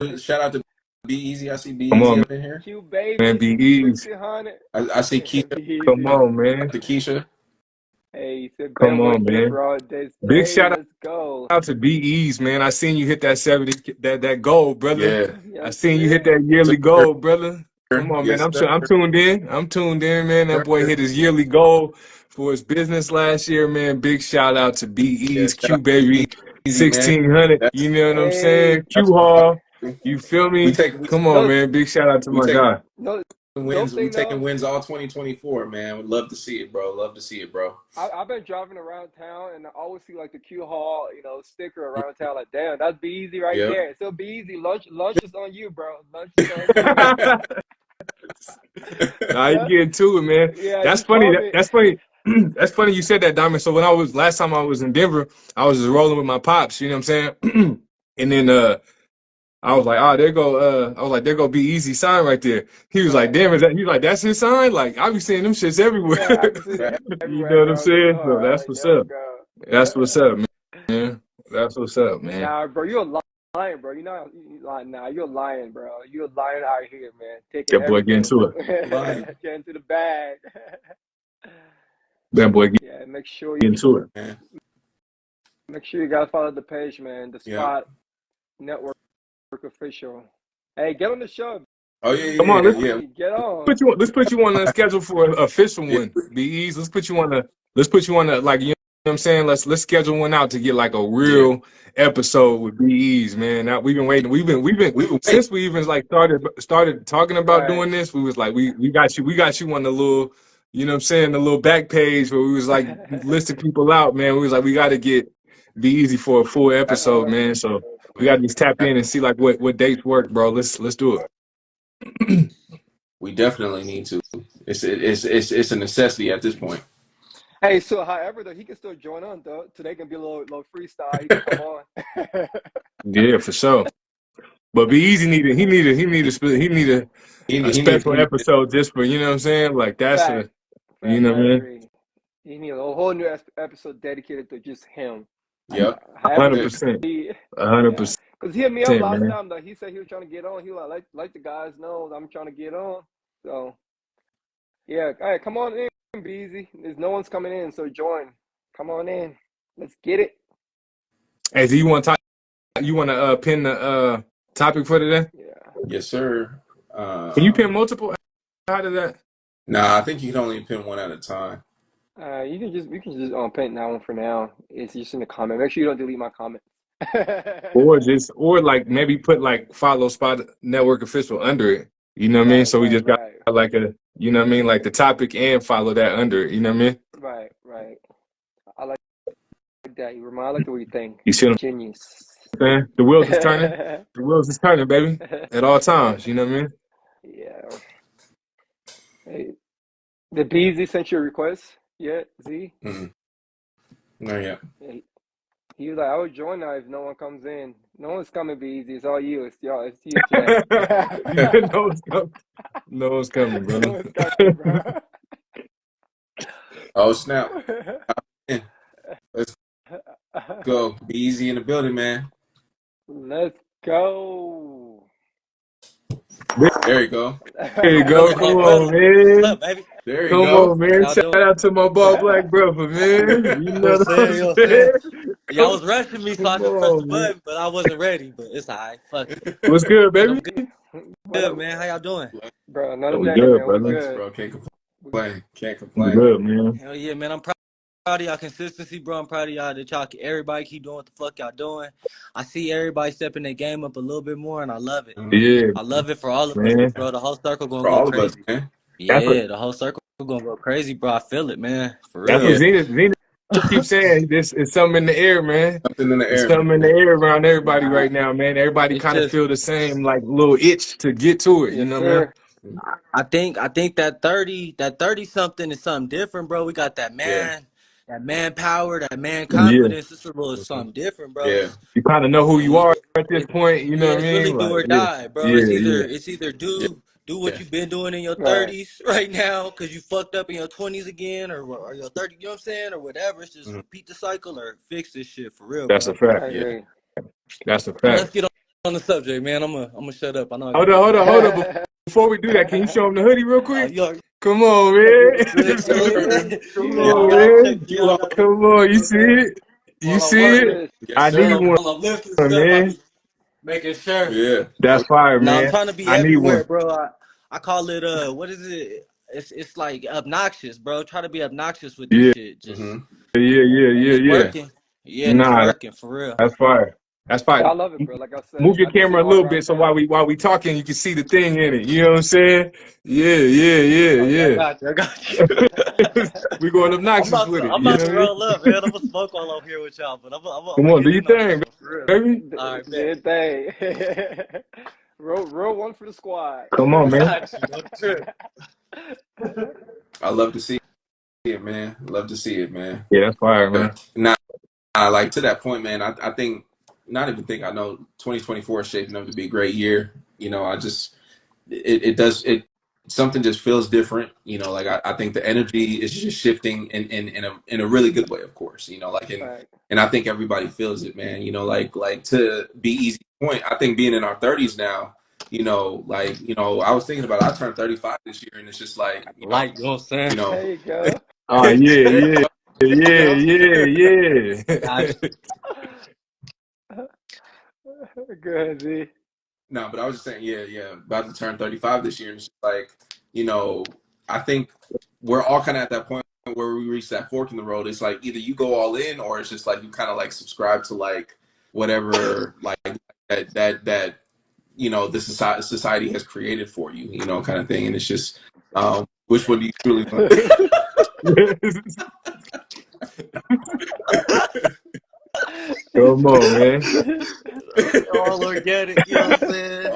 Shout out to Be Easy. I see Be Come Easy on, up in here. Q man. baby, Be easy. 1600. I see Keisha. Be Come easy. on, Shout man. out to Keisha. Hey, he said Come been on, working man. for all day Big today. shout Let's go. out to BE's, man. I seen you hit that 70, that goal, brother. Yeah. I Yes, seen you hit sir. that yearly Sir. goal, brother. Come on, man. Yes, sir. I'm tuned in. I'm tuned in, man. That Sir. boy hit his yearly goal for his business last year, man. Big shout out to Yeah, BE's shout Q out to Be baby Easy, man. 1600. That's You know what I'm Hey, saying? that's Q what I'm Hall. about. You feel We me? take we Come on, no, man. Big shout out to we my take guy. no, wins. dope We thing taking though. wins all 2024, man. Would love to see it, bro. Love to see it, bro. I've been driving around town and I always see like the Q Hall, sticker around town. Like, damn, that's Be Easy right Yep. there. Still Be Easy. Lunch is on you, bro. Lunch is on you. Nah, you Yeah, getting to it, man. yeah. That's Just funny. call me. That's funny. That's funny you said that, Diamond. So when I was last time I was in Denver, I was just rolling with my pops. You know what I'm saying? And then I was like, oh, there go. I was like, there go Be Easy sign right there. He was like, Right. damn, is that? He was like, that's his sign. Like I be seeing them shits everywhere. Yeah, I can see Right. it You everywhere, know what I'm bro. Just go saying? So hard. that's Like, what's yo, up. go. That's what's up, man. That's what's up, man. Nah, bro, you're a lion, bro. Nah, you're a lion, bro. You're a lion out here, man. Taking That boy getting everything. to it. Lion, Getting to the bag. That boy Yeah, make sure getting to it. man. you guys follow the page, man. The Yeah. Spot Network Official. Hey, get on the show, Oh B. Come on, yeah, yeah. Get on. let's put you on the schedule for an official Yeah. one. Be easy. Let's put you on the like you know what I'm saying. Let's schedule one out to get like a Yeah. real episode with BEs, man. Now, we've been waiting. We've been We will wait. since we even like started talking about Right. doing this. We was like we got you on the little you know what I'm saying the little back page where we was like listing people out, man. We was like we got to get Be Easy for a full episode, Uh, man. So we got to just tap in and see like what dates work, bro. Let's do it. We definitely need to. It's a necessity at this point. hey, so however though, he can still join on though. Today can be a little freestyle. He can come on. Yeah, for sure. But Be Easy a He special need episode just for you know what I'm saying. Like that's Fact, a you know I what I mean. agree. You need a whole new episode dedicated to just him. Yep. However, 100%, he, yeah, 100%, because he hit me up last man. time though. He said he was trying to get on. He was like the guys know I'm trying to get on. So yeah, all right, come on in, be easy. There's no one's coming in, so join. Come on in. Let's get it. Hey, do you want to talk? You want to pin the topic for today? Yeah. Yes, sir. Can you pin multiple? How did that? Nah, I think you can only pin one at a time. You can just paint that one for now. It's just in the comment. Make sure you don't delete my comment. Or like maybe put like follow Spot Network Official under it. You know what I mean? Right, So we right, just got right, like a you know what I mean, like the topic and follow that under it. You know what I mean? right, right. I like that. I like the way you think. You see what Genius. I'm saying? The wheels is turning. The wheels is turning, baby, at all times. You know what I mean? Yeah. Hey, did BZ sent you a request yet, Z? Mm-mm. Not yet. Hey, he was like, I would join now if no one comes in. No one's coming, BZ. It's all you. It's y'all. It's you today. No one's coming. No one's coming, No brother. one's coming, bro. Oh snap! Yeah. Let's go. Be easy in the building, man. Let's go. There you go. There you I feel go. it, Come my on, brother. What's man. up, baby? There you Come go. on, How man. y'all Shout doing? out to my ball black brother, man. You You know know what I'm what I'm saying? You know what I'm saying? saying? Y'all Come, was rushing me so I come could press the on, man. button, but I wasn't ready. But it's all right. Fuck it. What's good, But I'm baby? What good, up, man. How y'all doing? bro? Oh, Another we day, good, man. We brother. Thanks, good. bro. Can't We, complain. Can't We complain. good, man. Hell yeah, man. I'm proud of y'all consistency, bro. I'm proud of y'all that everybody keep doing what the fuck y'all doing. I see everybody stepping their game up a little bit more, and I love it. Mhm. Yeah, I love it for all of us, man. bro. The whole circle gonna For go all of us, crazy. man. That's what Yeah, the whole circle gonna go crazy, bro. I feel it, man. For that's what real. Yeah. Zena keeps saying. This is something in the air, man. Something in the It's air, something in the man. air around everybody Nah, right now, man. Everybody it's kind of just feel the same like little itch to get to it. You yes, know, man. sir. I think that 30 something is something different, bro. We got Yeah. that man power, that man Yeah, confidence. It's a little Mhm. something different, bro. Yeah. you kind of know who you And are at this point. You know yeah, what I it's really mean? do Like, or yeah, die, bro. yeah, yeah. It's either Yeah. do what Yeah. you've been doing in your Right. 30s right now because you fucked up in your 20s again, or your 30, you know what I'm saying, or whatever. It's just Mhm. repeat the cycle or fix this shit for real, That's a bro. fact. I Yeah. agree. That's a And let's fact. get on the subject, man. I'm gonna shut up. I know I Hold got on, people. hold on, hold on. Before we do that, can you show them the hoodie real quick? You already Come on, good, man. good, Sir. good. Come Yeah. on, You gotta check. man. You gotta Come on, you see it? You while I'm see There it? it working, is. Yes, I need sir. one, while I'm lifting stuff, I man. be making sure. Yeah. That's Oh, fire, Now I'm man. trying to be I need one. everywhere, bro. I call it what is it? It's like obnoxious, bro. Try to be obnoxious with this Yeah, shit. Just mm-hmm. and it's yeah. working. Yeah, and it's Nah, working for real. that's fire. That's Yeah, fire. I love it, bro. Like I said, Move your I just see camera a all little bit around so town. while we talking, you can see the thing in it. You know what I'm saying? Yeah, Oh yeah, I yeah. got you. I got you. We going obnoxious with it. I'm You about know to what I mean? roll up, man. I'm gonna smoke all over here with y'all, but I'm Come gonna on, do get your in on this thing, one for real. baby. All right, bet. Did they? Row one for the squad. Come on, man. Got you. No trip. I love to see it, man. Love to see it, man. Yeah, that's fire, man. Now, like to that point, man. I think, not even think. I know 2024 is shaping up to be a great year. You know, I just it does it. Something just feels different. You know, like I think the energy is just shifting in a really good way, of course. You know, like Fact. and I think everybody feels it, man. You know, like to be easy point. I think being in our 30s now. You know, like I was thinking about it. I turned 35 this year, and it's just like Like, you know what I'm saying? you know, There you go. Oh, yeah, there you yeah, go. yeah, You Got yeah. Good, Z. No, but I was just saying, yeah, about to turn 35 this year. And it's just like, I think we're all kind of at that point where we reach that fork in the road. It's like either you go all in or it's just like you kind of like subscribe to like whatever like that the society has created for you, kind of thing. And it's just which one do you truly want? Come on, man. all organic, you know what I'm saying?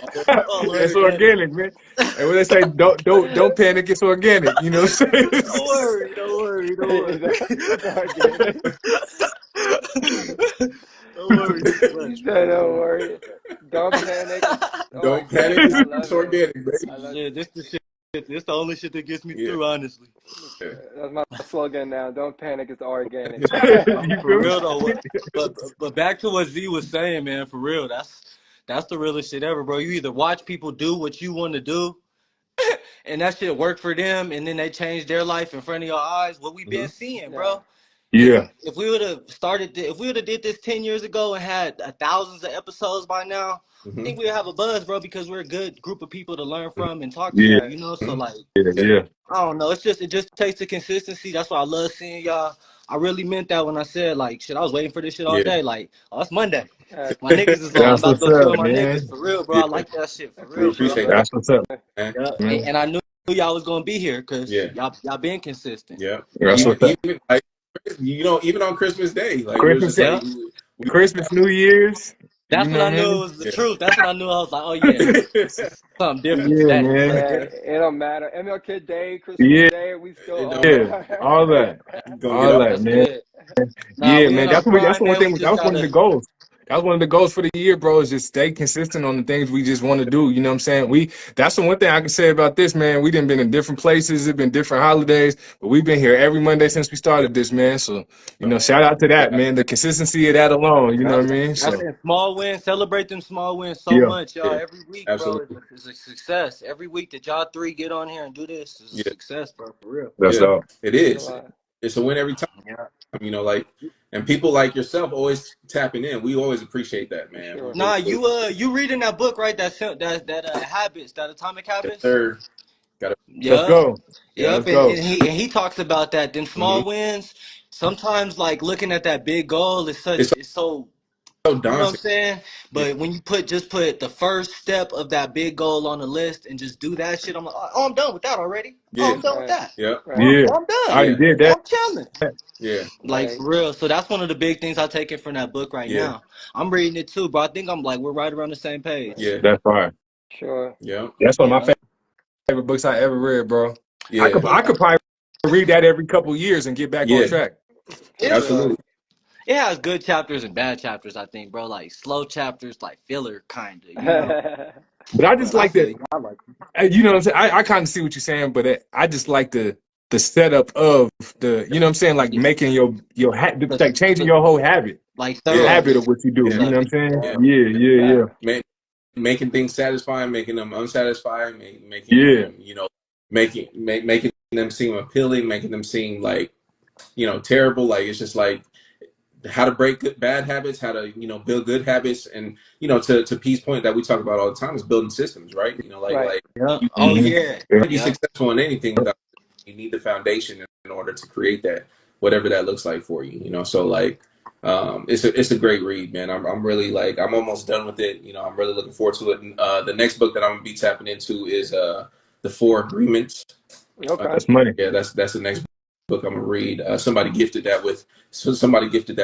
All It's organic. organic, man. And when they say don't panic, it's organic. You know what I'm saying? Don't worry, don't worry, don't worry. It's organic. Don't worry too You much, said, bro. don't worry. Don't panic. It's Don't panic. organic. I It's love it. organic, baby. I love Shit, this the shit. This the only shit that gets me Yeah. through, honestly. Yeah. That's my slogan now. Don't panic. It's organic. You For feel real me? though, but back to what Z was saying, man. For real, that's the realest shit ever, bro. You either watch people do what you want to do, and that shit work for them, and then they change their life in front of your eyes. What we been Hmm. seeing, Yeah. bro. Yeah, If we would have if we would have did this 10 years ago and had thousands of episodes by now, I Hmm. think we'd have a buzz, bro, because we're a good group of people to learn from and talk to, yeah, Right. you know. So like, Yeah. yeah. I don't know. It just takes the consistency. That's why I love seeing y'all. I really meant that when I said like, shit. I was waiting for this shit all Yeah. day. Like, oh, it's Monday. Right. My niggas is on. I'm That's about to what's go chill with up, my niggas man. for real, bro. I Yeah. like that shit for We real, Appreciate bro. it, appreciate bro. that, That's what's up, man. Yeah, man. and I knew y'all was gonna be here because Yeah. y'all been consistent. Yeah. That's Even what's up. even like even on Christmas Day, like we was Christmas, just like Yeah, we Christmas, New Year's. You that's when know I what I knew it mean? was the truth. That's when I knew I was like, oh yeah, this is something different Yeah, today. man. Yeah, it don't matter. MLK Day, Christmas Yeah, Day, we still it on don't matter. yeah. there. All that, You gonna get all off. that, That's man. it. Nah, Yeah, we man. in our That's prime, the one man. thing. We That just was one of the gotta. goals. That was one of the goals for the year, bro. Is just stay consistent on the things we just want to do. You know what I'm saying? That's the one thing I can say about this, man. We done been in different places. It's been different holidays, but we've been here every Monday since we Yeah. started this, man. So, shout out to that, Yeah. man. The consistency of that alone. You know Yep. what I mean? That's So, it. Small wins. Celebrate them small wins so yeah, much, y'all. Yeah. Every week, bro, Absolutely. is a success. Every week that y'all three get on here and do this is a Yeah. success, bro. For real. that's Yeah. all. It Means a is. lot. It's a win every time. Yeah. Like, and people like yourself always tapping in. We always appreciate that, For man. We sure. really, Nah, really. you reading that book, right? That habits, that atomic Yes, habits. sir. Got to. Let's Yep. go. Yeah. Let's Yep, go. and he talks about that. Them Hmm. small wins. Sometimes, like looking at that big goal is It's it's so, so you know what I'm daunting. saying. Yeah. But when you just put the first step of that big goal on the list and just do that shit, I'm like, oh, I'm done with that already. Oh, Yeah. I'm done with Right. that. Yeah. Right. Yeah, Oh, I'm I done. already Yeah. did Oh, that. I'm chilling. Yeah. Like Right. for real. So that's one of the big things I take it from that book right Yeah. now. I'm reading it too, bro. I think I'm like we're right around the same page. Right. Yeah. That's fine. Sure. Yeah. That's one of my Yeah. favorite books I ever read, bro. Yeah. I could probably read that every couple years and get back on Yeah. track. For It's sure. Absolutely. it has good chapters and bad chapters, I think, bro. Like slow chapters, like filler, kinda. But I just But I like feel the, you. I like it. you know what I'm saying? I kind of see what you're saying, but I just like the setup of the, you know what I'm saying? Like Yeah. making your The, like changing the your whole habit, like the Yeah. habit of thoroughness what you do. is You Yeah. know what I'm like saying? Yeah. Yeah, yeah, Fact. yeah. Man, making things satisfying, making them unsatisfying, making Yeah. them, making them seem appealing, making them seem like, terrible. Like, it's just like how to break bad habits, how to, build good habits. And, to P's point that we talk about all the time is building systems, right? Right. Yeah. You Oh need yeah. to be Yeah. successful in anything without, you need the foundation in order to create that, whatever that looks like for you, so like, it's a great read, man. I'm really like, I'm almost done with it. I'm really looking forward to it. And, the next book that I'm gonna be tapping into is the Four Agreements. Okay. That's money. Yeah, that's the next book I'm gonna read. Somebody gifted that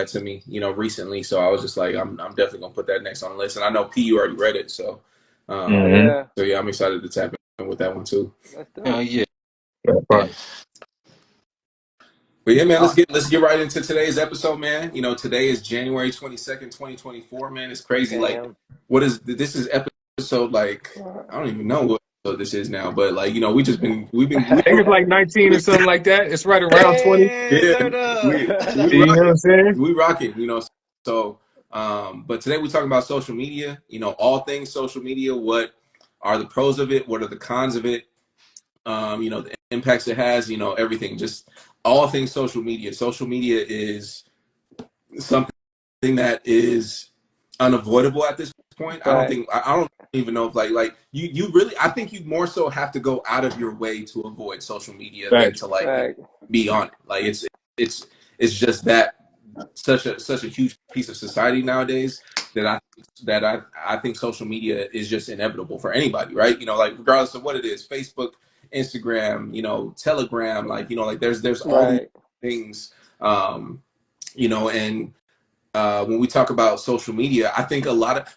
to me, recently. So I was just like, I'm definitely gonna put that next on the list. And I know P, you already read it, so Oh yeah. so yeah, I'm excited to tap in with that one too. That's Oh dope. yeah. But yeah, man, let's get right into today's episode, man. Today is January 22nd, 2024, man. It's crazy. Like, Damn. this is episode, like, I don't even know what episode this is now, but like, I think it's like 19 or something like that. It's right around 20. Hey, yeah, turn up. You know what I'm saying? we rock it, So, but today we're talking about social media, all things social media. What are the pros of it? What are the cons of it? The impacts it has, everything, just all things social media. Social media is something that is unavoidable at this point. Right. I don't even know if like you really, I think you more so have to go out of your way to avoid social media than Right. to like Right. be on it. Like, it's just that such a huge piece of society nowadays that I think social media is just inevitable for anybody, right? Like, regardless of what it is, Facebook, Instagram, Telegram, like there's all these Right. things, and when we talk about social media, I think a lot of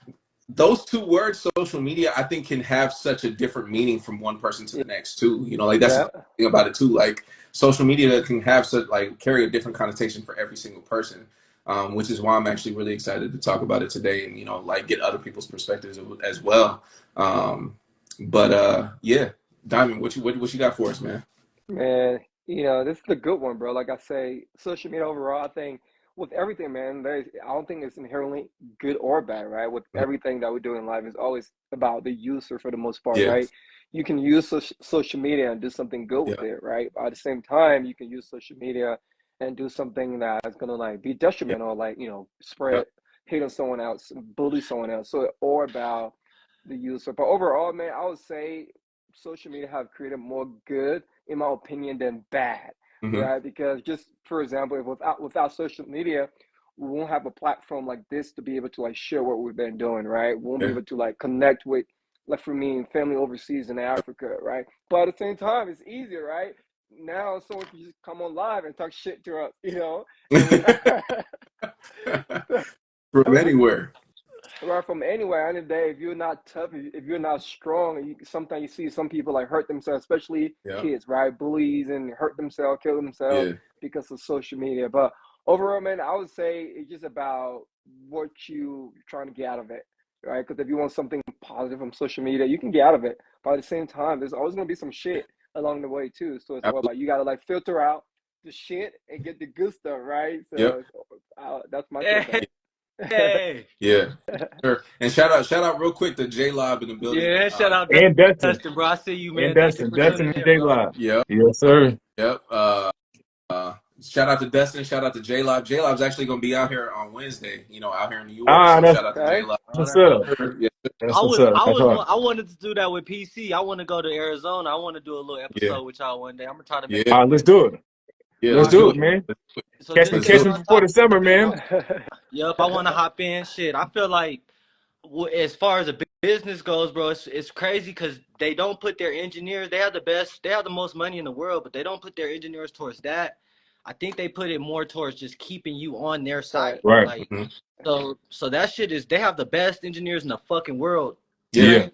those two words, social media, I think can have such a different meaning from one person to the next too. Like, that's Yeah. the thing about it too. Like, social media can have such, like, carry a different connotation for every single person, which is why I'm actually really excited to talk about it today and like get other people's perspectives as well. But yeah, Diamond, what you got for us, man? Man, this is the good one, bro. Like I say, social media overall, I think with everything, man, I don't think it's inherently good or bad, right? With everything that we do in life, it's always about the user for the most part, Yeah, right? You can use social media and do something good with yeah, it, right? But at the same time, you can use social media and do something that's gonna like be yeah, detrimental, like, yeah. spread hate on someone else, bully someone else. So or about the user. But overall, man, I would say social media have created more good, in my opinion, than bad, Mm-hmm. right? Because just for example, if without social media, we won't have a platform like this to be able to like share what we've been doing, right? We won't be Yeah, able to like connect with, like for me, family overseas in Africa, right? But at the same time, it's easier, right? Now someone can just come on live and talk shit to us, and we from anywhere. right from anywhere. End of the day, if you're not tough, if you're not strong, sometimes you see some people like hurt themselves, especially Yeah, kids, right? Bullies and hurt themselves, kill themselves yeah, because of social media. But overall, man, I would say it's just about what you're trying to get out of it, right? Because if you want something positive from social media, you can get out of it. But at the same time, there's always gonna be some shit along the way too. So it's all absolutely. about, you gotta like filter out the shit and get the good stuff, right? Yep. So that's my take on Hey, it. hey. Yeah, sure. And shout out real quick to J Lob in the building. Yeah, shout out And Dustin. Dustin, bro. I see you, And man. Thank you Dustin. for Dustin tuning and in, J bro. Live. Yep, Yes, sir. yep. Shout out to Dustin. Shout out to J Lob. J Lob's actually gonna be out here on Wednesday. Out here in New York. Ah, So that's shout out to J Okay. Lob. what's All right. up. Yeah, That's what's up. That's hard. I wanted to do that with PC. I want to go to Arizona. I want to do a little yeah, episode with y'all one day. I'm gonna try to make yeah, it All right, let's do it. yeah. All Let's Let's right. do do it, it. man. So Catch me, just Let's catch do stay me it. on before top the of it, summer, man. man. Yup, I want to hop in. Shit, I feel like as far as the business goes, bro, it's crazy because they don't put their engineers. They have the most money in the world, but they don't put their engineers towards that. I think they put it more towards just keeping you on their Right. site. Right. Like, Hmm. so that shit is, they have the best engineers in the fucking world Yeah, Yeah.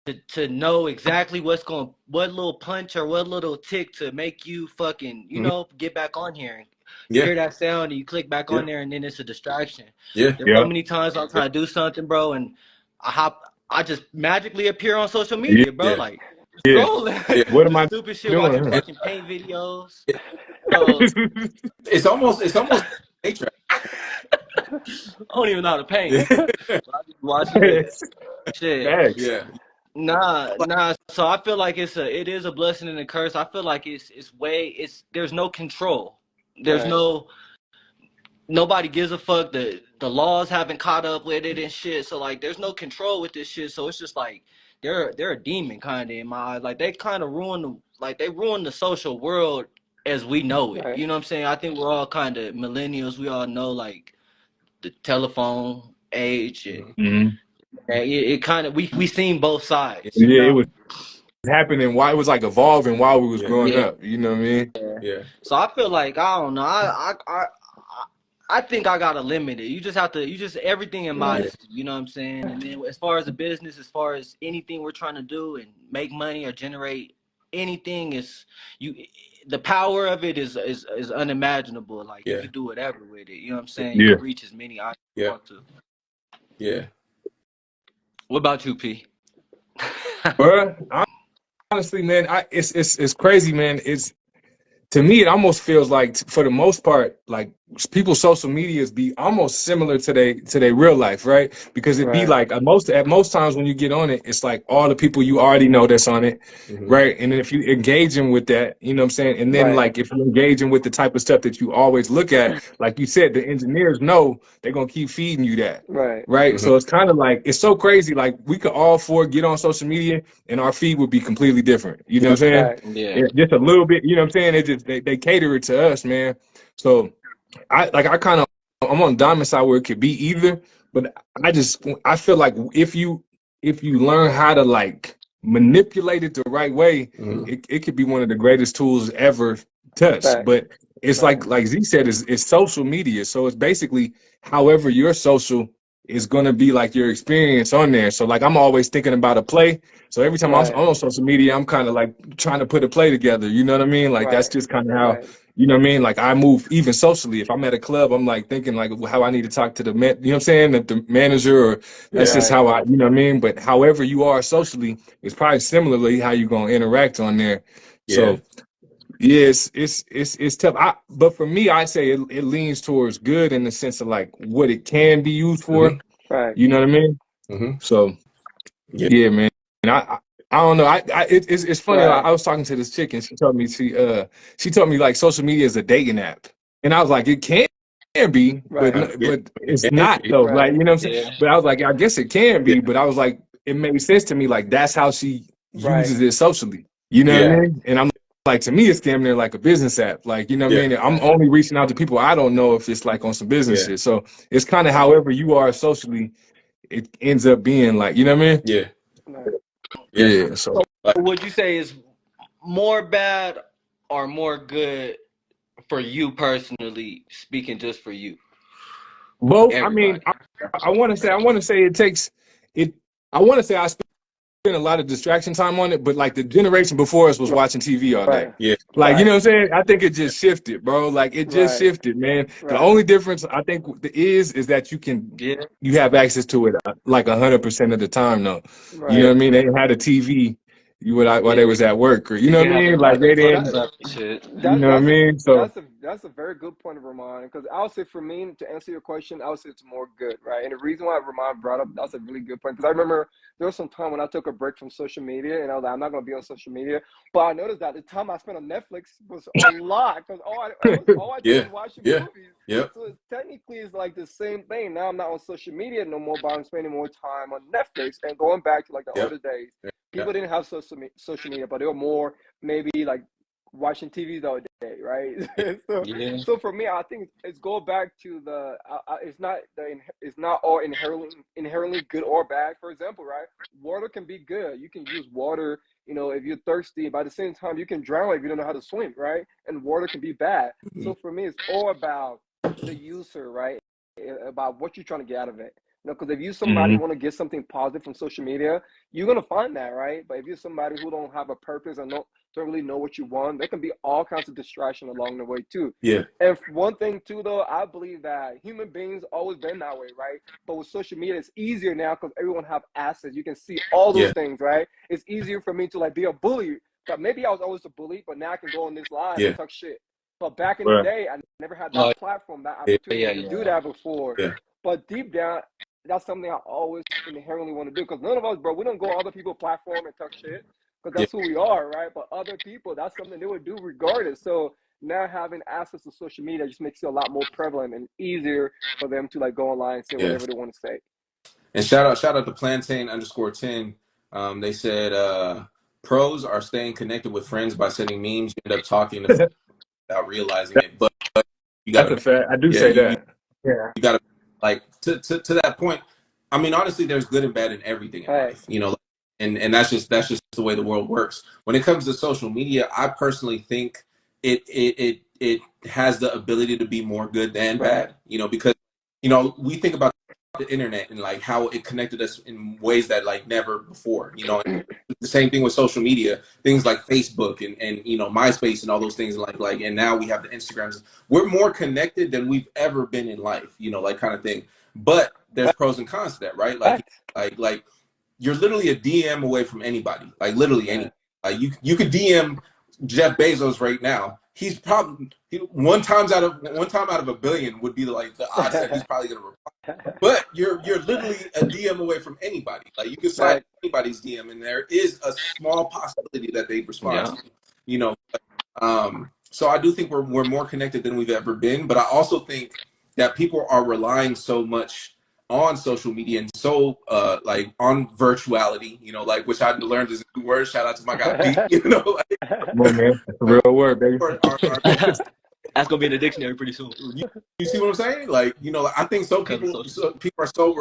trained to know exactly what little punch or what little tick to make you fucking, hmm, get back on here and you yeah, hear that sound and you click back yeah, on there and then it's a distraction. yeah, There's so Yeah. many times I'm trying to do something, bro, and I just magically appear on social Yeah. media, bro, yeah, like Yeah. scrolling, yeah. What am just I stupid shit, watching doing? And fucking paint videos. it, So it's almost nature. I don't even know how to paint. Yeah. But I just watching videos. Shit. Facts. Yeah. Nah. So I feel like it is a blessing and a curse. I feel like there's no control. There's Right. no nobody gives a fuck. The laws haven't caught up with it and shit. So like there's no control with this shit. So it's just like they're a demon kind of in my eyes. Like they kind of ruin the social world as we know it. Right. You know what I'm saying? I think we're all kind of millennials. We all know like the telephone age and Mhm. Mhm. it kind of we seen both sides. You Yeah, it know? was happening while it was like evolving while we was Yeah. growing Yeah. up. You know what I mean? Yeah. So I feel like I don't know. I think I gotta limit it. You just everything in Right. Yeah. modesty. You know what I'm saying? And then as far as the business, as far as anything we're trying to do and make money or generate anything is you. The power of it is unimaginable. Like you Yeah. could do whatever with it. You know what I'm saying? You Yeah. could reach as many eyes as you Yeah. want to. Yeah. What about you, P? But honestly, man, it's crazy, man. It's to me, it almost feels like, for the most part, like people's social medias be almost similar to their real life, right? Because it be Right. like at most times when you get on it, it's like all the people you already know that's on it, Mhm. right? And then if you engaging with that, you know what I'm saying? And then Right. like if you're engaging with the type of stuff that you always look at, like you said, the engineers know they're gonna keep feeding you that. Right. Right. Mhm. So it's kind of like it's so crazy. Like we could all four get on social media and our feed would be completely different. You know Yeah. what I'm saying? Facts. Yeah. Yeah, just a little bit, you know what I'm saying? They just they cater it to us, man. So I kind of I'm on Diamond side where it could be either, but I feel like if you learn how to like manipulate it the right way, Mhm. it could be one of the greatest tools ever touched. Facts. But it's Right. like Z said, it's social media. So it's basically however your social is gonna be like your experience on there. So like I'm always thinking about a play. So every time I'm Right. on social media, I'm kind of like trying to put a play together. You know what I mean? Like that's Right. just kind of how Right. you know what I mean? Like I move even socially. If I'm at a club, I'm like thinking like how I need to talk to the man, you know what I'm saying? The manager, or that's Yeah. just Right. how you know what I mean? But however you are socially, it's probably similarly how you gonna interact on there. Yeah. So yeah, it's tough. But for me, I say it leans towards good in the sense of like what it can be used for. Mhm. Right. You know what I mean? Mhm. So Yeah. yeah, man. And I don't know. It's funny. Right. I was talking to this chick and she told me like social media is a dating app, and I was like, it can be, but Right. Yeah. it's It can not be. though. Like Right. you know what I'm saying? Yeah. But I was like, I guess it can Yeah. be, but I was like, it made sense to me. Like that's how she Right. uses it socially. You know what I Yeah. Right. mean? And I'm like, to me, it's damn near like a business app. Like you know what I Yeah. mean? I'm Right. only reaching out to people I don't know if it's like on some business Yeah. shit. So it's kind of however you are socially, it ends up being like you know what I mean? Yeah. Right. Yeah. Yeah. So. So Like, would you say is more bad or more good for you personally, speaking just for you, Both. I mean, everybody? I want to say it takes it. I want to say I spend a lot of distraction time on it, but like the generation before us was watching TV all day. Right. yeah. Like you know Facts. what I'm saying? I think it just shifted, bro. Like it just Right. shifted, man. The Right. only difference I think is that Yeah. you have access to it like 100% of the time, though. You know Yeah. what Right. I mean? They didn't have a TV while they Yeah. was at work, or you You know can what I have mean? the Like like they the That didn't. fucked up shit. You know what I mean? So that's a very good point of Ramon, because I'll say for me to answer your question, I would say it's more good, right? And the reason why Ramon brought up that's a really good point, because I remember there was some time when I took a break from social media and I was like, I'm not going to be on social media, but I noticed that the time I spent on Netflix was a lot, because all I did Yeah. was watching Yeah. movies. Yep. So technically it's like the same thing. Now I'm not on social media no more, but I'm spending more time on Netflix. And going back to like the Yep. older days, Yeah. people didn't have social media, but they were more maybe like watching TV all day, right? Yeah. so, Yeah. so for me, I think it's go back to the it's not all inherently good or bad. For example, right? Water can be good. You can use water, if you're thirsty. By the same time, you can drown if you don't know how to swim, right? And water can be bad. Mhm. So for me, it's all about the user, right? About what you're trying to get out of it. Because if you somebody Mhm. want to get something positive from social media, you're gonna find that, right? But if you're somebody who don't have a purpose and don't really know what you want, there can be all kinds of distraction along the way too. Yeah. And one thing too, though, I believe that human beings always been that way, right? But with social media, it's easier now because everyone have access. You can see all those Yeah. things, right? It's easier for me to like be a bully. But maybe I was always a bully, but now I can go on this live and Yeah. talk shit. But back in the Right. day, I never had Oh that platform, that Yeah. opportunity yeah, to do yeah. that before. Yeah. But deep down, that's something I always inherently want to do, because none of us, bro, we don't go on other people's platform and talk shit, because Yeah. that's who we are, right? But other people, that's something they would do regardless. So now having access to social media just makes it a lot more prevalent and easier for them to like go online and say Yeah. whatever they want to say. And shout out to plantain_10. They said pros are staying connected with friends by sending memes. You end up talking to friends without realizing it. But you That's gotta a fact. I do yeah, say that. Yeah. you gotta like to that point. I mean, honestly, there's good and bad in everything in Right. life, and that's just the way the world works. When it comes to social media, I personally think it has the ability to be more good than Right. bad, because we think about the internet and like how it connected us in ways that like never before, the same thing with social media, things like Facebook and MySpace and all those things, like and now we have the Instagrams. We're more connected than we've ever been in life, like kind of thing. But there's pros and cons to that, right? Like Facts. like you're literally a DM away from anybody, like literally Right. any. Like you could DM Jeff Bezos right now. He's probably one time out of a billion would be like the odds that he's probably gonna reply. But you're literally a DM away from anybody. Like you can slide Right. anybody's DM, and there is a small possibility that they respond Yeah. to you. So I do think we're more connected than we've ever been. But I also think that people are relying so much on social media and so like on virtuality, like which I learned is a new word. Shout out to my guy B. Like Come on, man. That's a real word, baby. are That's gonna be in the dictionary pretty soon. you see what I'm saying? Like, I think Because of social. people are so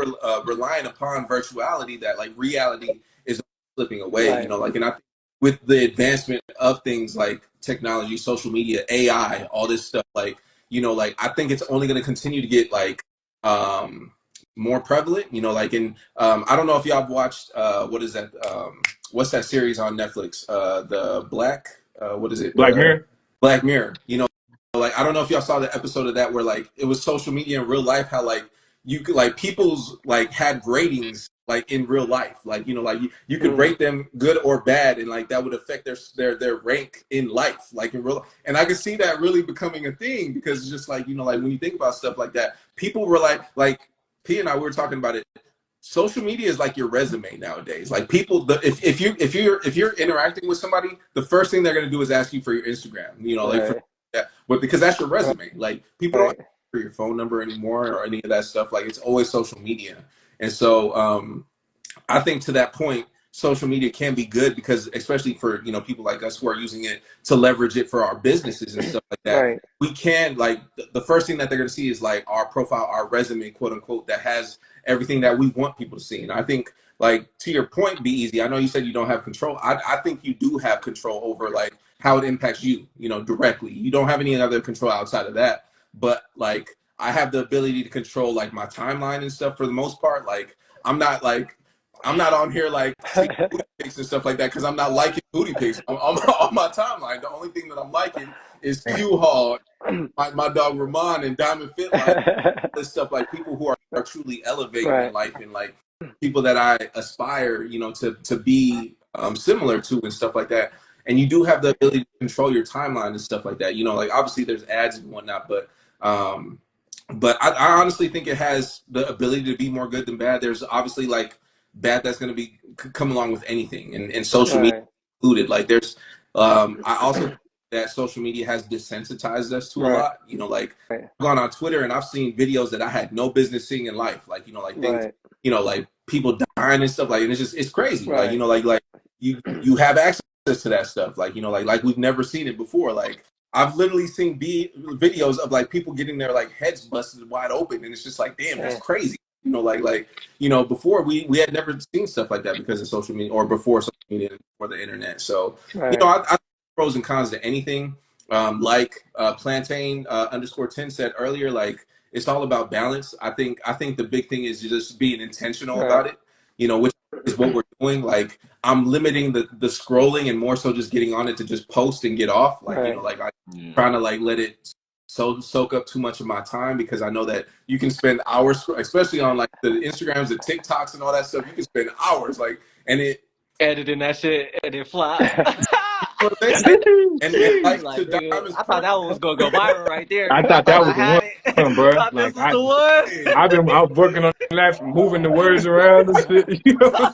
reliant upon virtuality that like reality is slipping away. Right. Like, and I think with the advancement of things like technology, social media, AI, all this stuff, like, like I think it's only going to continue to get like more prevalent. Like, and I don't know if y'all have watched what is that? What's that series on Netflix? The Black. What is it? Black Mirror. Black Mirror. Like I don't know if y'all saw the episode of that where like it was social media in real life, how like you could like people's like had ratings like in real life, like like you could rate them good or bad, and like that would affect their rank in life, like in real life. And I could see that really becoming a thing, because it's just like like when you think about stuff like that, people were like P and I, we were talking about it. Social media is like your resume nowadays. Like people, if you're interacting with somebody, the first thing they're gonna do is ask you for your Instagram. Like for that, but because that's your resume. Like people don't ask for your phone number anymore or any of that stuff. Like it's always social media. And so I think to that point, social media can be good, because especially for people like us who are using it to leverage it for our businesses and stuff like that. Right. We can like the first thing that they're going to see is like our profile, our resume, quote unquote, that has everything that we want people to see. And I think, like, to your point, Be Easy, I know you said you don't have control. I think you do have control over like how it impacts you, directly. You don't have any other control outside of that. But like I have the ability to control like my timeline and stuff for the most part. Like I'm not on here like seeing booty pics and stuff like that, because I'm not liking booty pics on my timeline. The only thing that I'm liking is Q Hall, my dog Ramond, and Diamond Fit Life. This stuff, like people who are truly elevating in life, and like people that I aspire, to be similar to and stuff like that. And you do have the ability to control your timeline and stuff like that. Like obviously there's ads and whatnot, but I honestly think it has the ability to be more good than bad. There's obviously like bad that's going to come along with anything, and social media included. Like there's I also think that social media has desensitized us to a lot. Like I've gone on Twitter and I've seen videos that I had no business seeing in life, like like things, like people dying and stuff, like, and it's crazy. Like like you have access to that stuff, like like we've never seen it before. Like I've literally seen videos of like people getting their like heads busted wide open, and it's just like, damn, that's crazy. Before we had never seen stuff like that because of social media, or before social media, or the internet. So I think pros and cons to anything. Like plantain _10 said earlier, like it's all about balance. I think the big thing is just being intentional about it. Which is what we're doing. Like I'm limiting the scrolling, and more so just getting on it to just post and get off. Like like I'm trying to like let it soak up too much of my time, because I know that you can spend hours, especially on like the Instagrams, the TikToks, and all that stuff. You can spend hours, like, and it editing that shit and it fly. and like I thought that one was gonna go viral right there. I thought that was the one. bro. Thought this Like was the one. I'm working on that, moving the words around and shit. You know,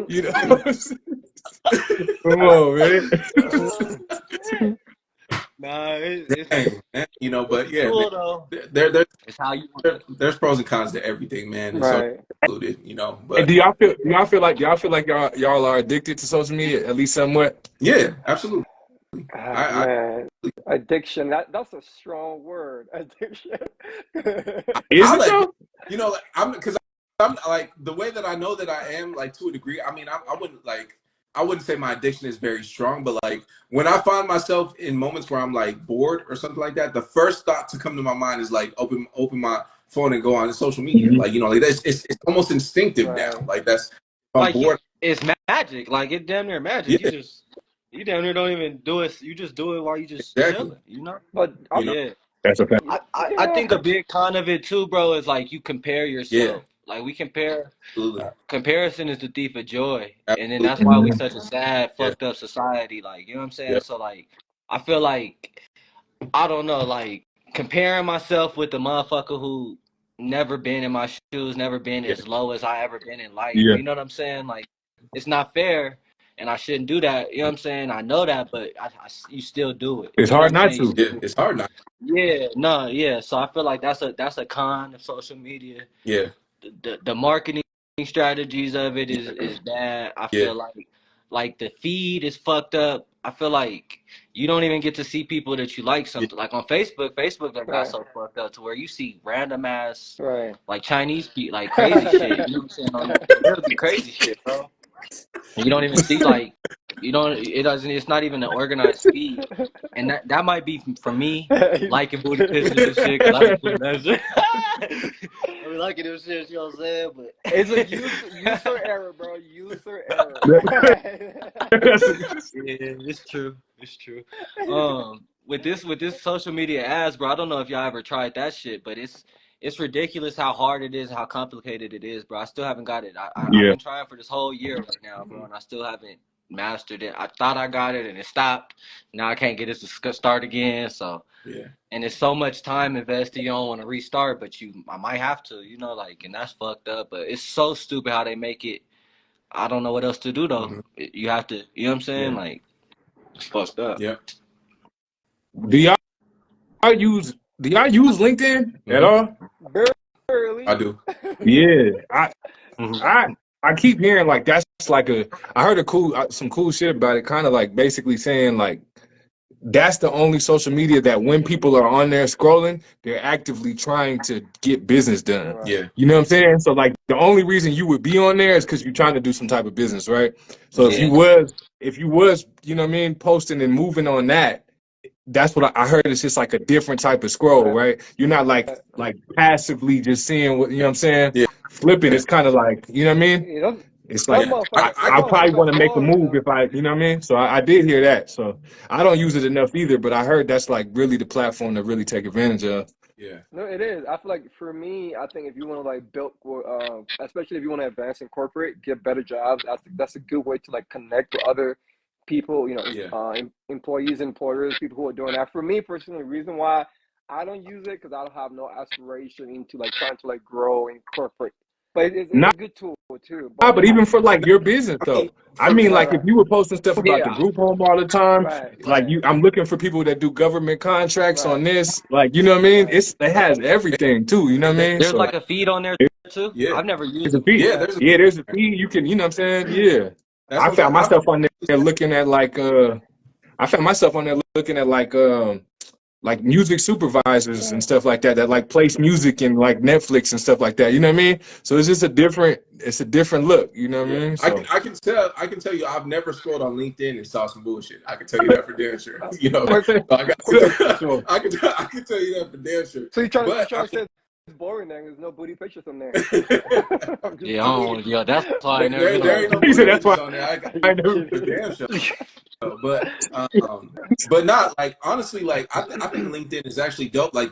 you know. Come on, man. Nah, Dang, man. You know, but it's yeah, man, cool though. there's It's how you want there's pros and cons to everything, man, and social Right. included. You know, Hey, but y'all feel like y'all are addicted to social media at least somewhat? yeah, absolutely. Ah, I man. Addiction. That's a strong word. Addiction. Is I'll it admit, though? you know, like, I'm like the way that I know that I am, like to a degree. I mean, I wouldn't say my addiction is very strong, but like when I find myself in moments where I'm like bored or something like that, the first thought to come to my mind is like open my phone and go on social media. Mhm. Like you know, like it's almost instinctive now. Right. Like that's if I'm like bored. it's magic. Like it damn near magic. Yeah, You damn near don't even do it. You just do it while you just exactly. chilling. You know. But You know, Yeah. That's a fact. I yeah. think a big con of it too, bro, is like you compare yeah, yourself. Like we compare. absolutely, Comparison is the thief of joy, and then that's absolutely. why we Mhm. such a sad, Yeah, fucked up society. Like you know what I'm yeah, saying. So like, I feel like I don't know, like comparing myself with the motherfucker who never been in my shoes, never been yeah, as low as I ever been in life. Yeah, You know what I'm saying? Like, it's not fair, and I shouldn't do that. You know what I'm saying? I know that, but you still do it. it's You know what hard I'm not saying? to. yeah. It's hard not. Yeah, no, yeah. So I feel like that's a con of social media. Yeah, The marketing strategies of it yeah, is bad. I yeah, feel like the feed is fucked up. I feel like you don't even get to see people that you like yeah. something like on Facebook. Facebook done got Right. so fucked up to where you see random ass Right. like Chinese people like crazy shit. You know what I'm saying? On there, it'll be crazy shit, bro. You don't even see like you don't. It doesn't. It's not even an organized feed, and that might be from me liking booty pictures and shit because I be doing that shit. I be liking them shit. You know what I'm saying? But It's a user error, bro. User error. yeah, it's true. It's true. With this social media ads, bro. I don't know if y'all ever tried that shit, but it's ridiculous how hard it is, how complicated it is, bro. I still haven't got it. I've Yeah. been trying for this whole year right now, bro, and I still haven't mastered it. I thought I got it and it stopped. Now I can't get it to start again. So, Yeah. and it's so much time invested. You don't want to restart, but I might have to. You know, like, and that's fucked up. But it's so stupid how they make it. I don't know what else to do though. Hmm. You have to. You know what I'm saying? Yeah. Like, it's fucked up. Yeah. Do y'all use LinkedIn at Hmm. all? Barely. I do. Yeah, Mhm. I keep hearing like that's like I heard some cool shit about it, kind of like basically saying like that's the only social media that when people are on there scrolling, they're actively trying to get business done. Right. Yeah. You know what I'm saying? So like the only reason you would be on there is because you're trying to do some type of business, right? So Yeah. if you was, you know what I mean, posting and moving on that, that's what I heard. It's just like a different type of scroll, Right. right? You're not like passively just seeing what you know what I'm saying, Yeah. flipping. It's kind of like you know what I mean. You know, It's like some Yeah. motherfuckers, I some I can. probably motherfuckers want to make a slow, you move know. if you know what I mean. So I did hear that. So I don't use it enough either, but I heard that's like really the platform to really take advantage of. Yeah. No, it is. I feel like for me, I think if you want to like build, especially if you want to advance in corporate, get better jobs, I think that's a good way to like connect with other people, Yeah. employees, employers, people who are doing that. For me personally, the reason why I don't use it because I don't have no aspiration into like trying to like grow in corporate. But it's a Not, good tool too. but even for like your business I mean, though. I for me, mean, Right, like if right, you were posting stuff about the yeah. group home all the time, right, like right, I'm looking for people that do government contracts on right, this. Like you know what I mean? right. It has everything too. You know what I mean? There's So like a feed on there too. Yeah. I've never there's used a it fee. Yeah. before. There's a. Yeah, there's a fee. You can, you know what I'm saying? Yeah. That's I what found I myself on there looking at I found myself on there looking at like music supervisors and stuff like that that like place music and like Netflix and stuff like that. You know what I mean? So it's a different look. You know what I Yeah. mean? I can. So I can tell you. I've never scrolled on LinkedIn and saw some bullshit. I can tell you that for damn sure. You know. Quick, So I got. quick. for sure. I can tell you that for damn sure. So you But trying to say it's boring then? There's no booty pictures on there. I'm just Yeah, I I kidding. mean, don't. Yeah, that's why I never been on there there. ain't no He booty said that's pictures why on there. I I'm know. For kidding. damn sure. But not like honestly, like I think LinkedIn is actually dope. Like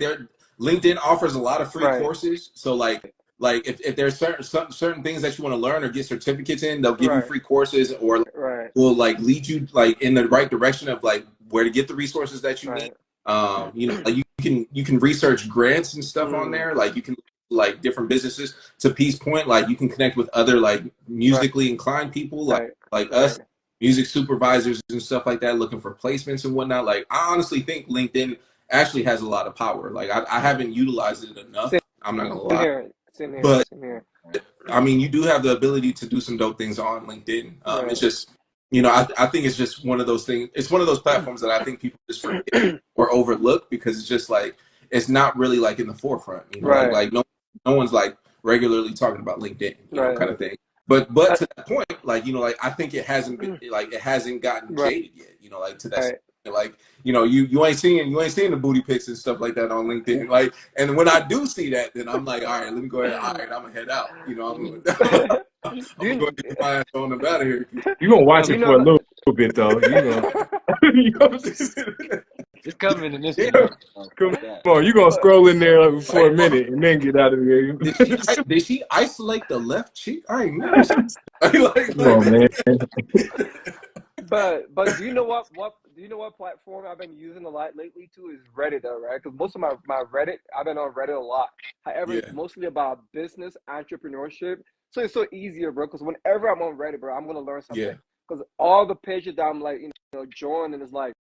LinkedIn offers a lot of free Right, courses. So if there's certain things that you want to learn or get certificates in, they'll give you right, free courses or right, will like lead you like in the right direction of like where to get the resources that you need. right. You know, like you can research grants and stuff on there. Like you can like different businesses. To Peace Point, like you can connect with other like musically inclined people like us, music supervisors and stuff like that, looking for placements and whatnot. Like I honestly think LinkedIn actually has a lot of power. Like I haven't utilized it enough. I'm not gonna lie. But I mean, you do have the ability to do some dope things on LinkedIn. It's just, I think it's just one of those things. It's one of those platforms that I think people just forget or overlook because it's just like it's not really like in the forefront. Like no one's like regularly talking about LinkedIn, kind of thing. But to that point, like like I think it hasn't been like it hasn't gotten jaded yet. Like to that. Like you ain't seeing the booty pics and stuff like that on LinkedIn. Like, and when I do see that, then I'm like, all right, let me go ahead. All right, I'm gonna head out. I'm gonna go get my ass on up out of here. You gonna watch it for a little bit though. You gonna it's coming in this. Come on, you gonna scroll in there for a minute and then get out of here. Did she isolate the left cheek? I ain't never seen. Come on, man. But do you know what platform I've been using a lot lately too is Reddit though, right? Because most of my Reddit, I've been on Reddit a lot. However, it's mostly about business, entrepreneurship. So it's so easier, bro. Because whenever I'm on Reddit, bro, I'm gonna learn something. Yeah. Because all the pages that I'm like, joining is like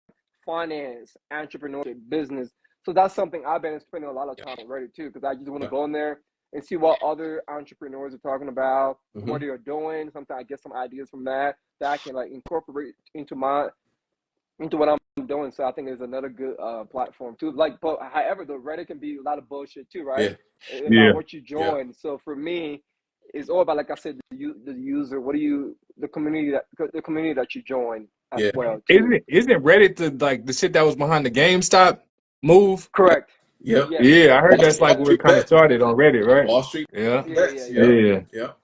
finance, entrepreneurship, business. So that's something I've been spending a lot of time on Reddit too. Because I just want to go in there and see what other entrepreneurs are talking about, what they are doing. Sometimes I get some ideas from that I can like incorporate into what I'm doing. So I think it's another good platform too. Like, but however, the Reddit can be a lot of bullshit too, right? About what you join. So for me, it's all about, like I said, the user. The community that you join as well. Too. Isn't Reddit the shit that was behind the GameStop move? Correct. Yep. Yeah, I heard that's like where it kind of started on Reddit, right? Wall Street. Yeah.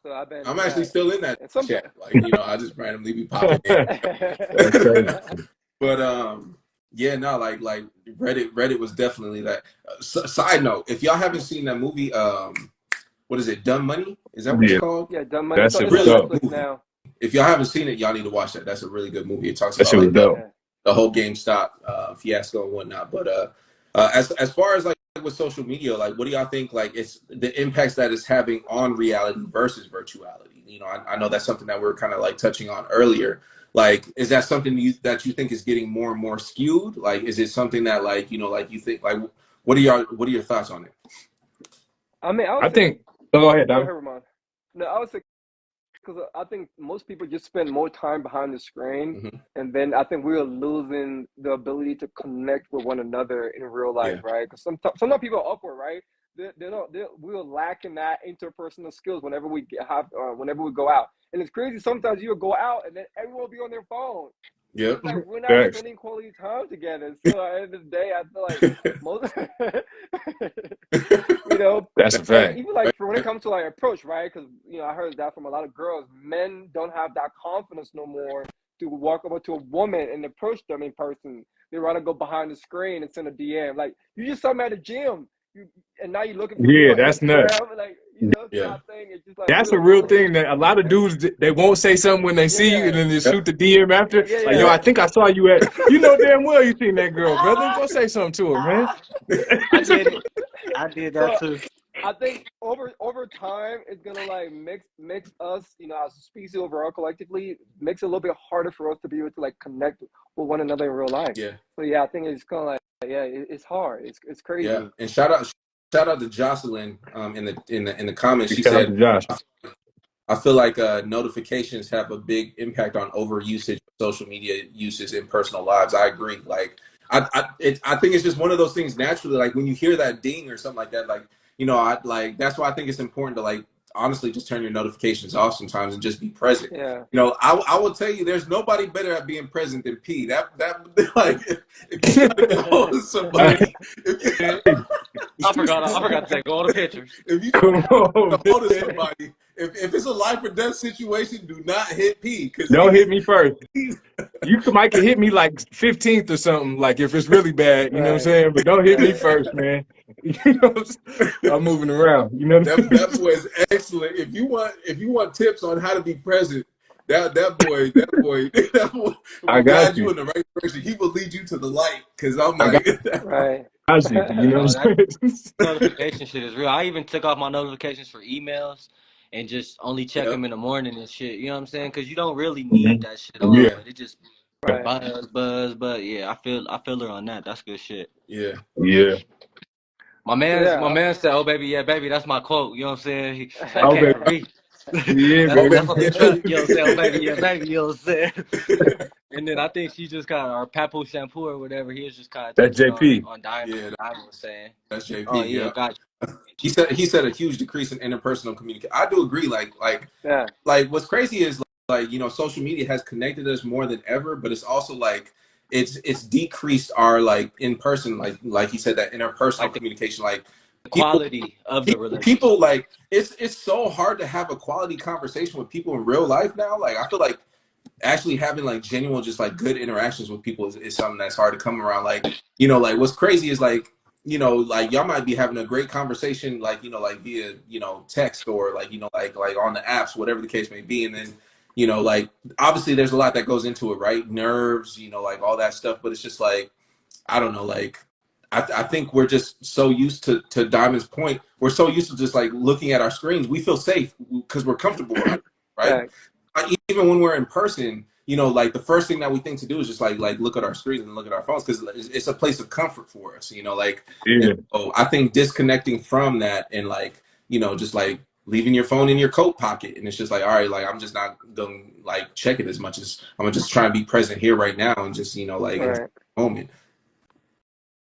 So I'm actually still in that chat. Like, I just randomly be popping in. But like Reddit was definitely that. Side note, if y'all haven't seen that movie, what is it? Dumb Money? Is that what it's called? Yeah, Dumb Money. That's really dope. Now. If y'all haven't seen it, y'all need to watch that. That's a really good movie. It talks about like the whole GameStop fiasco and whatnot. But as far as like with social media, like what do y'all think like it's the impacts that it's having on reality versus virtuality? I know that's something that we we're kind of like touching on earlier. Like, is that something that you think is getting more and more skewed? Like, is it something that like like you think like what are your thoughts on it? I mean, I think. Go ahead, Dom. No, I would say because I think most people just spend more time behind the screen, and then I think we're losing the ability to connect with one another in real life, right? Because sometimes people are awkward, right? We're lacking that interpersonal skills whenever we go out, and it's crazy. Sometimes you'll go out and then everyone will be on their phone. Yep. Like we're not spending quality time together. So at the end of the day, I feel like most, that's a fact. Even like for when it comes to like approach, right? Because I heard that from a lot of girls. Men don't have that confidence no more to walk over to a woman and approach them in person. They rather go behind the screen and send a DM. Like you just saw me at the gym, and now you're looking for that's nuts. Like thing. It's just like that's a real thing that a lot of dudes they won't say something when they see you and then they shoot the DM after. Like I think I saw you at. Damn well you seen that girl, brother. Go say something to her, man. I did that too. I think over time it's gonna like mix us, as a species overall collectively, makes it a little bit harder for us to be able to like connect with one another in real life. Yeah. So I think it's kind of like it's hard. It's crazy. Yeah. And shout out to Jocelyn in the comments. She said, I feel like notifications have a big impact on over usage of social media uses in personal lives. I agree. Like I think it's just one of those things naturally. Like when you hear that ding or something like that, like that's why I think it's important to like honestly just turn your notifications off sometimes and just be present. Yeah. I will tell you, there's nobody better at being present than P. That like if you gotta get hold of somebody. I forgot to take all the pictures. If you get hold of somebody, if it's a life or death situation, do not hit P. Don't hit me first. You might hit me like 15th or something, like if it's really bad, you know what I'm saying? But don't hit me first, man. I'm moving around. That boy is excellent. If you want tips on how to be present, that boy I got you in the right direction. He will lead you to the light. Because I'm like, right. you. You know No, what that I'm saying? notification shit is real. I even took off my notifications for emails and just only check Yep. them in the morning and shit. You know what I'm saying? Because you don't really need Mhm. that shit on, Yeah, Yeah. but it just Right. buzz. But yeah, I feel her on that. That's good shit. Yeah. yeah. My Yeah. man said, "Oh baby, yeah, baby." That's my quote. You know what I'm saying? That Oh, came baby. from me. Yeah, Oh, baby. baby. That's on the Yeah, truck. baby. You know what I'm saying? Oh baby, yeah, baby. You know what I'm saying? And then I think she just got our Papu shampoo or whatever. He was just kind of That's touching JP. on Diamond. Yeah, Diamond was saying, that's "Oh JP. yeah, Yeah. gotcha." He said a huge decrease in interpersonal communication. I do agree. Yeah. Like what's crazy is like social media has connected us more than ever, but it's also like it's decreased our like in person like he said that interpersonal Like communication. Like the people quality of the relationship. people like it's so hard to have a quality conversation with people in real life now. Like I feel like actually having like genuine, just like good interactions with people is something that's hard to come around. Like, like what's crazy is like, like y'all might be having a great conversation, like, like via, text or like, like on the apps, whatever the case may be. And then, like obviously there's a lot that goes into it, right? Nerves, like all that stuff. But it's just like, I don't know, like, I think we're just so used to Diamond's point. We're so used to just like looking at our screens. We feel safe because we're comfortable around it, right? Thanks. Even when we're in person, like the first thing that we think to do is just like look at our screens and look at our phones because it's a place of comfort for us, like. And Yeah. so I think disconnecting from that and like just like leaving your phone in your coat pocket and it's just like all right, like I'm just not gonna like check it as much as I'm gonna just try and be present here right now and just like enjoy Right. the moment.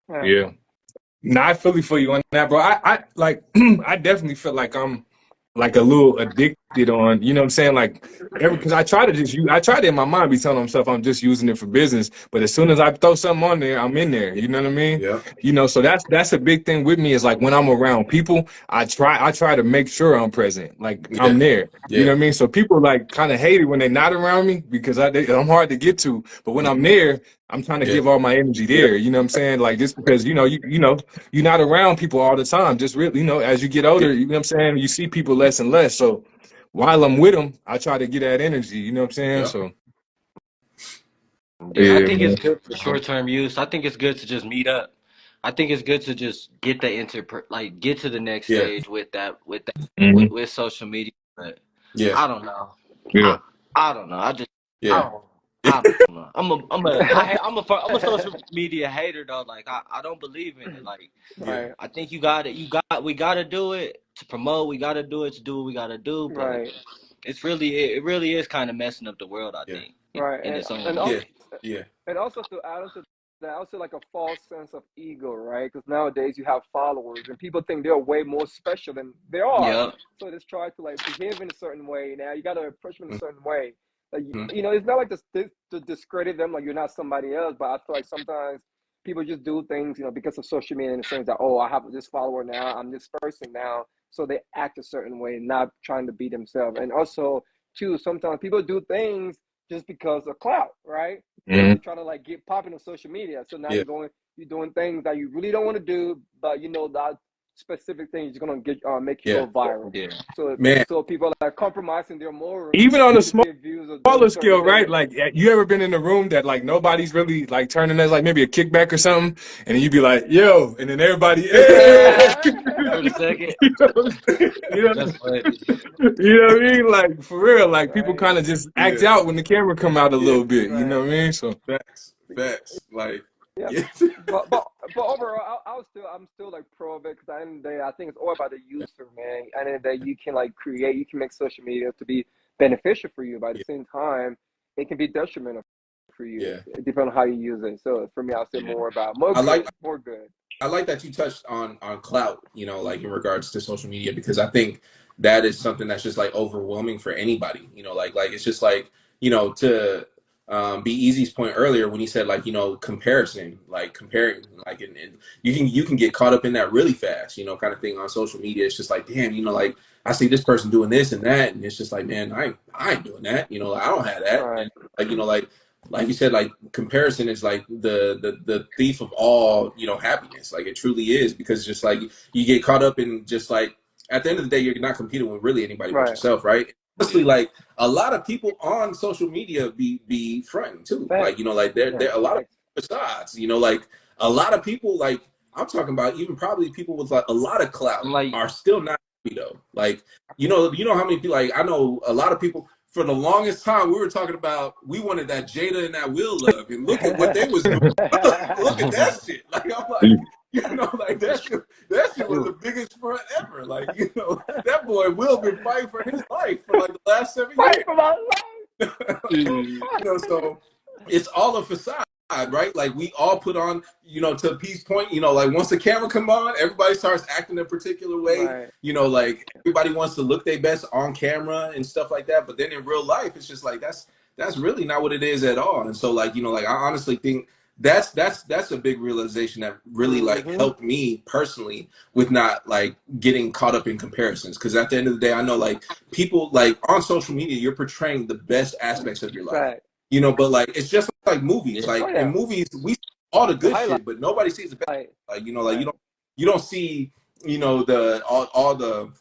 Yeah. Yeah. No, I fully feel you on that, bro. I like I definitely feel like I'm like a little addicted on, you know what I'm saying? Like because I try to just use I try to in my mind be telling myself I'm just using it for business, but as soon as I throw something on there, I'm in there. You know what I mean? Yeah, So that's a big thing with me is like when I'm around people, I try to make sure I'm present. Like yeah, I'm there. You know yeah, what I mean? So people like kind of hate it when they're not around me because I'm hard to get to. But when I'm there, I'm trying to yeah, give all my energy there. You know what I'm saying? Like just because you're not around people all the time. Just really, as you get yeah, older, you know what I'm saying? You see people less and less. So while I'm with them, I try to get that energy. You know what I'm saying? yeah, So Yeah, I yeah, think it's man. good for short term use. I think it's good to just meet up. I think it's good to just get the like get to the next yeah, stage with that Hmm. with social media. But yeah, I don't know. Yeah. I don't know. I yeah, don't yeah, I don't know. I'm a social media hater though. Like I don't believe in it. Like yeah, Right. I think we gotta do it to promote. We gotta do it to do what we gotta do. But Right. it really is kind of messing up the world. I yeah, think Right. in its own And way. yeah, also yeah, and also to add on to that, also like a false sense of ego, right? Because nowadays you have followers and people think they're way more special than they are. Yeah. So they just try to like behave in a certain way. Now you got to approach them in a certain way. Like, mhm, it's not like to discredit them like you're not somebody else, but I feel like sometimes people just do things, because of social media in the sense that, oh, I have this follower now, I'm this person now. So they act a certain way, not trying to be themselves. And also, too, sometimes people do things just because of clout, right? Because Hmm. they're trying to like get popping on social media. So now yeah, you're doing things that you really don't want to do, but that specific thing is gonna make you yeah, go viral. Yeah. So man. so people are compromising their morals Even on a to small get views or doing smaller certain scale, right? things. Like, you ever been in a room that like nobody's really like turning as like maybe a kickback or something, and then you be like, "Yo," and then everybody, "Hey," For the second. you know, you know, That's funny. you know what I mean? Like for real, like people Right, kind of just act Yeah, out when the camera come out a yeah, little bit. You know right. what I mean? So facts, like, Yeah, yeah, but overall, I'm still like pro of it because at the end of the day, I think it's all about the user, man. At the end of the day, you can like you can make social media to be beneficial for you, but at the yeah, same time, it can be detrimental for you yeah. depending on how you use it. So for me, I'll say Yeah. more about more I like good, more good. I like that you touched on clout, like in regards to social media, because I think that is something that's just like overwhelming for anybody, like it's just like, to be Easy's point earlier when he said like, comparison, like comparing, like, and you can get caught up in that really fast, kind of thing on social media. It's just like, damn, like I see this person doing this and that, and it's just like, man, I ain't doing that, like, I don't have that, Right, and like, like you said, like comparison is like the thief of all, happiness. Like it truly is, because just like you get caught up in just like at the end of the day, you're not competing with really anybody but right. yourself, right? Honestly, Yeah. like a lot of people on social media be fronting too. Like, Thanks. like Yeah, there a lot of thanks. facades, like a lot of people like I'm talking about even probably people with like a lot of clout Like, are still not happy though. Like, you know how many people, like I know a lot of people for the longest time we were talking about we wanted that Jada and that Will love, and look at what they was doing. Look at that shit. Like I'm like, you know, like that shit was the biggest front ever. Like, you know, that boy Will been fighting for his life for like the last 7 years. Fight for my life. You know, so it's all a facade, right? Like we all put on, you know, to Pete's point, you know, like once the camera come on, everybody starts acting a particular way. Right. You know, like everybody wants to look their best on camera and stuff like that. But then in real life, it's just like that's really not what it is at all. And so, like, you know, like I honestly think that's a big realization that really like helped me personally with not like getting caught up in comparisons, because at the end of the day I know like people like on social media you're portraying the best aspects of your life, Right. you know, but like it's just like movies. Like Oh, yeah. in movies we see all the good highlight. shit but nobody sees the bad. Right. Like, you know, like Right. you don't see, you know, the all the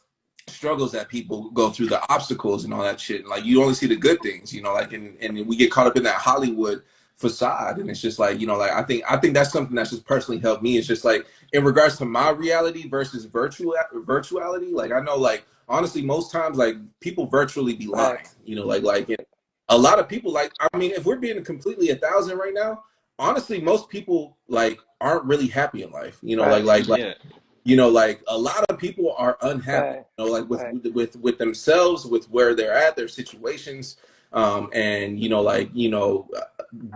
struggles that people go through, the obstacles and all that shit. Like you only see the good things, you know, like and we get caught up in that Hollywood facade, and it's just like, you know, like I think that's something that's just personally helped me. It's just like in regards to my reality versus virtuality. Like I know, like honestly, most times like people virtually be lying, you know, like a lot of people, like I mean, if we're being completely 1,000 right now, honestly, most people like aren't really happy in life, you know, like you know, like a lot of people are unhappy, you know, like with themselves, with where they're at, their situations, and you know, like, you know,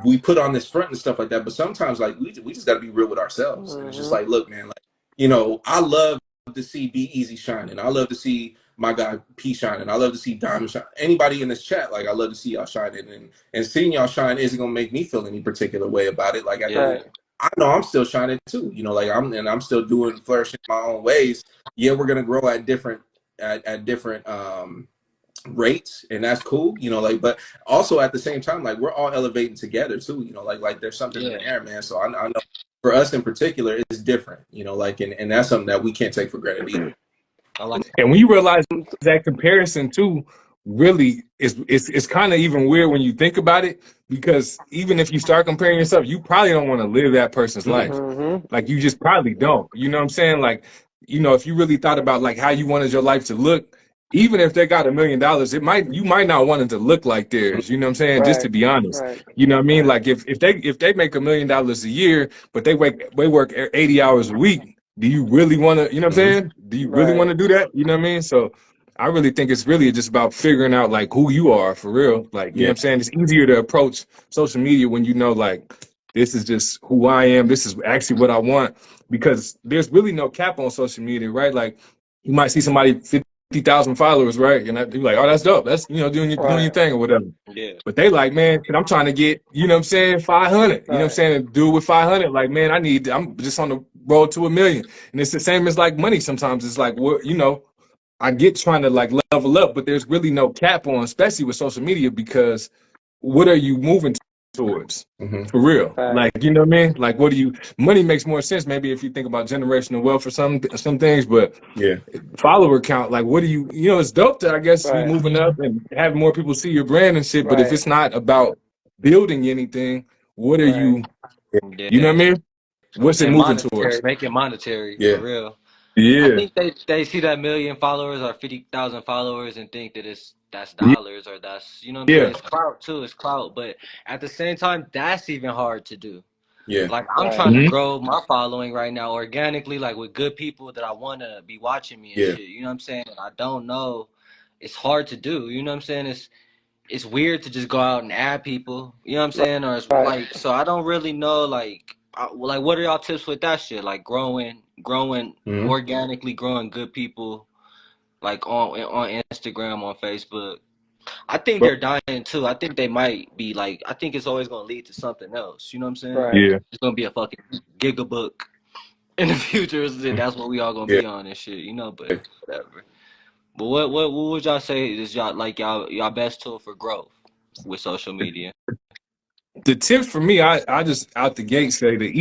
we put on this front and stuff like that, but sometimes like we just got to be real with ourselves, and it's just like, look, man, like, you know, I love to see Be Easy shining, I love to see my guy P shining, I love to see Diamond shine, anybody in this chat, like I love to see y'all shining, and seeing y'all shine isn't gonna make me feel any particular way about it. Like I know I'm still shining too, you know, like I'm still doing flourishing my own ways. Yeah, we're gonna grow at different rates, and that's cool, you know, like, but also at the same time, like we're all elevating together too, you know, like there's something in the air, man. So I know for us in particular, it's different, you know, like, and that's something that we can't take for granted either. And when you realize that comparison too, really it's kind of even weird when you think about it, because even if you start comparing yourself, you probably don't want to live that person's life. Like you just probably don't. You know what I'm saying? Like, you know, if you really thought about like how you wanted your life to look, even if they got $1 million, you might not want it to look like theirs. You know what I'm saying? Just to be honest. You know what I mean? Like if they make $1 million a year, but they work 80 hours a week, do you really want to, you know what I'm saying? Do you really want to do that? You know what I mean? So I really think it's really just about figuring out like who you are for real. Like, you know what I'm saying? It's easier to approach social media when you know, like, this is just who I am. This is actually what I want, because there's really no cap on social media, right? Like you might see somebody 50,000 followers, right? And you're like, oh, that's dope. That's, you know, doing your thing or whatever. Yeah. But they like, man, I'm trying to get, you know what I'm saying, 500. You know what I'm saying? And do it with 500. Like, man, I'm just on the road to 1 million. And it's the same as like money. Sometimes it's like, what, you know, I get trying to like level up, but there's really no cap on, especially with social media, because what are you moving towards for real? Like, you know what I mean? Like, what do you, money makes more sense maybe if you think about generational wealth or some things, but follower count, like, what do you, you know, it's dope to, I guess, be moving up and have more people see your brand and shit, but if it's not about building anything, what are you, you know what I mean? What's it moving towards? Make it monetary, for real. Yeah. I think they see that 1 million followers or 50,000 followers and think that that's dollars or that's, you know what I'm saying? It's clout too, it's clout. But at the same time, that's even hard to do. Like I'm trying to grow my following right now organically, like with good people that I want to be watching me and shit. You know what I'm saying? And I don't know. It's hard to do. You know what I'm saying? It's weird to just go out and add people. You know what I'm saying? Or it's like, so I don't really know, like what are y'all tips with that shit? Like growing organically, growing good people, like on Instagram, on Facebook. I think they're dying too. I think they might be like, I think it's always gonna lead to something else. You know what I'm saying? Yeah. It's gonna be a fucking gigabook in the future. That's what we all gonna be on and shit. You know, but whatever. But what would y'all say is y'all best tool for growth with social media? The tips for me, I just out the gate say the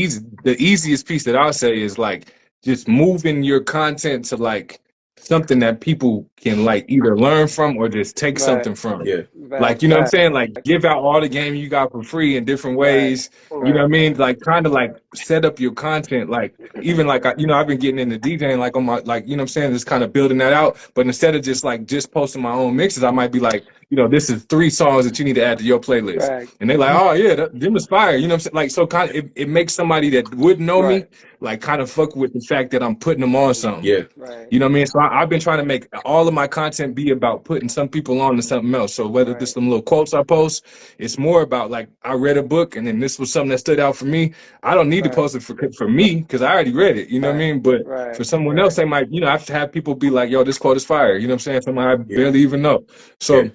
easiest piece that I'll say is like just moving your content to like something that people can like either learn from or just take something from. Like, Facts, you know what I'm facts. saying? Like, give out all the game you got for free in different Right, ways. You know what right, I mean? Like, kind of like set up your content. Like, even like, you know, I've been getting into DJing, like on my, like, you know what I'm saying? Just kind of building that out. But instead of just posting my own mixes, I might be like, you know, this is 3 songs that you need to add to your playlist. facts. And they're like, oh yeah, them is fire. You know what I'm saying? Like, so kind of, it makes somebody that wouldn't know Right, me, like, kind of fuck with the fact that I'm putting them on something. Yeah. right, You know what I mean? So I've been trying to make all of my content be about putting some people on to something else. So whether right, this some little quotes I post, it's more about like I read a book and then this was something that stood out for me. I don't need to right, post it for me because I already read it. You know what I right, mean? But right, for someone else, right, they might, you know, I have to have people be like, yo, this quote is fire. You know what I'm saying? Someone I Yeah. barely even know. Yeah. So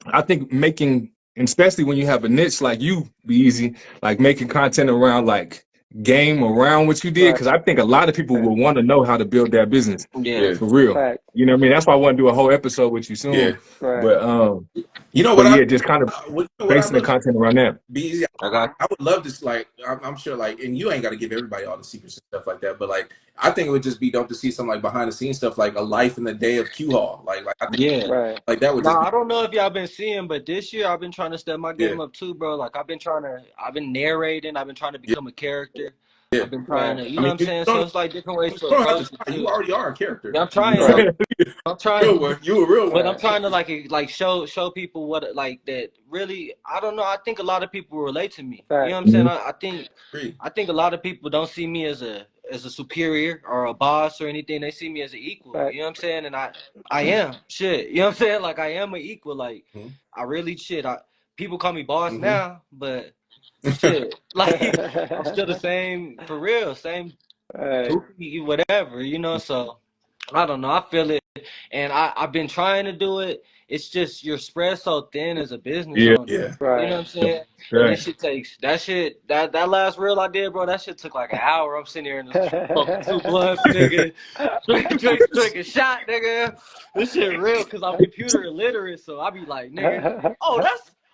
I think making, and especially when you have a niche like you, Be Easy, like making content around like game around what you did, right, because I think a lot of people will want to know how to build that business Yeah. Yeah. for real. facts, You know what I mean? That's why I want to do a whole episode with you Yeah. soon. right. But You know but what yeah, just kind of I'd basing the love to content around that. be easy. I got I would love to like. I'm sure like, and you ain't got to give everybody all the secrets and stuff like that. But like, I think it would just be dope to see some like behind the scenes stuff, like a life in the day of Q Hall. Like I think yeah. Right, like that would just Nah, be I don't know if y'all been seeing, but this year I've been trying to step my yeah, game up too, bro. Like I've been narrating, I've been trying to yeah, become a character. yeah. I've been trying right, to, you I know what mean, I'm saying? So it's like different ways you to don't have to approach it try. You too. already are a character. Yeah, I'm You trying. right, I'm real trying. one. You a real But one. I'm right, trying to show people what like that really I don't know, I think a lot of people relate to me. You know what facts, I'm saying? Mhm. Agree. I think a lot of people don't see me as a superior or a boss or anything. They see me as an equal. facts. You know what I'm saying? And I am shit. You know what I'm saying? Like I am an equal. Like Mm-hmm. I really shit. I people call me boss Mm-hmm. now, but shit. Like I'm still the same for real, same Right, goofy whatever, you know, so I don't know. I feel it, and I've been trying to do it. It's just you're spread so thin as a business Yeah. owner. Yeah. You know right. what I'm saying? And Right. this shit takes that last reel I did, bro. That shit took like an hour. I'm sitting here and just smoking 2 blunts, nigga. Drinking shot, nigga. This shit real because I'm computer illiterate, so I be like, nigga, oh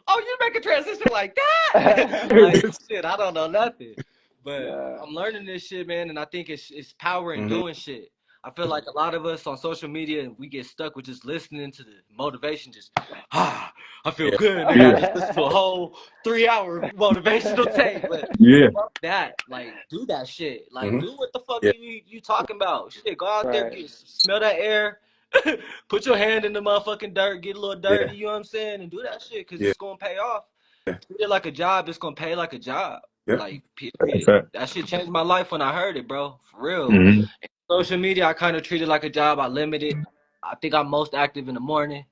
you make a transition like that? Like shit, I don't know nothing. But Nah, I'm learning this shit, man, and I think it's power in Mm-hmm. doing shit. I feel like a lot of us on social media, we get stuck with just listening to the motivation. Just, I feel Yeah. good, nigga. I Yeah. just listened to a whole 3 hour motivational tape. But Yeah. fuck that. Like, do that shit. Like, Mm-hmm. do what the fuck Yeah. you talking about. Shit, go out there, right, smell that air. Put your hand in the motherfucking dirt, get a little dirty, Yeah. you know what I'm saying? And do that shit, because Yeah. it's going to pay off. Yeah. Treat it like a job, it's going to pay like a job. Yeah. Like, That's period. right. That shit changed my life when I heard it, bro. For real. Hmm. Social media, I kind of treat it like a job. I limit it. I think I'm most active in the morning.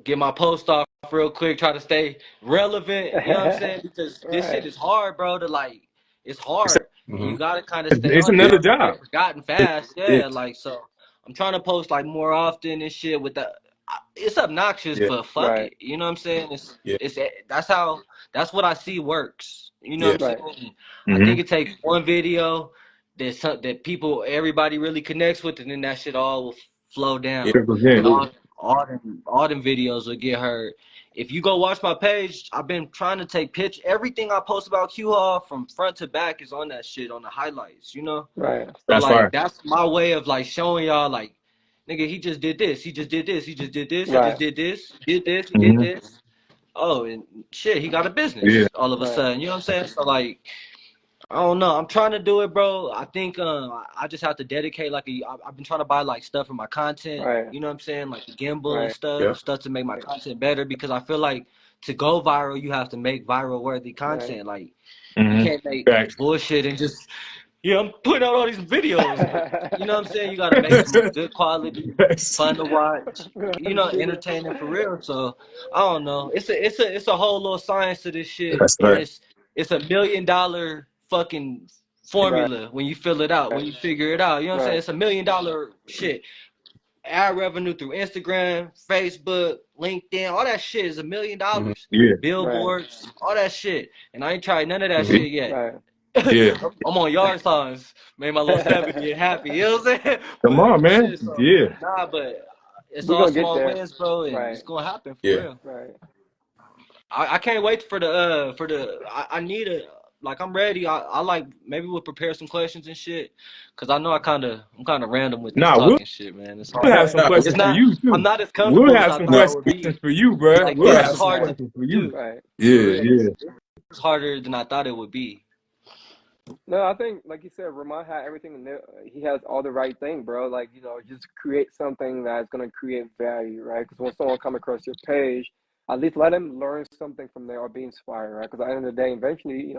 Get my post off real quick. Try to stay relevant. You know what I'm saying? Because this shit right, is hard, bro. To like, it's hard, and Mm-hmm. you gotta kind of stay It's on it, Yeah. another or you get job. forgotten It fast. Yeah, is. like so. I'm trying to post like more often and shit. With the, it's obnoxious, Yeah. but fuck right, it. You know what I'm saying? Yeah. It's that's what I see works. You know Yeah. what I'm right, saying? I Hmm. think it takes one video that people everybody really connects with, and then that shit all will flow Yeah. down, Trickles and in. Absolutely. all them videos will get heard. If you go watch my page, I've been trying to take everything I post about Q Hall from front to back is on that shit on the highlights, you know. right, So That's like fire. that's my way of like showing y'all like, nigga, he just did this, he just did this, he just did this, he Yeah. just right, did this, he did this, he did Hmm. this. Oh, and shit, he got a Yeah. business all of a right, sudden. You know what I'm saying? So like, I don't know. I'm trying to do it, bro. I think I just have to dedicate I've been trying to buy like stuff for my content. right, You know what I'm saying? Like the gimbal and right, stuff, Yeah. stuff to make my content better. Because I feel like to go viral, you have to make viral worthy right. content. Like you Hmm. can't make Facts. bullshit and just I'm putting out all these videos. You know what I'm saying? You got to make them good quality, Facts. fun to watch. You know, entertaining for real. So I don't know. It's a whole little science to this shit, That's and right. it's $1 million fucking Right, formula when you fill it out, when you figure it out. You know what I'm saying? right, It's $1 million shit. Ad revenue through Instagram, Facebook, LinkedIn, all that shit is Mm-hmm. $1 million. Yeah. right, Billboards, all that shit. And I ain't tried none of that Mm-hmm. shit yet. right. Yeah. I'm on yard signs, made my little 70 and happy. You know what I'm saying? Come But on, man. shit, so Yeah. nah, but it's We're all gonna get small there. wins, bro, and Right, it's gonna happen for Yeah. real. right, I can't wait for the I need a I'm ready. I like maybe we'll prepare some questions and shit, cause I know I'm kind of random with this Nah, we'll talking shit, man. It's have hard. some It's questions for not. you I'm too. not as We'll comfortable as have I some thought I would questions be. for you, bro. Like We'll we'll this have have is some. some hard to questions for you. do. Right. Yeah, For real. yeah. It's harder than I thought it would be. No, I think, like you said, Ramond had everything in there. He has all the right thing, bro. Like, just create something that's gonna create value, right? Because when someone come across your page, at least let them learn something from there or be inspired, right? Because at the end of the day, eventually,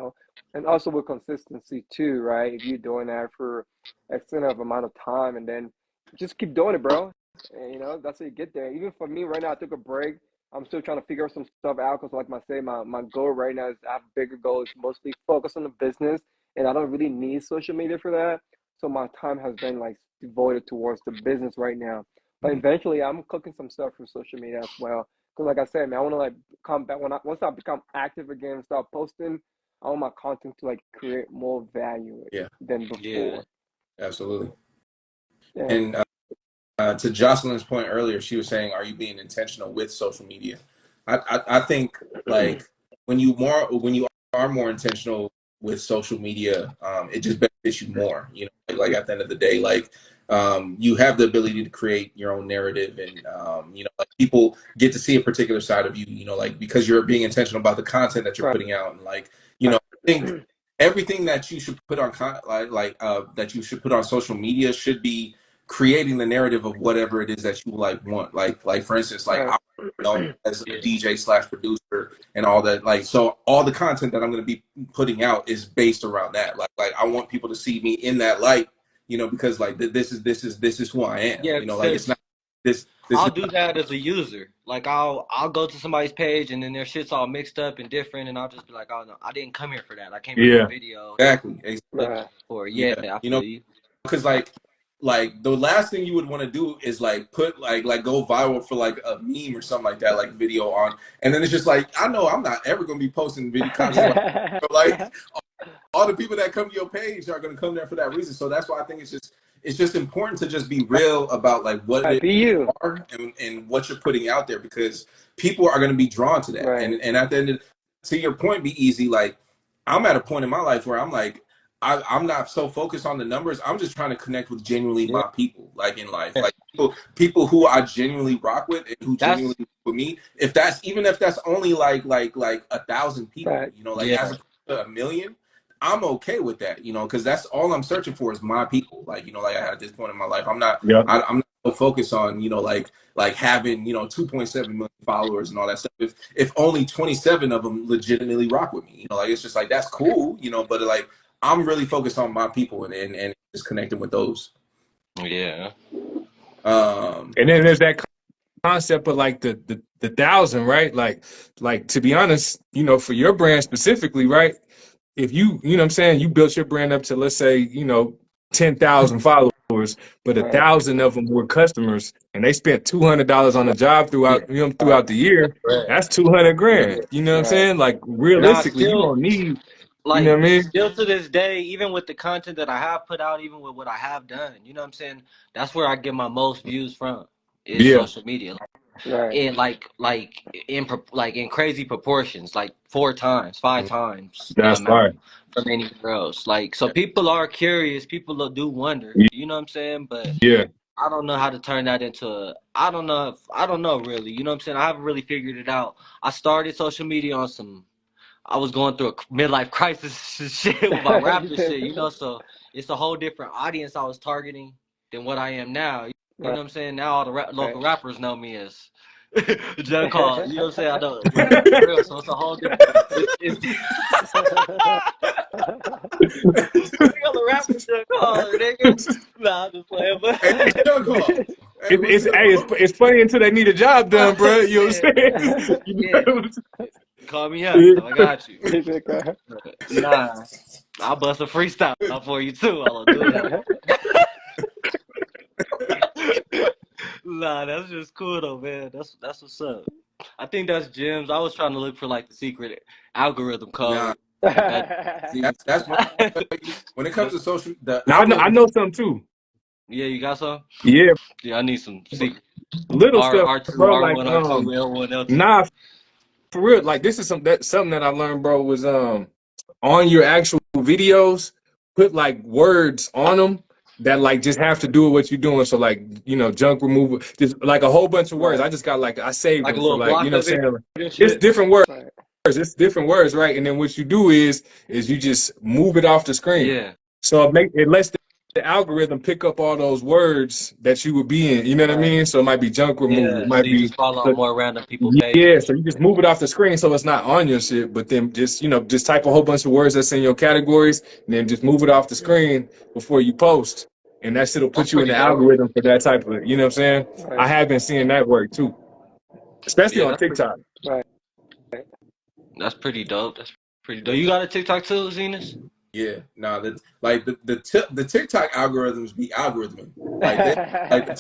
and also with consistency too, right? If you're doing that for extended of amount of time, and then just keep doing it, bro. And, that's how you get there. Even for me, right now, I took a break. I'm still trying to figure some stuff out because, like I say, my goal right now is I have a bigger goal. Is mostly focus on the business, and I don't really need social media for that. So my time has been like devoted towards the business right now. But eventually, I'm cooking some stuff for social media as well. Because like I said, man, I want to like come back once I become active again and start posting. I want my content to like create more value Yeah, than Yeah. before. absolutely. Yeah. And to Jocelyn's point earlier, she was saying, "Are you being intentional with social media?" I think like when you are more intentional with social media, it just benefits you more. Like at the end of the day, like you have the ability to create your own narrative, and like people get to see a particular side of you. Like because you're being intentional about the content that you're Right. putting out, and like I think everything that you should put on that you should put on social media should be creating the narrative of whatever it is that you like want. Like for instance, like Right. I'm known as a Yeah. DJ slash producer and all that. Like so, all the content that I'm going to be putting out is based around that. Like I want people to see me in that light. Because like this is who I am. Yeah, Like it's because not this I'll is do that as a user. Like I'll go to somebody's page and then their shit's all mixed up and different, and I'll just be like, oh no, I didn't come here for that. I came here for Yeah. video. exactly. Right. For Yeah, I feel you. because like the last thing you would want to do is like put like go viral for like a meme or something like that, like video on, and then it's just like I know I'm not ever gonna be posting video content like all the people that come to your page are gonna come there for that reason. So that's why I think it's just important to just be real about like what it Right. is Be you. are and what you're putting out there, because people are gonna be drawn to that. Right. And at the end of, to your point, be easy. Like I'm at a point in my life where I'm like I'm not so focused on the numbers. I'm just trying to connect with genuinely Yeah. my people, like in life, like people who I genuinely rock with and who That's genuinely with me. If that's even if that's only like 1,000 people, Right. like yeah. as opposed to a million, I'm okay with that, because that's all I'm searching for is my people. Like like at this point in my life, I'm not Yeah. I'm not so focused on like having 2.7 million followers and all that stuff. If only 27 of them legitimately rock with me, like it's just like that's cool, but like I'm really focused on my people and just connecting with those. Yeah. And then there's that concept of like the thousand, right? Like to be honest, for your brand specifically, right? If you know what I'm saying, you built your brand up to, let's say, 10,000 followers, but Right. 1,000 of them were customers and they spent $200 on a job Yeah. throughout the year. Right. That's 200 Yeah, grand. You know what I'm Right. saying? Like Nah, realistically, you still don't need, you know like what I mean? still to this day, even with the content that I have put out, even with what I have done, you know what I'm saying? That's where I get my most views from is Yeah, social media. Right. In like in crazy proportions, like 4 times, 5 times the that's amount right. from anywhere else. Like so, people are curious. People do wonder. You know what I'm saying? But Yeah. I don't know how to turn that into. I don't know really. You know what I'm saying? I haven't really figured it out. I started social media on some. I was going through a midlife crisis shit with my rap and shit. So it's a whole different audience I was targeting than what I am now. You know Right. what I'm saying? Now all the local Right. rappers know me as John Call. You know what I'm saying? I know, like for real. So it's a whole different. It's nigga, the rapper John Call, nigga. Nah, I'm just playing, but hey, what's your call? Hey, what's your call? It's funny until they need a job done, bro. You know what yeah, I'm saying? You yeah. know what I'm Call me up saying? though. I got you. He's like, Nah, I'll bust a freestyle for you too. I'll do that. Nah, that's just cool though, man. That's what's up. I think that's gems. I was trying to look for like the secret algorithm Nah, code. Like that. See. that's one thing. When it comes to social, the Now I algorithm. know some too. Yeah, you got some? Yeah, Yeah, I need some secret. little stuff, R2, bro. Like R1, R2, L1, L2. nah, for real. Like this is something that I learned, bro. Was on your actual videos, put like words on them that like just have to do with what you're doing. So like, junk removal, just like a whole bunch of words. Right. I just got like I saved Like a them for little like, block of it saying? and It's shit. different words. Right. It's different words, right? And then what you do is you just move it off the screen. Yeah. So it lets the algorithm pick up all those words that you would be in. You know what I Right. mean? So it might be junk removal. It Yeah. So might you be just follow on more random people yeah. pages. So you just move it off the screen so it's not on your shit. But then just type a whole bunch of words that's in your categories, and then just move it off the screen before you post, and that shit'll That's put you in pretty the dope. algorithm for that type of. You know what I'm saying? I Right. have been seeing that work too, especially Yeah, on TikTok. Right. that's pretty dope. That's pretty dope. You got a TikTok too, Zenas? Yeah, no, that like the TikTok algorithms be algorithming. Like they like the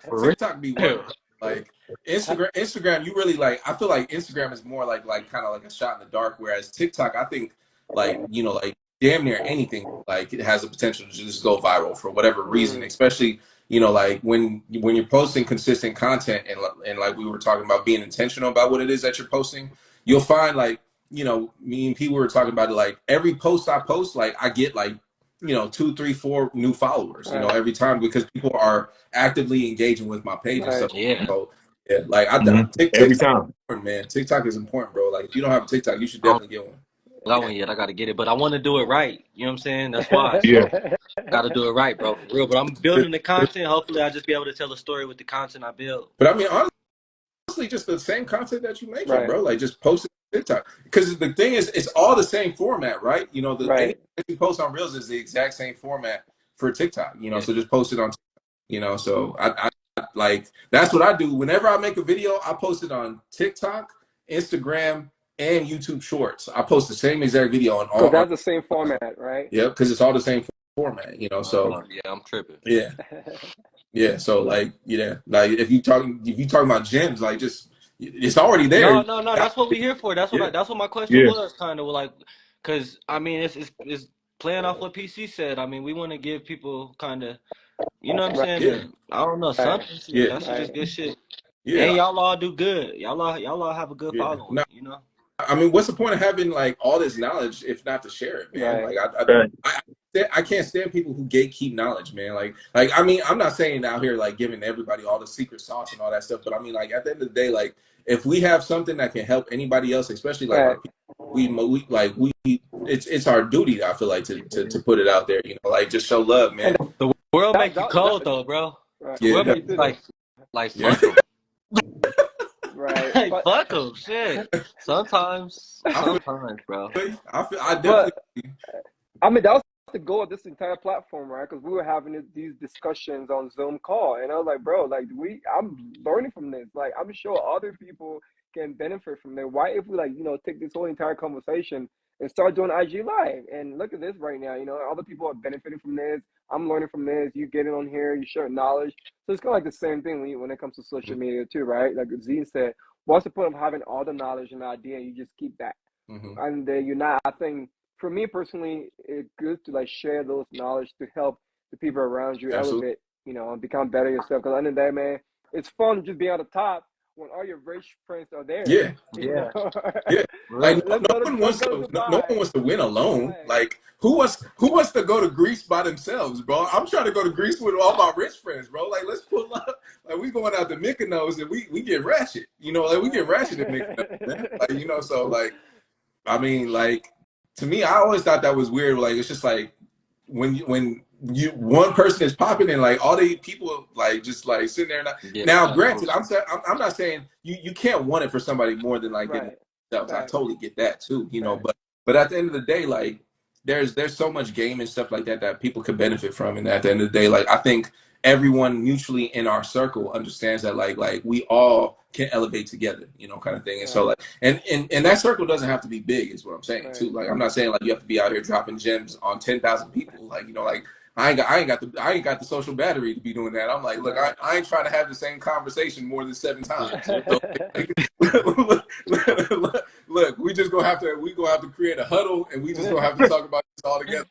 For TikTok be real. working. Like Instagram, you really like. I feel like Instagram is more like kind of like a shot in the dark, whereas TikTok, I think like like damn near anything like it has the potential to just go viral for whatever reason. Mm. Especially like when you're posting consistent content and like we were talking about being intentional about what it is that you're posting, you'll find like me and people were talking about it. Like every post I post, like I get like, 2, 3, 4 new followers, Right. every time because people are actively engaging with my page and Right. stuff. Yeah. So yeah, like Every TikTok time. is important, man. TikTok is important, bro. Like if you don't have a TikTok, you should I don't definitely get one. got one yet. I gotta get it, but I want to do it right. You know what I'm saying? That's why. Yeah. So gotta do it right, bro, for real. But I'm building the content. Hopefully, I'll just be able to tell a story with the content I build. But I mean, honestly, just the same content that you're making, Right. bro. Like just post it on TikTok. Because the thing is, it's all the same format, right? Anything Right. that you post on Reels is the exact same format for TikTok. Yeah. So just post it on so I like that's what I do whenever I make a video. I post it on TikTok, Instagram, and YouTube Shorts. I post the same exact video on Because all that's the same format, right? yeah, because it's all the same format. So Yeah, I'm tripping. yeah, so like like if you talking about gems, like just it's already there. No. That's what we here for. Yeah, That's what my question Yeah. was, kind of like, because I mean, it's playing off what PC said. I mean, we want to give people kind of, you know what I'm Right. saying? yeah, I don't know, Right. something. yeah, That shit is Right. good shit. And yeah, y'all all do good. Y'all all have a good yeah. following. No, You know. I mean, what's the point of having like all this knowledge if not to share it, man? Right. Like Right. I can't stand people who gatekeep knowledge, man. Like I mean, I'm not saying out here like giving everybody all the secret sauce and all that stuff, but I mean, like at the end of the day, like if we have something that can help anybody else, especially like our Right. people, it's our duty. I feel like to put it out there, like just show love, And man. The world that, make you that, cold that though, bro. right. The Yeah, world Me make you too, though. like yeah. fuck them. Right. Like But fuck them. Shit. Sometimes, I feel, bro. I definitely, but I mean that was the goal of this entire platform, right? Because we were having these discussions on Zoom call, and I was like, bro, like I'm learning from this. Like I'm sure other people can benefit from it. Why if we like take this whole entire conversation and start doing IG live and look at this right now? Other people are benefiting from this. I'm learning from this. You getting on here, you sharing knowledge. So it's kind of like the same thing when it comes to social media too, right? Like Z said, what's the point of having all the knowledge and idea? And you just keep that, mm-hmm, and then you're not. I think for me personally, it's good to like share those knowledge to help the people around you absolutely, elevate, and become better yourself. Because at the end of the day, man, it's fun just being on the top when all your rich friends are there. yeah. You Yeah. know, Yeah, like Real. let's go to no one Dubai. wants to win alone. Right, Like who wants to go to Greece by themselves, bro? I'm trying to go to Greece with all my rich friends, bro. Like let's pull up. Like we going out to Mykonos and we get ratchet. Like we get ratchet in Mykonos, man. Like so like I mean like to me, I always thought that was weird. Like it's just like when you one person is popping and like all the people like just like sitting there. Yeah. Now, granted, I'm not saying you can't want it for somebody more than like getting right, themselves. I right, totally get that too, right, but at the end of the day, like there's so much game and stuff like that people could benefit from, and at the end of the day, like I think everyone mutually in our circle understands that like we all can elevate together, kind of thing. And so right, like and that circle doesn't have to be big, is what I'm saying right, too. Like I'm not saying like you have to be out here dropping gems on 10,000 people, like like. I ain't got the social battery to be doing that. I'm like, look, right. I ain't trying to have the same conversation more than 7 times. So, like, look, we gonna have to create a huddle, and we just gonna have to talk about this all together.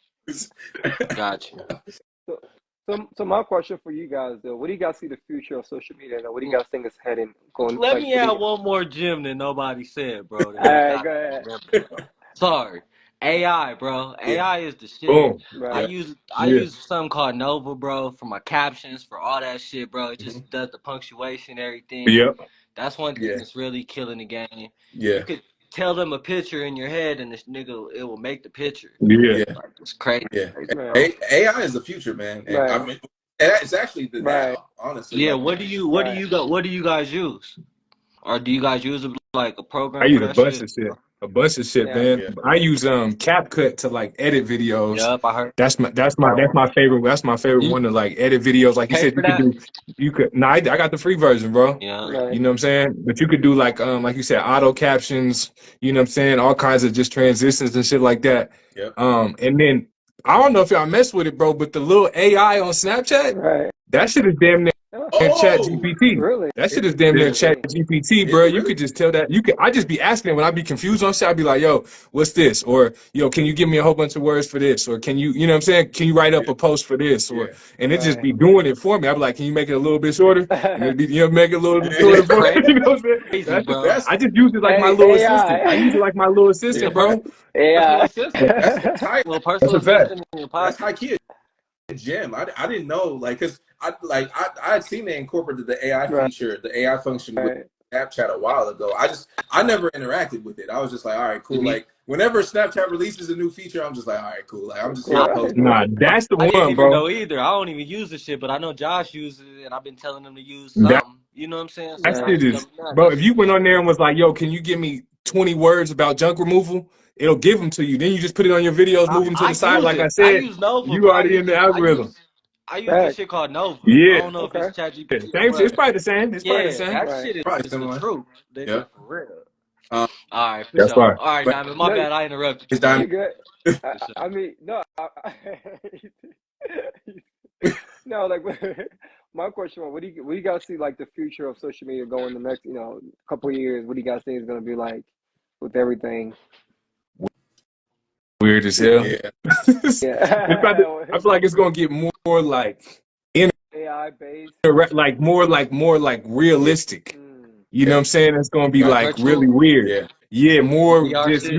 Gotcha. So my question for you guys though, what do you guys see the future of social media? Now, what do you guys think is heading going? Let Like, me what do add you? one more gym that nobody said, bro. That All I right, got go to ahead. remember, bro. Sorry. AI, bro. Yeah, AI is the shit. Boom. I Right. yeah, use I Yeah. use something called Nova, bro, for my captions, for all that shit, bro. It hmm just does the punctuation, everything. Yep. That's one thing yeah, that's really killing the game. You yeah, could tell them a picture in your head, and this nigga, it will make the picture. Yeah. yeah, Like it's crazy, yeah. Right. bro. AI is the future, man, and I Right. mean, it's actually the Right. now, honestly. Yeah. Like, Right. What do you guys use? Or do you guys use like a I program for use a that bunch shit? of shit. A bunch of shit, Yeah. man. yeah, I use CapCut to like edit videos. Yep, I heard That's my favorite. That's my favorite you one to like edit videos. Like you pay said, for you could that. do. You could. Nah, I got the free version, bro. Yeah. Right. You know what I'm saying? But you could do like you said, auto captions. You know what I'm saying? All kinds of just transitions and shit like that. yep. And then I don't know if y'all mess with it, bro, but the little AI on Snapchat, Right. that shit is damn near Oh, Chat Oh, GPT. really? That shit is is it damn near really? Chat Really? GPT, Is bro. it You really? could just tell that. You could. I just be asking it when I be confused on shit. I be like, "Yo, what's this?" Or, "Yo, can you give me a whole bunch of words for this?" Or, "Can you, you know what I'm saying? Can you write up Yeah, a post for this?" Or, yeah, and it just Right. be doing it for me. I be like, "Can you make it a little bit shorter?" And it be, make it a little bit It's shorter yeah. for me. You know what I'm saying? crazy, bro. That's I just use it like my Hey, little assistant. I use it AI. like my little yeah. assistant, bro. Personal AI. assistant. That's high. Well, That's personal a fact. assistant in your That's high pocket. key a gem. I didn't know like because I had seen they incorporated the AI Right. feature, the AI function with Right. Snapchat a while ago. I never interacted with it. I was just like, all right, cool. Mhm. Like whenever Snapchat releases a new feature, I'm just like, all right, cool. Like I'm just here to post. Right. Nah, that's the I didn't one, even bro. know either. I don't even use this shit, but I know Josh uses it, and I've been telling him to use That something. You know what I'm saying? So That Josh Right. shit is is, telling me that. bro. That If shit you went is. on there and was like, "Yo, can you give me 20 words about junk removal?" It'll give them to you. Then you just put it on your videos, move them to I the side. use Like I it. I said, use Nova, you but already in the algorithm. I use this Right. shit called Nova. I Yeah, don't know if it's Okay. ChatGPT or same shit. It's what. probably the same. It's probably the Yeah, same. that Right. shit Probably is the similar. truth, nigga, Yep. for real. Um, All right, for That's sure. fine. All right, but Diamond. My No, bad. I interrupted it's you, man. you diamond. good. For sure. I mean, no. No, like my question was, what do you guys see like the future of social media going the next, couple of years? What do you guys think is going to be like with everything? Weird as Yeah. hell. Yeah. It's about to, Yeah. I feel like it's gonna get more like AI based. more like Yeah. realistic. Mm. You know what I'm saying? It's gonna be Right. like really Virtual weird. Yeah. Yeah, more VR just shit.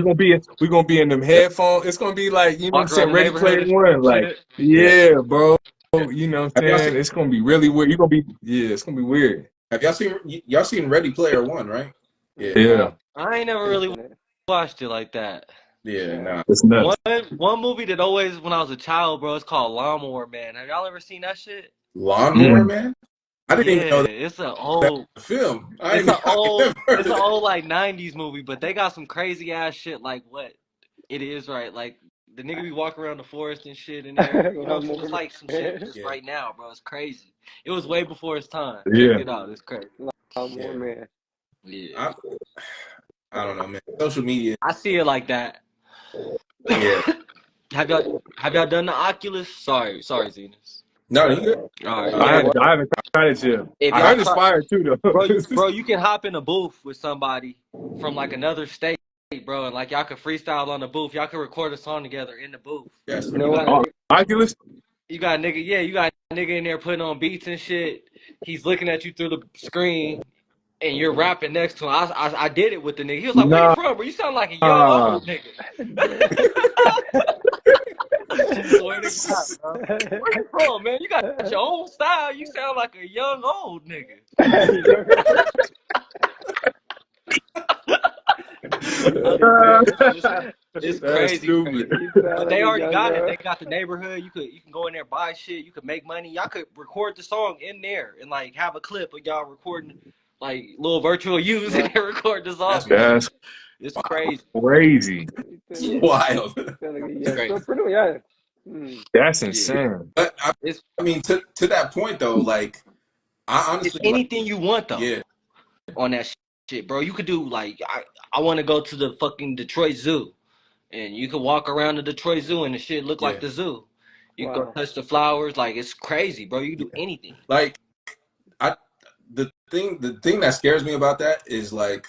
we're gonna be in them Yep. headphones. It's gonna be like, you know what I'm Walk around saying, the Ready neighborhood Player and One. Like, shit. Yeah. yeah, bro. Yeah. You know what Have I'm y'all saying? seen It's gonna be really weird. You're gonna be it's gonna be weird. have y'all seen Ready Player One, right? Yeah. Yeah. No, I ain't never Yeah. really isn't it? watched it like that. Yeah. Yeah. Nah. It's One nuts. one movie that always when I was a child, bro, it's called Lawnmower Man. Have y'all ever seen that shit? Lawnmower Mm. Man? I didn't even Yeah, know that was a film. I ain't never heard it's of an that. old like '90s movie, but they got some crazy ass shit like what it is, right? Like the nigga be walking around the forest and shit in there. You know what I'm saying? It's Lawnmower like some shit Man. just Yeah. right now, bro. It's crazy. It was way before its time. Check Yeah. it out. It's crazy. Lawnmower Yeah. Man. Yeah, I I don't know, man. Social media. I see it like that. Yeah. Have y'all done the Oculus? Sorry, Zenas. No, you good. All right, You know yeah. what? I haven't tried it yet. If I y'all heard it's try, fire too though. you can hop in a booth with somebody from like another state, bro, and like y'all could freestyle on the booth. Y'all could record a song together in the booth. That's You pretty know You dope. what? got a Oh, nigga, Oculus? you got a nigga in there putting on beats and shit. He's looking at you through the screen, and you're rapping next to him. I did it with the nigga. He was like, "Where you Nah. from, bro? You sound like a young old nigga." Swear to God, bro. Where you from, man? You got your own style. You sound like a young old nigga. It's, it's That's crazy, stupid. crazy. You But sound like they a already young got it. girl. They got the neighborhood. You can go in there, buy shit. You could make money. Y'all could record the song in there and like have a clip of y'all recording like little virtual use and Right. then record the song That's and That's shit. It's wild. crazy. crazy. Yeah, Wild. You sound like a it's young crazy. entrepreneur. Yeah. Mm. That's Yeah, insane. But it's I mean, to that point though, like I it's honestly like, anything you want though yeah, on that shit, bro. You could do like I want to go to the fucking Detroit Zoo. And you can walk around the Detroit Zoo and the shit look like yeah, the zoo. You can go Wow. touch the flowers, like it's crazy, bro. You can do yeah. anything. Like I, the thing that scares me about that is like,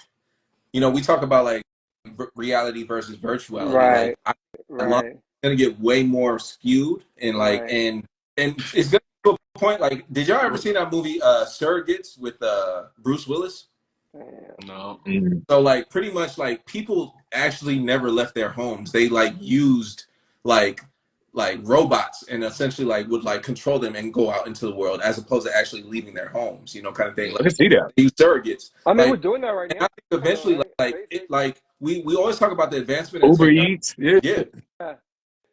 we talk about like reality versus virtuality. Like Right. I love Right. it's gonna get way more skewed and like Right. and it's gonna go to a point like, did y'all ever see that movie Surrogates with Bruce Willis? Damn. No. So like pretty much like people actually never left their homes. They like used like robots and essentially like would like control them and go out into the world as opposed to actually leaving their homes, you know, kind of thing. I Like can see that. they use surrogates. I mean, we're Like doing that right and I now, think though, eventually right? Basic. we always talk about the advancement of Uber technology. Eats, yeah. Yeah. Yeah.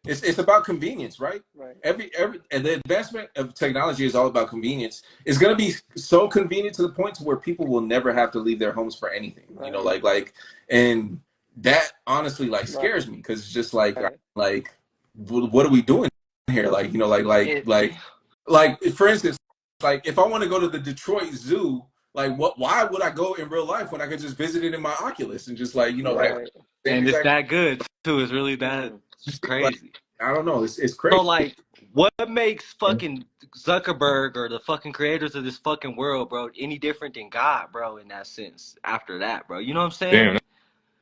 It's about convenience, right? Right. Every and the advancement of technology is all about convenience. It's going to be so convenient to the point to where people will never have to leave their homes for anything. Right. You know, and that honestly like Right. scares me because it's just like Right. what are we doing here? Like, you know, like for instance, like if I want to go to the Detroit Zoo, like why would I go in real life when I could just visit it in my Oculus and just like, you know, like Right. And it's that good too. It's really that Mm. like crazy. I don't know, it's So crazy. like, what makes fucking Zuckerberg or the fucking creators of this fucking world, bro, any different than God, bro? In that sense, after that, bro, you know what I'm saying? Damn,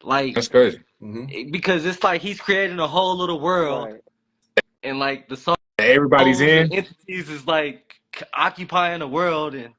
Like, that's crazy. because it's like he's creating a whole little world, Right. and like the Everybody's souls and in. entities is like occupying the world, and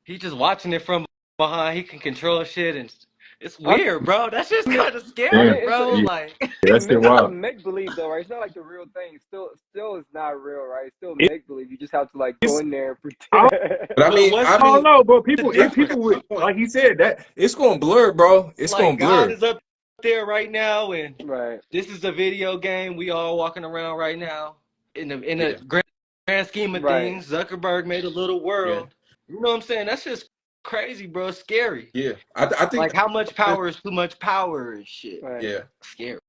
he's just watching it from behind. He can control shit, and it's weird, bro. That's just I mean, kind of I scary, mean, bro. Yeah, Like, that's it. it's a Wild. make believe though, right? It's not like the real thing. Still, it's not real, right? It's still It, make believe. You just have to like go it's in there and I don't, pretend. But I I don't mean, know, but the people, if definitely difference, at people some would, point. like he said, that it's gonna blur, bro. It's gonna like God blur. is up there right now, and Right. this is a video game. We all walking around right now. In the Yeah, grand scheme of Right. things, Zuckerberg made a little yeah, world. You know what I'm saying? That's just crazy, bro. It's scary. yeah. I think Like how much power is too much power and shit. Right. yeah, Scary.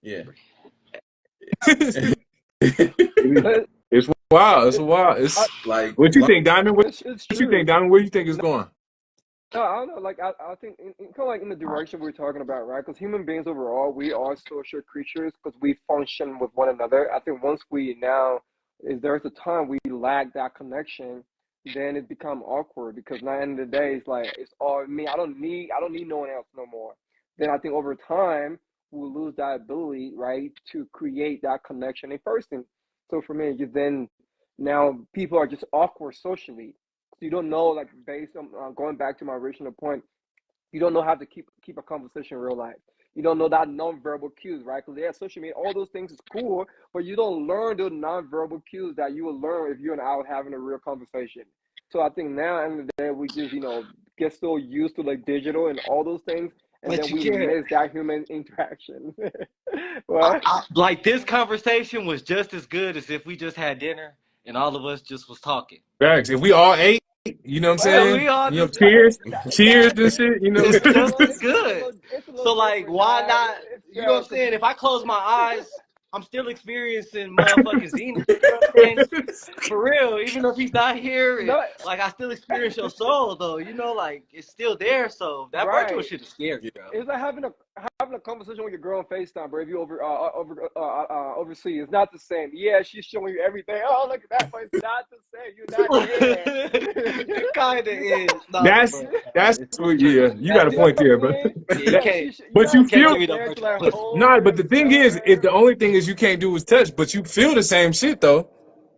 yeah. But It's wild. It's it, wild. I, It's Like what you think, Diamond? it's What you think, true. Diamond? Where you think it's going? No, I don't know. Like I think kind of like in the direction we're talking about, right? Because human beings overall, we are social creatures because we function with one another. I think once we now, is there's a time we lack that connection, then it become awkward because now at the end of the day, it's like it's all me. I don't need no one else no more. Then I think over time we'll lose that ability, right, to create that connection in person. So for me, you then now people are just awkward socially. So you don't know, like based on going back to my original point, you don't know how to keep a conversation in real life. You don't know that nonverbal cues, right? Because yeah, social media, all those things is cool, but you don't learn those nonverbal cues that you will learn if you're and out having a real conversation. So I think now, at the end of the day, we just get so used to like digital and all those things, and But then you we can't. miss that human interaction. What? Like this conversation was just as good as if we just had dinner and all of us just was talking. Facts. If we all ate, you know what I'm Yeah, saying? we all You know, just cheers, cheers Exactly. and shit. You know. it's just But as good. it's a So little like, different why now. not? It's You know what I'm because saying? If I close my eyes, I'm still experiencing motherfucking Zenas. You know what I'm saying? For real, even if he's not here, and no, like I still experience your soul though. You know, like it's still there. So that virtual right. shit is scary, yeah, bro. It's like having a conversation with your girl on FaceTime, bro. If you overseas, it's not the same. Yeah, she's showing you everything. Oh, look at that, but it's not the same. You're not there. It kind of is. No, that's but that's it's what. true. Yeah, you got a You know point what there, I but mean? Yeah, you Yeah, can't you but gotta you be can't feel give me no there to virtual like pussy. hold nah. her But and the thing tell is, if her. the only thing is you can't do is touch, but you feel the same shit though.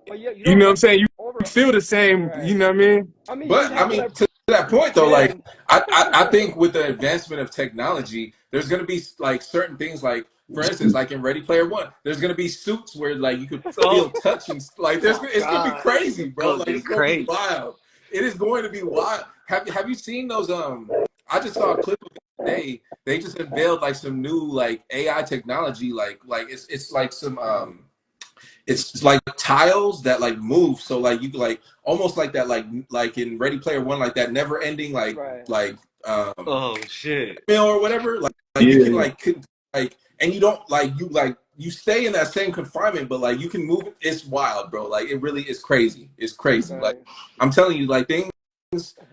But yeah, you You don't know what I'm like saying? You over. feel the same. You Right. know what I mean? I mean, but you'd I have to mean like to that point though, like pretend. I think with the advancement of technology, there's gonna be like certain things like for instance, like in Ready Player One, there's gonna be suits where like you could feel Oh, touch and like oh it's gonna be God, crazy, it's bro. gonna Like be it's gonna be crazy. wild. It is going to be wild. Have you seen those I just saw a clip of it today. They just unveiled like some new like AI technology, like it's like some it's like tiles that like move so like you like almost like that like in Ready Player One like that never ending Right. like Oh shit. meal or whatever like you can Yeah. like and you don't like you stay in that same confinement but like you can move it. It's wild, bro. Like it really is crazy. It's crazy. Like Right. I'm telling you, like things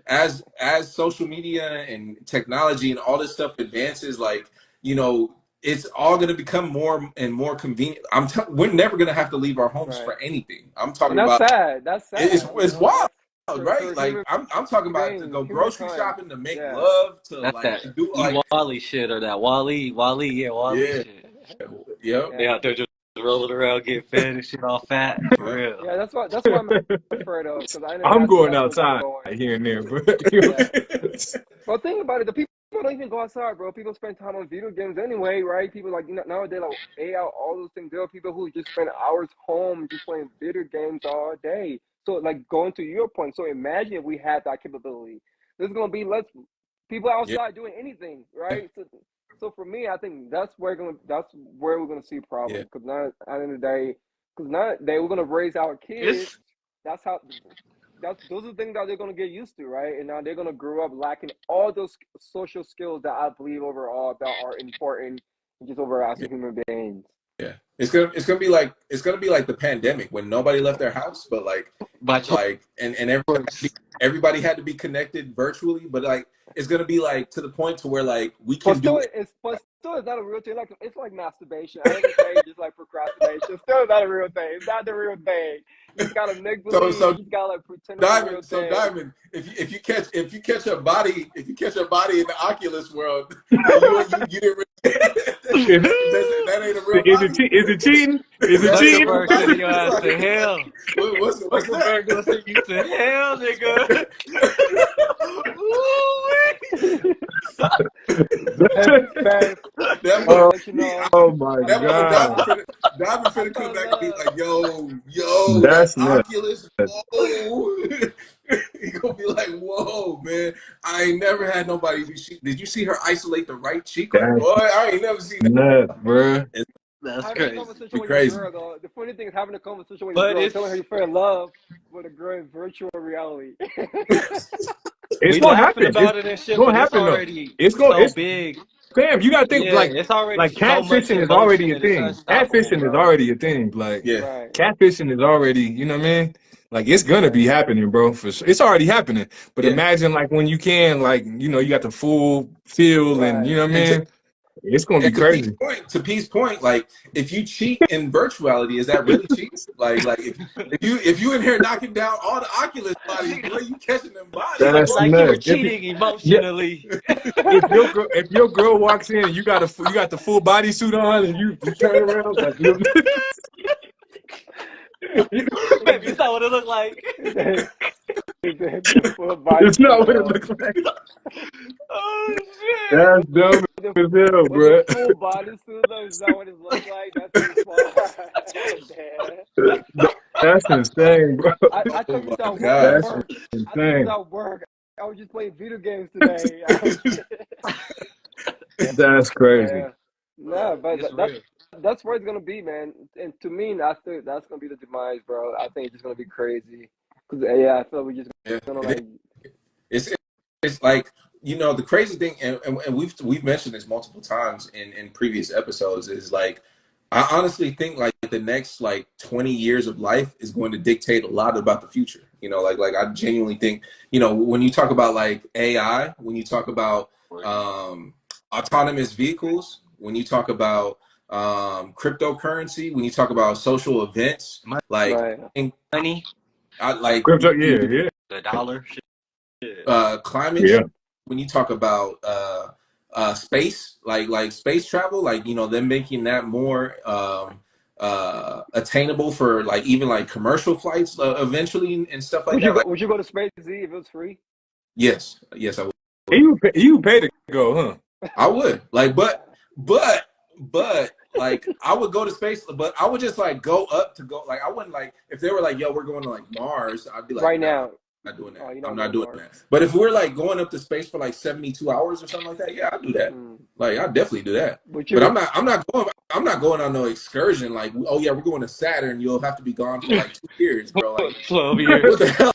as social media and technology and all this stuff advances, like you know, it's all going to become more and more convenient. We're never going to have to leave our homes Right. for anything. I'm And talking that's about sad. That's sad. You it's know, wild, that's right? for Like human I'm talking about to go grocery humankind. shopping, to make Yeah. love, to That's like that do E like Wally shit or that Wally, yeah, Wally yeah, shit. yep, They Yeah. out there just rolling around, getting fed and shit all fat. For yep. real. Yeah. That's what I'm afraid of because I know I'm that's going where I'm outside going. here and there, but Yeah. Well, think about it. The people don't even go outside, bro. People spend time on video games anyway, right? People like nowadays, like AI, all those things. There are people who just spend hours home just playing video games all day. So, like going to your point. So, imagine if we had that capability. There's gonna be less people Yeah. outside doing anything, right? So for me, I think that's where we're gonna see Yeah. problems. Because now, at the end of the day, we're gonna raise our kids. It's That's how those are the things that they're gonna get used to, right? And now they're gonna grow up lacking all those social skills that I believe overall that are important just over as Yeah. a human beings. Yeah. It's gonna be like the pandemic when nobody left their house, but by and choice. everybody had to be connected virtually, but like it's gonna be like to the point to where like we But can do still, it. it's not a real thing. Like it's like masturbation. I would say just like procrastination. Still not a real thing. It's not the real thing. You just gotta make So believe. so You just gotta like pretend it's a real thing. Diamond, if you catch a body in the Oculus world and you didn't really, that ain't a real body. Is it cheating? Is it That ain't a real cheating? Zuckerberg body. sending your ass to hell. What's that? Zuckerberg gonna send you to hell, nigga. Ooh-wee. Fast. That I'll Oh, let you know. oh my I that boy fell in God. love. Diamond I finna fell come in back and be love. like, yo, that That's nuts. Oculus, whoa. He gonna be like, whoa, man. I ain't never had nobody be did you see her isolate the right cheek? That's Boy, I ain't never seen that. nuts, bro. It's That's Having a crazy. conversation be with your crazy. girl, though. The funny thing is having a conversation with your But girl, telling her it's you fell in love with a girl in virtual reality. It's we gonna laughing happen. It's about it and shit, gonna but it's happen though. already It's gonna. so It's big. Fam. You gotta think Yeah, like it's already like so much catfishing in is already motion a that it's thing. unstoppable, Catfishing is bro. already a thing. Like Yeah, Right. catfishing is already. You know what I mean? Like it's gonna be Right. happening, bro. For sure. It's already happening. But yeah. imagine like when you can like you got the full feel and you Right. know what I And mean. It's gonna be and crazy. To P's point, like if you cheat in virtuality, is that really cheating? Like if you in here knocking down all the Oculus bodies, boy, you catching them bodies, That's boy. Like you were nuts. cheating Yeah, emotionally. if your girl walks in and you got the full bodysuit on and you turn around like you Baby, you saw what it looked like. The full body it's not suit what it on. looks like. Oh shit. That's dumb The, as hell, with the bro. full body suit, though, is that what it looks like? That's too far. Damn. That's insane, bro. I Oh took this my out at gosh. That's work. I took this insane. out work. I was just playing video games today. That's crazy. Yeah. No, but It's that's real. that's where it's gonna be, man. And to me, I think that's gonna be the demise, bro. I think it's just gonna be crazy. Cause yeah, I feel like we're just Yeah, gonna it is. like It's it's like the crazy thing, and we've mentioned this multiple times in previous episodes, is like I honestly think like the next like 20 years of life is going to dictate a lot about the future. Like I genuinely think when you talk about like AI, when you talk about autonomous vehicles, when you talk about cryptocurrency, when you talk about social events, like right. Money, I like Crypto, yeah, the dollar, shit. climate yeah. change, when you talk about space, like space travel, like them making that more attainable for like even like commercial flights eventually and stuff like Would you that. go? Like Would you go to Space Z if it was free? yes, I would. You pay to go, huh? I would like, but like I would go to space, but I would just like go up to go. Like I wouldn't like if they were like, yo, we're going to like Mars. I'd be like, Right nah, now. I'm not doing that. Oh, you're I'm not not going to doing Mars. that. But if we're like going up to space for like 72 hours or something like that, yeah, I'd do that. Mm. Like I'd definitely do that. Would But you? I'm not going on no excursion. Like, oh yeah, we're going to Saturn. You'll have to be gone for like 2 years, bro. Like, 12 what years. the hell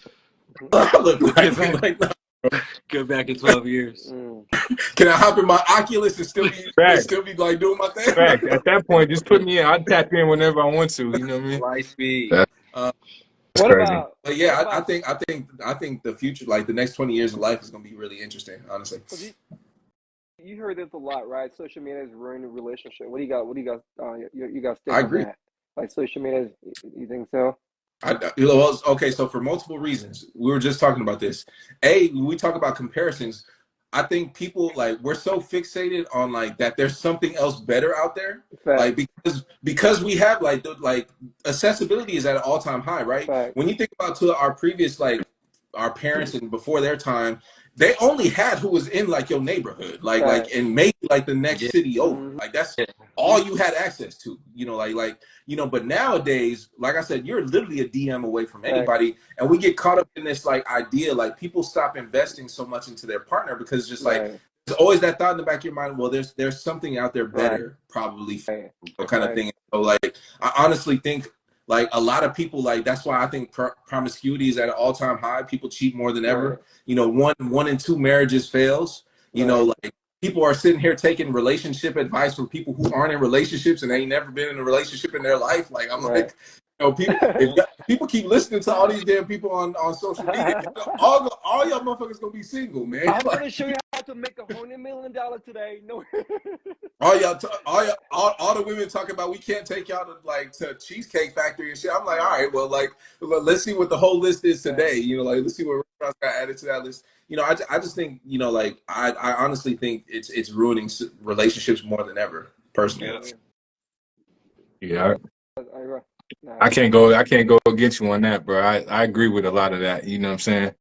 I look Get like? back. Like, Get back in 12 years. Mm. can I hop in my Oculus and Facts, still be like doing my thing? facts. At that point, just put me in. I'll tap in whenever I want to. You know what I mean? Light speed. That's Uh, What crazy. about? but What yeah, about? I think the future, like the next 20 years of life, is gonna be really interesting. Honestly, Cause you heard this a lot, right? Social media is ruining the relationship. What do you got? What do you got? You got stick I on agree. that? Like social media, you think so? Well, okay, so for multiple reasons, we were just talking about this. When we talk about comparisons, I think people like we're so fixated on like that there's something else better out there, like Facts. because we have like accessibility is at an all-time high, right? Facts. When you think about to our previous like our parents and before their time, they only had who was in like your neighborhood, like Right. and maybe like the next Yeah. city over. Mhm. Like that's Yeah. all you had access to, but nowadays, like I said, you're literally a DM away from Right. anybody. And we get caught up in this like idea, like people stop investing so much into their partner because it's just like Right. there's always that thought in the back of your mind, well, there's something out there Right. better, probably Right. kind of Right. thing. So like I honestly think like a lot of people, like that's why I think promiscuity is at an all-time high. People cheat more than Right. ever. One in two marriages fails. Right. Like people are sitting here taking relationship advice from people who aren't in relationships and they ain't never been in a relationship in their life. Like I'm Right. like, people, if people keep listening to all these damn people on social media, all y'all motherfuckers gonna be single, man. I'm Like, gonna show you how to make $100 million today. No. all the women talking about we can't take y'all to Cheesecake Factory and shit. I'm like, all right, well, like let's see what the whole list is today. Like let's see what restaurants got added to that list. I just think like I honestly think it's ruining relationships more than ever, personally. Yeah. Nah. I can't go against you on that, bro. I agree with a lot of that. You know what I'm saying?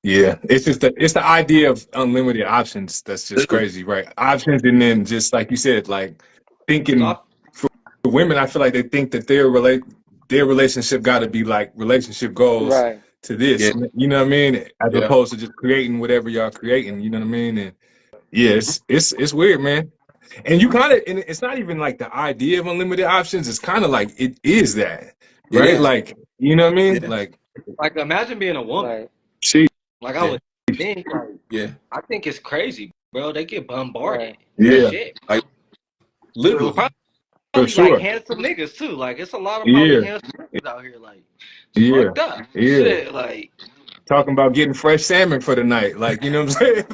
Yeah. It's just it's the idea of unlimited options that's just crazy, right? Options, and then just like you said, like thinking for women, I feel like they think that their relationship got to be like relationship goals Right. to this. Yeah. You know what I mean? As Yeah. opposed to just creating whatever y'all creating. You know what I mean? And yeah, it's weird, man. And you kind of, and it's not even like the idea of unlimited options. It's kind of like it is that, It right? is. Like, you know what I mean? Yeah. Like imagine being a woman. Right. she, Like I would think, Yeah. I think it's crazy, bro. They get bombarded. Right. with yeah, Shit. Like literally. for Probably like sure. handsome niggas too. Like it's a lot of probably Yeah, handsome niggas out here. Like it's yeah, fucked up. yeah. Shit. Like Talking about getting fresh salmon for the night, like you know what I'm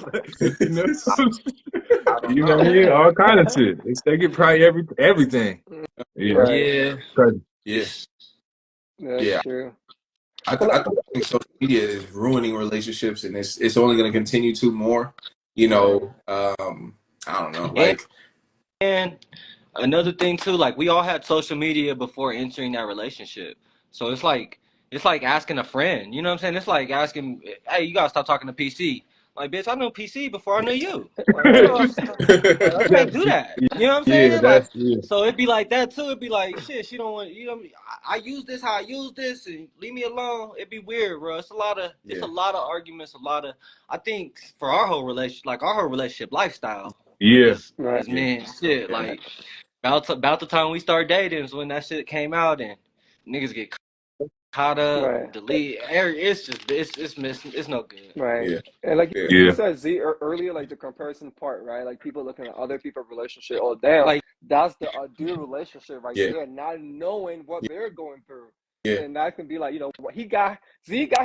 saying? you know, I don't you know what I know. mean? All kind of shit. They get probably everything. Yeah, that's Right. Yeah. crazy. Yeah. That's Yeah. true. I Well, think social media is ruining relationships, and it's only going to continue to more. right. I don't know. Like, And another thing too, like we all had social media before entering that relationship. So it's like asking a friend. You know what I'm saying? It's like asking, hey, you gotta stop talking to PC. Like, bitch, I knew PC before I knew you. Like, what Right. else? Like, I can't do that. You know what I'm Yeah, saying? Like, yeah, so it'd be like that too. It'd be like, shit, she don't want you know. I use this how I use this, and leave me alone. It'd be weird, bro. It's a lot of arguments. I think for our whole relationship lifestyle yeah. is Right. is man shit yeah, like. About the time we start dating is when that shit came out and niggas get caught up, Right. delete. It's just it's missing. It's no good. Right. yeah, And like yeah, you Yeah. said, Z, earlier, like the comparison part, right? Like people looking at other people's relationship. Oh, damn, Like that's the ideal relationship right yeah, there. Not knowing what they're going through. yeah, And that can be like, what Z got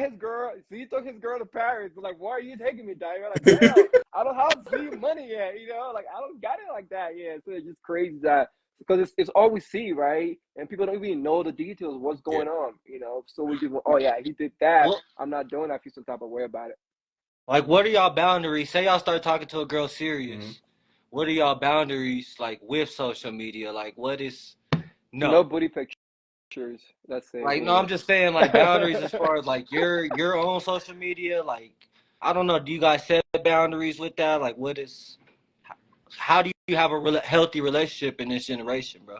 his girl, Z took his girl to Paris. But like, why are you taking me, Diamond? Like, damn, I don't have Z money yet, like I don't got it like that yet. So it's just crazy that because it's all we see, right? And people don't even know the details of what's yeah. going on, So we just, oh yeah, he did that. what I'm not doing that. Feel some type of way about it. what are y'all boundaries? Say y'all start talking to a girl Mm-hmm. serious. What are y'all boundaries like with social media? Like what is No no? booty pictures. That's it. Like no, Yeah. I'm just saying like boundaries as far as like your own social media. Like I don't know. Do you guys set boundaries with that? Like what is? How do you have a healthy relationship in this generation, bro?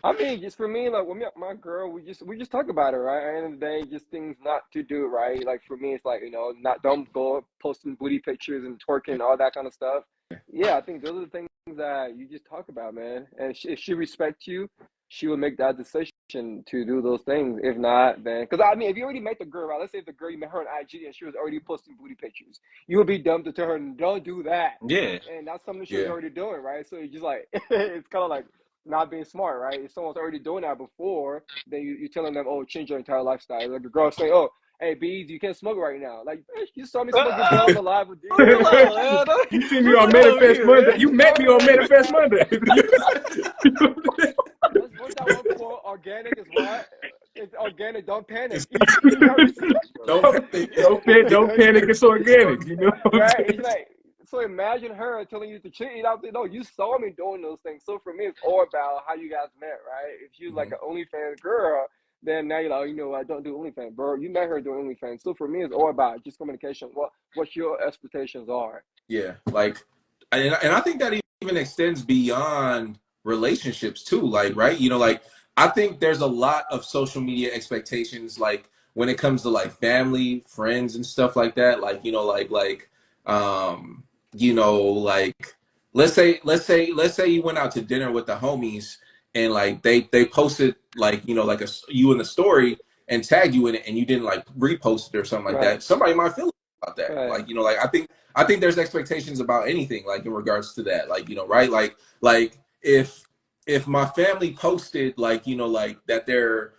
I mean, just for me, like with me, my girl, we just talk about it, right? At the end of the day, just things not to do, right? Like for me, it's like not don't go posting booty pictures and twerking all that kind of stuff. Yeah, I think those are the things that you just talk about, man. And if she respects you, she will make that decision to do those things. If not, then because I mean, if you already met the girl, right? Let's say if the girl you met her on IG and she was already posting booty pictures, you would be dumb to tell her don't do that. Yeah. And that's something she was Yeah. already doing, right? So it's just like it's kind of like not being smart, right? If someone's already doing that before, then you're telling them, oh, change your entire lifestyle. Like a girl saying, oh, hey, bees, you can't smoke right now. Like, you saw me smoking blunts alive with Leave me D. alone, man. You see me What on you doing Manifest here, Monday. man? You met me on Manifest Monday. What's that one quote? Organic is what? It's organic. Don't panic. Eat herbs. Don't panic. Don't panic. It's organic. You know what I'm Right? saying? It's like, so imagine her telling you to cheat out there. No, you saw me doing those things. So for me, it's all about how you guys met, right? If you're like Mhm. an OnlyFans girl, then now you're like, oh, you know, I don't do OnlyFans, bro. You met her doing OnlyFans. So for me, it's all about just communication. What your expectations are. Yeah, like, and I think that even extends beyond relationships too. Like, right? You know, like I think there's a lot of social media expectations, like when it comes to like family, friends, and stuff like that. Like, you know, um, you know, like let's say you went out to dinner with the homies, and like they posted like you know like you in the story and tagged you in it, and you didn't like repost it or something like Right. that. Somebody might feel about that. Right. Like, you know, like I think there's expectations about anything, like in regards to that. Like, you know, right? Like if my family posted like, you know, like that they're,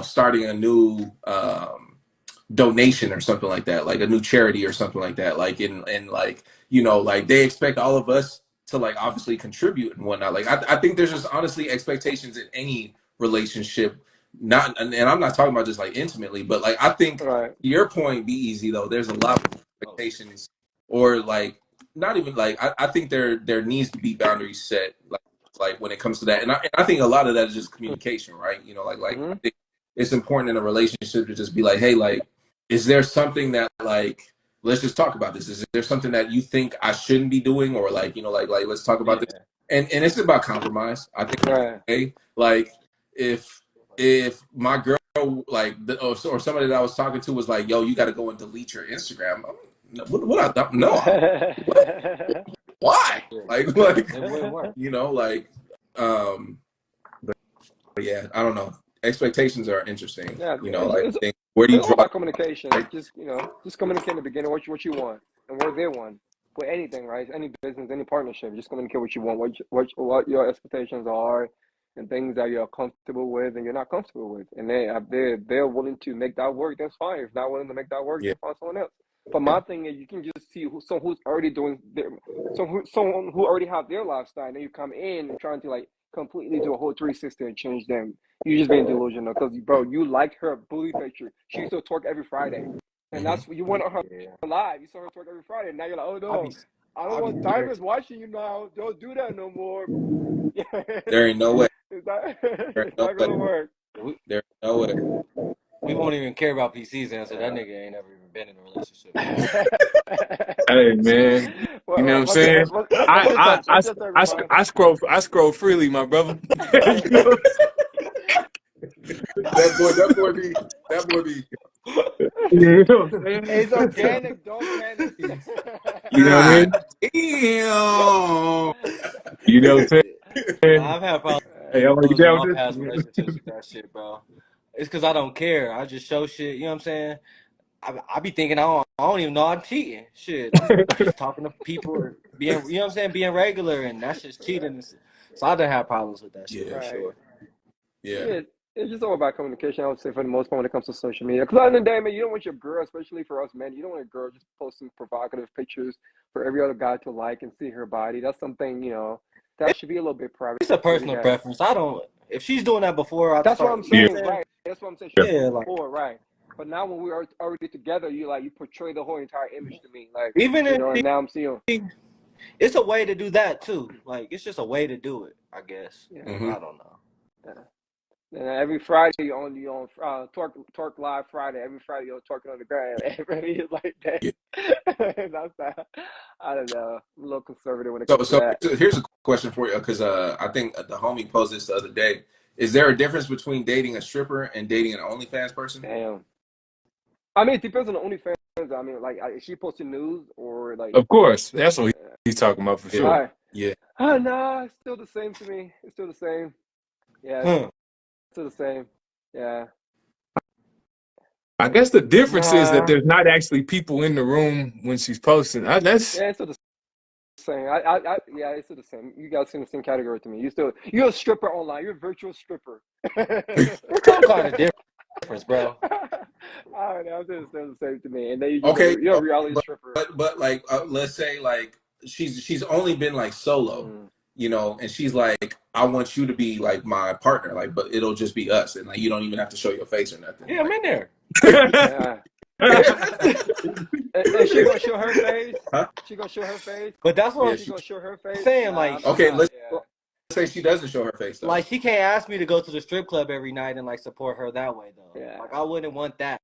starting a new donation or something like that, like a new charity or something like that. Like and like, you know, like they expect all of us to like obviously contribute and whatnot. Like I think there's just honestly expectations in any relationship. Not and I'm not talking about just like intimately, but like I think Right. your point be easy though. There's a lot of expectations, or like not even like I think there needs to be boundaries set, like when it comes to that, and I think a lot of that is just communication, right? You know, like I Mm-hmm. think it's important in a relationship to just be like, hey, like, is there something that like let's just talk about this? Is there something that you think I shouldn't be doing, or like you know like let's talk about this, Yeah. and it's about compromise. I think Right. hey, like if my girl like or somebody that I was talking to was like, yo, you got to go and delete your Instagram. What I thought? No, what? Why? Yeah. Like It wouldn't work. you know, like but yeah, I don't know. Expectations are interesting. Yeah, You know, it's, like it's where do you it's all draw? about communication. Like, Just communicate in the beginning what you want and what they want. With anything, right? Any business, any partnership, just communicate what you want, what your expectations are, and things that you're comfortable with and you're not comfortable with. And they're willing to make that work. That's fine. If not willing to make that work, yeah, then find someone else. But yeah, my thing is, you can just see someone who's already doing someone who already have their lifestyle, and then you come in and trying to like completely do a whole 360 and change them. You just being delusional because, bro, you liked her booty picture. She used to twerk every Friday, and hmm that's what you went on her Yeah. live. You saw her twerk every Friday. And now you're like, oh I be no, I don't I be want scared. diamonds watching you now. Don't do that no more. Yeah, there ain't no way. There ain't it's no not way. gonna work. We, There ain't no way. we won't even care about PC's answer. That nigga ain't ever even been in a relationship. Hey man, you know what I'm What's your saying? what's your take, Ramond? I scroll freely, my brother. You know? That boy be You know what I'm It's saying? organic. Don't panic. You know what I God mean? damn. You know what I'm Nah, saying? I've had Hey, y'all want to problems get in down my with past this? relationships with that shit, bro. It's because I don't care. I just show shit. You know what I'm saying? I be thinking I don't even know I'm cheating. Shit, I'm just talking to people or being, you know what I'm saying, being regular, and that's just cheating. So I done have problems with that shit Yeah, for Right. sure. yeah, Yeah, it's just all about communication, I would say, for the most part, when it comes to social media. Because at the end of the day, man, you don't want your girl, especially for us men, you don't want a girl just posting provocative pictures for every other guy to like and see her body. That's something, that should be a little bit privacy It's a personal there. preference. I don't. If she's doing that before I That's what start, I'm you know what Yeah. I'm saying, saying? right? That's what I'm saying. She was doing Yeah, it like before, right? But now when we are already together, you portray the whole entire image to me, like, even if and now I'm seeing, it's a way to do that too. Like it's just a way to do it, I guess. yeah, hmm I don't know. yeah. And every Friday you on Twerk Live Friday. Every Friday you're twerking on the ground. Everybody is like that. yeah. That's that. I don't know. I'm a little conservative when it So comes to so that. here's a question for you because I think the homie posed this the other day. Is there a difference between dating a stripper and dating an OnlyFans person? Damn. I mean, it depends on the OnlyFans. I mean, like, is she posting news or like? Of course, that's what he's talking about for Yeah, sure. All right. yeah. Nah, it's still the same to me. It's still the same. Yeah, it's Huh. still the same. Yeah. I guess the difference is that Nah. there's not actually people in the room when she's posting. That's Yeah, it's still the same. Yeah, it's still the same. You guys in the same category to me. You're a stripper online. You're a virtual stripper. There's some kind of difference, bro. I don't know. It's still the same to me. And then Okay, you're a okay, reality stripper. but like let's say like she's only been like solo, Mm. you know, and she's like, I want you to be like my partner, like, but it'll just be us, and like you don't even have to show your face or nothing, Yeah, I'm like. in there. Yeah. And she gonna show her face. Huh? She gonna show her face. But that's what Yeah, I'm She gonna show her face. saying. Nah, Like, I'm okay, not. let's Yeah. say she doesn't show her face though. Like, she can't ask me to go to the strip club every night and like support her that way though. Yeah. Like, I wouldn't want that.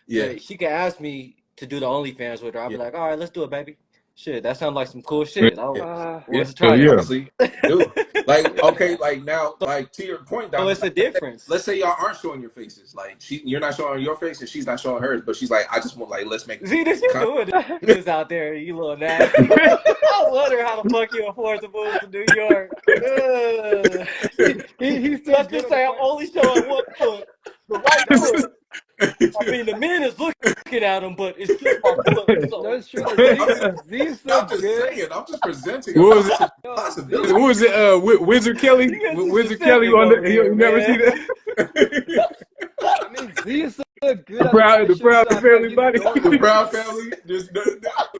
Yeah. But she can ask me to do the OnlyFans with her. I'll be Yeah. like, all right, let's do it, baby. Shit, that sounds like some cool shit. I Yeah. want to try yeah. it. Honestly, dude. Like, okay, like now, like to your point, So Dom, it's a difference. let's say y'all aren't showing your faces. Like you're not showing your face and she's not showing hers, but she's like, I just want like let's make See, this you doing this out there, you little nasty. I wonder how the fuck you afford to move to New York. He's still Let's just say I'm only showing one foot, the right foot. I mean, the men is looking at him, but it's just my foot. So. That's true. Like, Z's so I'm just good. saying. I'm just presenting What was a it? possibility. What was it? Wizard Kelly? Wizard Kelly on the. You never see that? I mean, Z is so good. The Proud Family body. The Proud Family. Just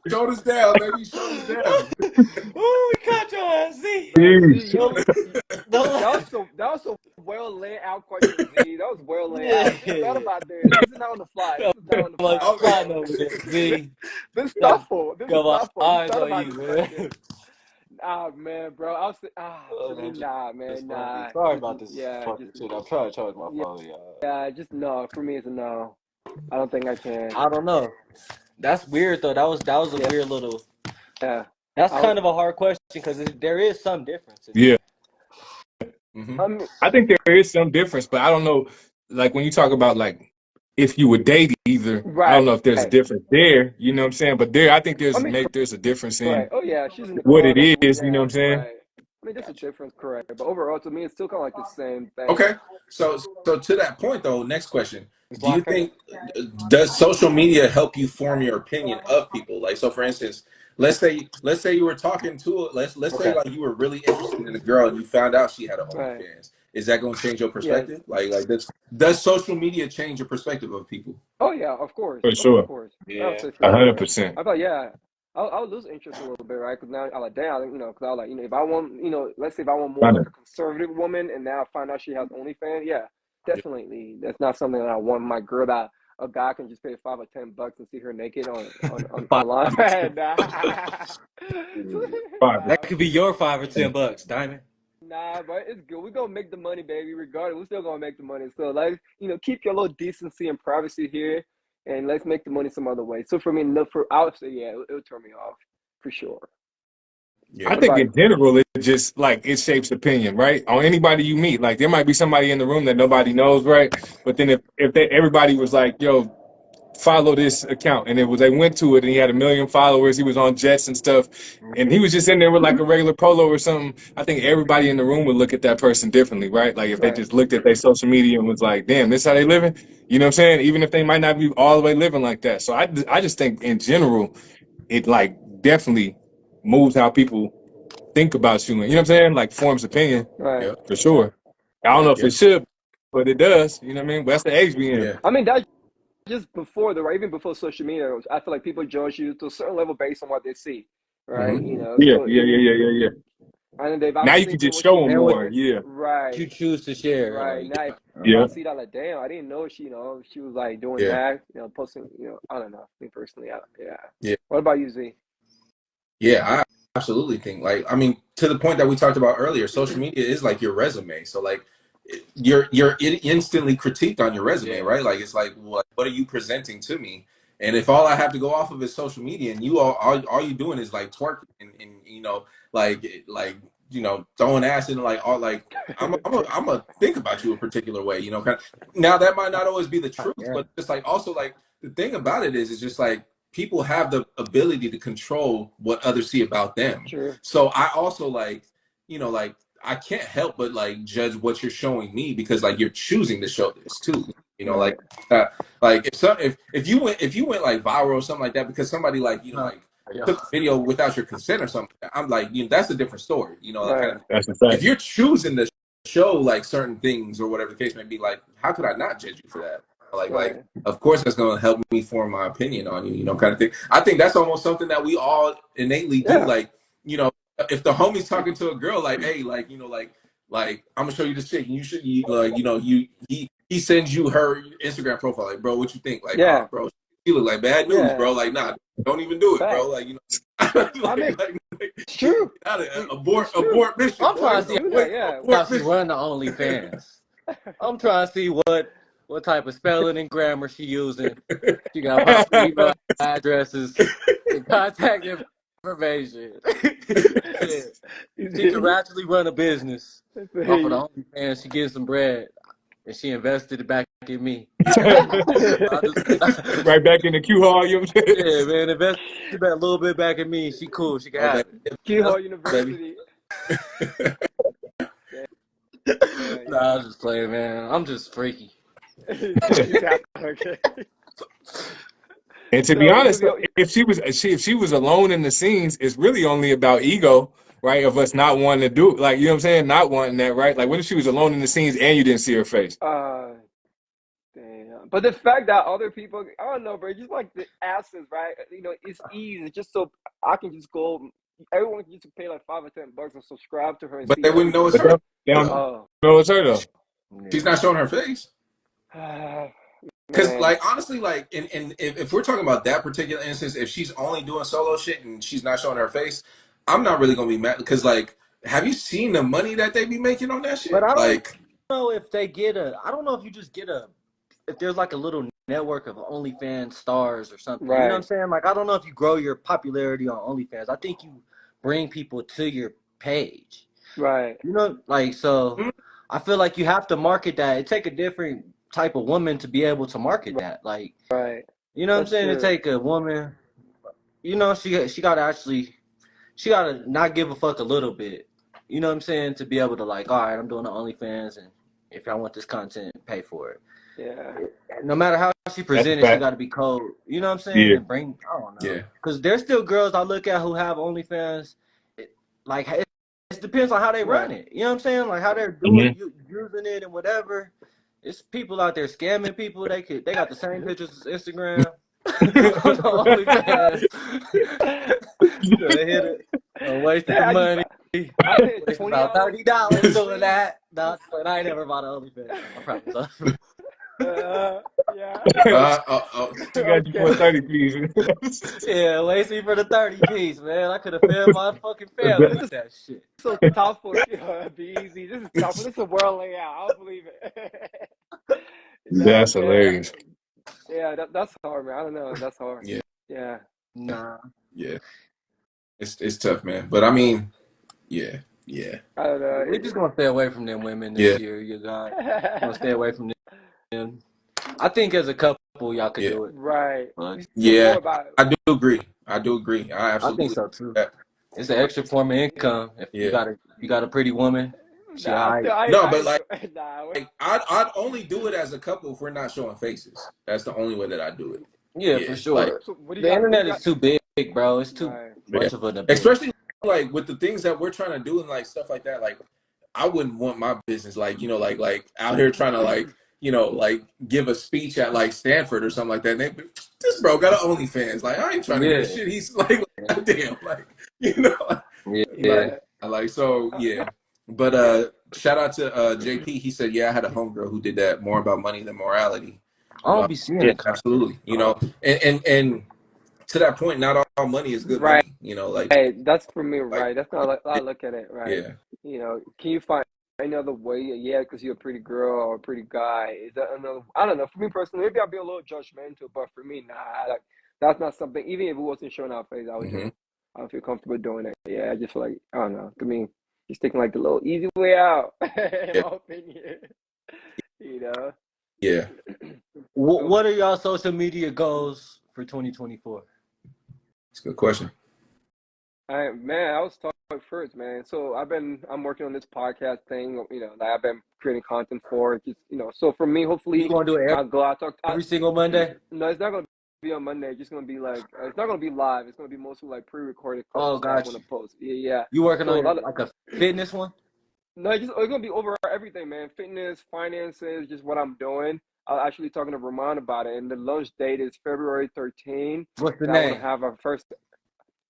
shoulders down, baby. Shoulders down. Oh, we caught your ass, Z. That was a well laid out question, Z. That was well laid out. I thought about this. This is not on the fly. This is not on the fly. Z. This is thoughtful. This is thoughtful. Eyes on you, man. Ah, man, bro. Nah, man, nah. Sorry about this. Yeah, fucking shit. I'm trying to charge my phone, y'all. Yeah, just no. For me, it's a no. I don't think I can. I don't know. That's weird though. That was a weird little. Yeah. That's kind of a hard question because there is some difference. Yeah. Mm-hmm. I think there is some difference, but I don't know. Like when you talk about like if you would date either, Right. I don't know if there's a difference there. You know what I'm saying? But there, I think there's a difference in right. Oh yeah, she's in the what club, it is. You know what I'm saying? Right. I mean, there's a difference, correct? But overall, to me, it's still kind of like the same thing. Okay. So to that point though, next question. Do you think does social media help you form your opinion of people? Like, so for instance, let's say you were talking to let's say like you were really interested in a girl and you found out she had a OnlyFans. Right. Is that going to change your perspective? Yes. Like does social media change your perspective of people? Oh yeah, of course. For sure. Of course. Yeah. 100%. I thought I'll lose interest a little bit, right? Because now I like, damn, because I was like, if I want, let's say if I want more like a conservative woman, and now I find out she has OnlyFans, yeah, definitely, that's not something that I want my girl that a guy can just pay $5 or $10 and see her naked on online. That could be your $5 or $10, Diamond. Nah, but it's good. We're gonna make the money, baby. Regardless, we're still gonna make the money. So, like, keep your little decency and privacy here, and let's make the money some other way. So, for me, I would say, yeah, it'll turn me off for sure. Yeah. I think in general, it just like it shapes opinion, right? On anybody you meet, like there might be somebody in the room that nobody knows, right? But then if everybody was like, yo, follow this account, and they went to it and he had 1 million followers, he was on jets and stuff, and he was just in there with like a regular polo or something, I think everybody in the room would look at that person differently, right? Like if they just looked at their social media and was like, damn, this how they living? You know what I'm saying? Even if they might not be all the way living like that. So I just think in general, it like definitely moves how people think about you, and you know what I'm saying? Like forms opinion, right? For sure. I don't know if it should, but it does. You know what I mean? But that's the age we in. Yeah. I mean, that's just before even before social media, I feel like people judge you to a certain level based on what they see, right? Mm-hmm. Yeah. And they've now you can just show them more, right? You choose to share, right? Like, now, I see that like, damn, I didn't know she was like doing that, posting, I don't know, me personally, yeah. What about you, Z? Yeah, I absolutely think like, I mean, to the point that we talked about earlier, social media is like your resume. So like, you're instantly critiqued on your resume, right? Like it's like, what are you presenting to me? And if all I have to go off of is social media, and you all you doing is like twerking and throwing ass in, like all like I'm gonna think about you a particular way, kind of. Now that might not always be the truth, but just like also like the thing about it is it's just like people have the ability to control what others see about them. Sure. So I also like I can't help but like judge what you're showing me because like you're choosing to show this too. Like if you went like viral or something like that because somebody took a video without your consent or something, I'm like, that's a different story. That's the fact. If you're choosing to show like certain things or whatever the case may be, like how could I not judge you for that? Like of course that's going to help me form my opinion on you, kind of thing. I think that's almost something that we all innately do. Like, if the homie's talking to a girl, like, hey, like, I'm gonna show you this chick, and you should, he sends you her Instagram profile, like, bro, what you think? Like, bro, you look like bad news, bro. Like, nah, don't even do it, bro. Like, It's true. Abort, It's true. abort mission. I'm trying Boys to see do Abort, that, yeah. how abort she mission. run the OnlyFans. I'm trying to see what type of spelling and grammar she using. She got proper email addresses and contact information. Shit. She can actually run a business off of the OnlyFans. She gets some bread and she invested it back in me. I just, Right back in the queue hall, you know what I'm yeah, saying? man, invested a little bit back in me. She cool. She can Oh, have that it. Keyhole baby. University. Yeah, Nah, I yeah. was just playing, man. I'm just freaky. Exactly. Okay. And to be So honest, if she was alone in the scenes, it's really only about ego, right? Of us not wanting to do, like, you know what I'm saying, not wanting that, right? Like, what if she was alone in the scenes and you didn't see her face? damn. But the fact that other people, I don't know, bro, just like the asses, right? It's easy. It's just so I can just go. Everyone can just pay like $5 or $10 and subscribe to her and But see they wouldn't know it's But everything. her. they don't Though. Oh, know it's her though. She's Yeah. not showing her face. Because, man. like, honestly, like, if we're talking about that particular instance, if she's only doing solo shit and she's not showing her face, I'm not really gonna be mad. Because, like, have you seen the money that they be making on that But shit? I don't Like, know if they get a. I don't know if you just get a. If there's like a little network of OnlyFans stars or something. You know what I'm Right, saying? Like I don't know if you grow your popularity on OnlyFans. I think you bring people to your page. right, You know, like so. mm, I feel like you have to market that. It take a different type of woman to be able to market that. Like right. you know what I'm That's saying? It true. take a woman. You know, she got to actually she gotta not give a fuck a little bit. You know what I'm saying? To be able to like, all right, I'm doing the OnlyFans, and if y'all want this content, pay for it. Yeah, No matter how she That's a presented, she fact. got to be cold. You know what I'm saying? Yeah. And bring, I don't know, yeah, because there's still girls I look at who have OnlyFans. Like it depends on how they right. run it. You know what I'm saying? Like how they're doing, Hmm. using it and whatever. It's people out there scamming people. They got the same pictures as Instagram on OnlyFans. So they hit it, wasting Yeah, money. I paid Waste about $20 $30 doing monthly. that. No, but I ain't never bought an OnlyFans. I promise. Yeah. She got you for a Okay. 30 piece. Yeah, wasting for the 30 piece, man. I could have fed my fucking family This with is that shit. so tough for be easy. This is tough. This is a world layout. I don't believe it. That's Man. hilarious. Yeah, that's hard, man. I don't know. That's hard. yeah, Yeah. Nah. yeah. It's tough, man. But I mean, yeah, yeah, I don't know. We're just gonna stay away from them women this yeah, year, you guys. We're gonna stay away from them. I think as a couple, y'all could yeah, do it. Right. But We still yeah. more about I do agree. I do agree. I I think absolutely so too. agree with It's an extra form of income. If that. Yeah. you got a pretty woman, she nah, alright. No, I but like, enjoy nah. I'd only do it as a couple if we're not showing faces. That's the only way that I do it. Yeah, for Yeah, like, sure. So what do you The got? What do internet you is got? too big, bro. It's too Right. yeah. much of an abyss. Especially like with the things that we're trying to do and like stuff like that. Like, I wouldn't want my business like like out here trying to like like give a speech at like Stanford or something like that. And they, this bro got an OnlyFans. Like, I ain't trying to hear Yeah, shit. He's like, damn, like yeah. Yeah. like so yeah. But shout out to JP. He said, yeah, I had a homegirl who did that. More about money than morality. I don't be seeing Yeah. the content. Absolutely. And to that point, not all money is good Right. money. Like That's for me, like right? That's not like I look at it, right? yeah. Can you find another way? Yeah, because you're a pretty girl or a pretty guy. Is that another? I don't know. For me personally, maybe I'll be a little judgmental, but for me, nah. Like that's not something. Even if it wasn't showing our face, I would Hmm. do. I would feel comfortable doing it. Yeah, I just feel like I don't know. To me, just taking like the little easy way out, in Yeah. my opinion. You know. Yeah. So, What are y'all social media goals for 2024? It's a good question. I was talking first, man. So I'm working on this podcast thing, that I've been creating content for. Just, so for me, You hopefully, gonna do it I'll go out talk. every single Monday? No, it's not gonna be on Monday. It's just gonna be like it's not gonna be live. It's gonna be mostly like pre-recorded Oh, clips that I'm got gonna you. post. Yeah, yeah. You working So on a lot of like a fitness one? no, it's gonna be over everything, man. Fitness, finances, just what I'm doing. I was actually talking to Ramond about it, and the launch date is February 13th. What's the That I want to name? have our first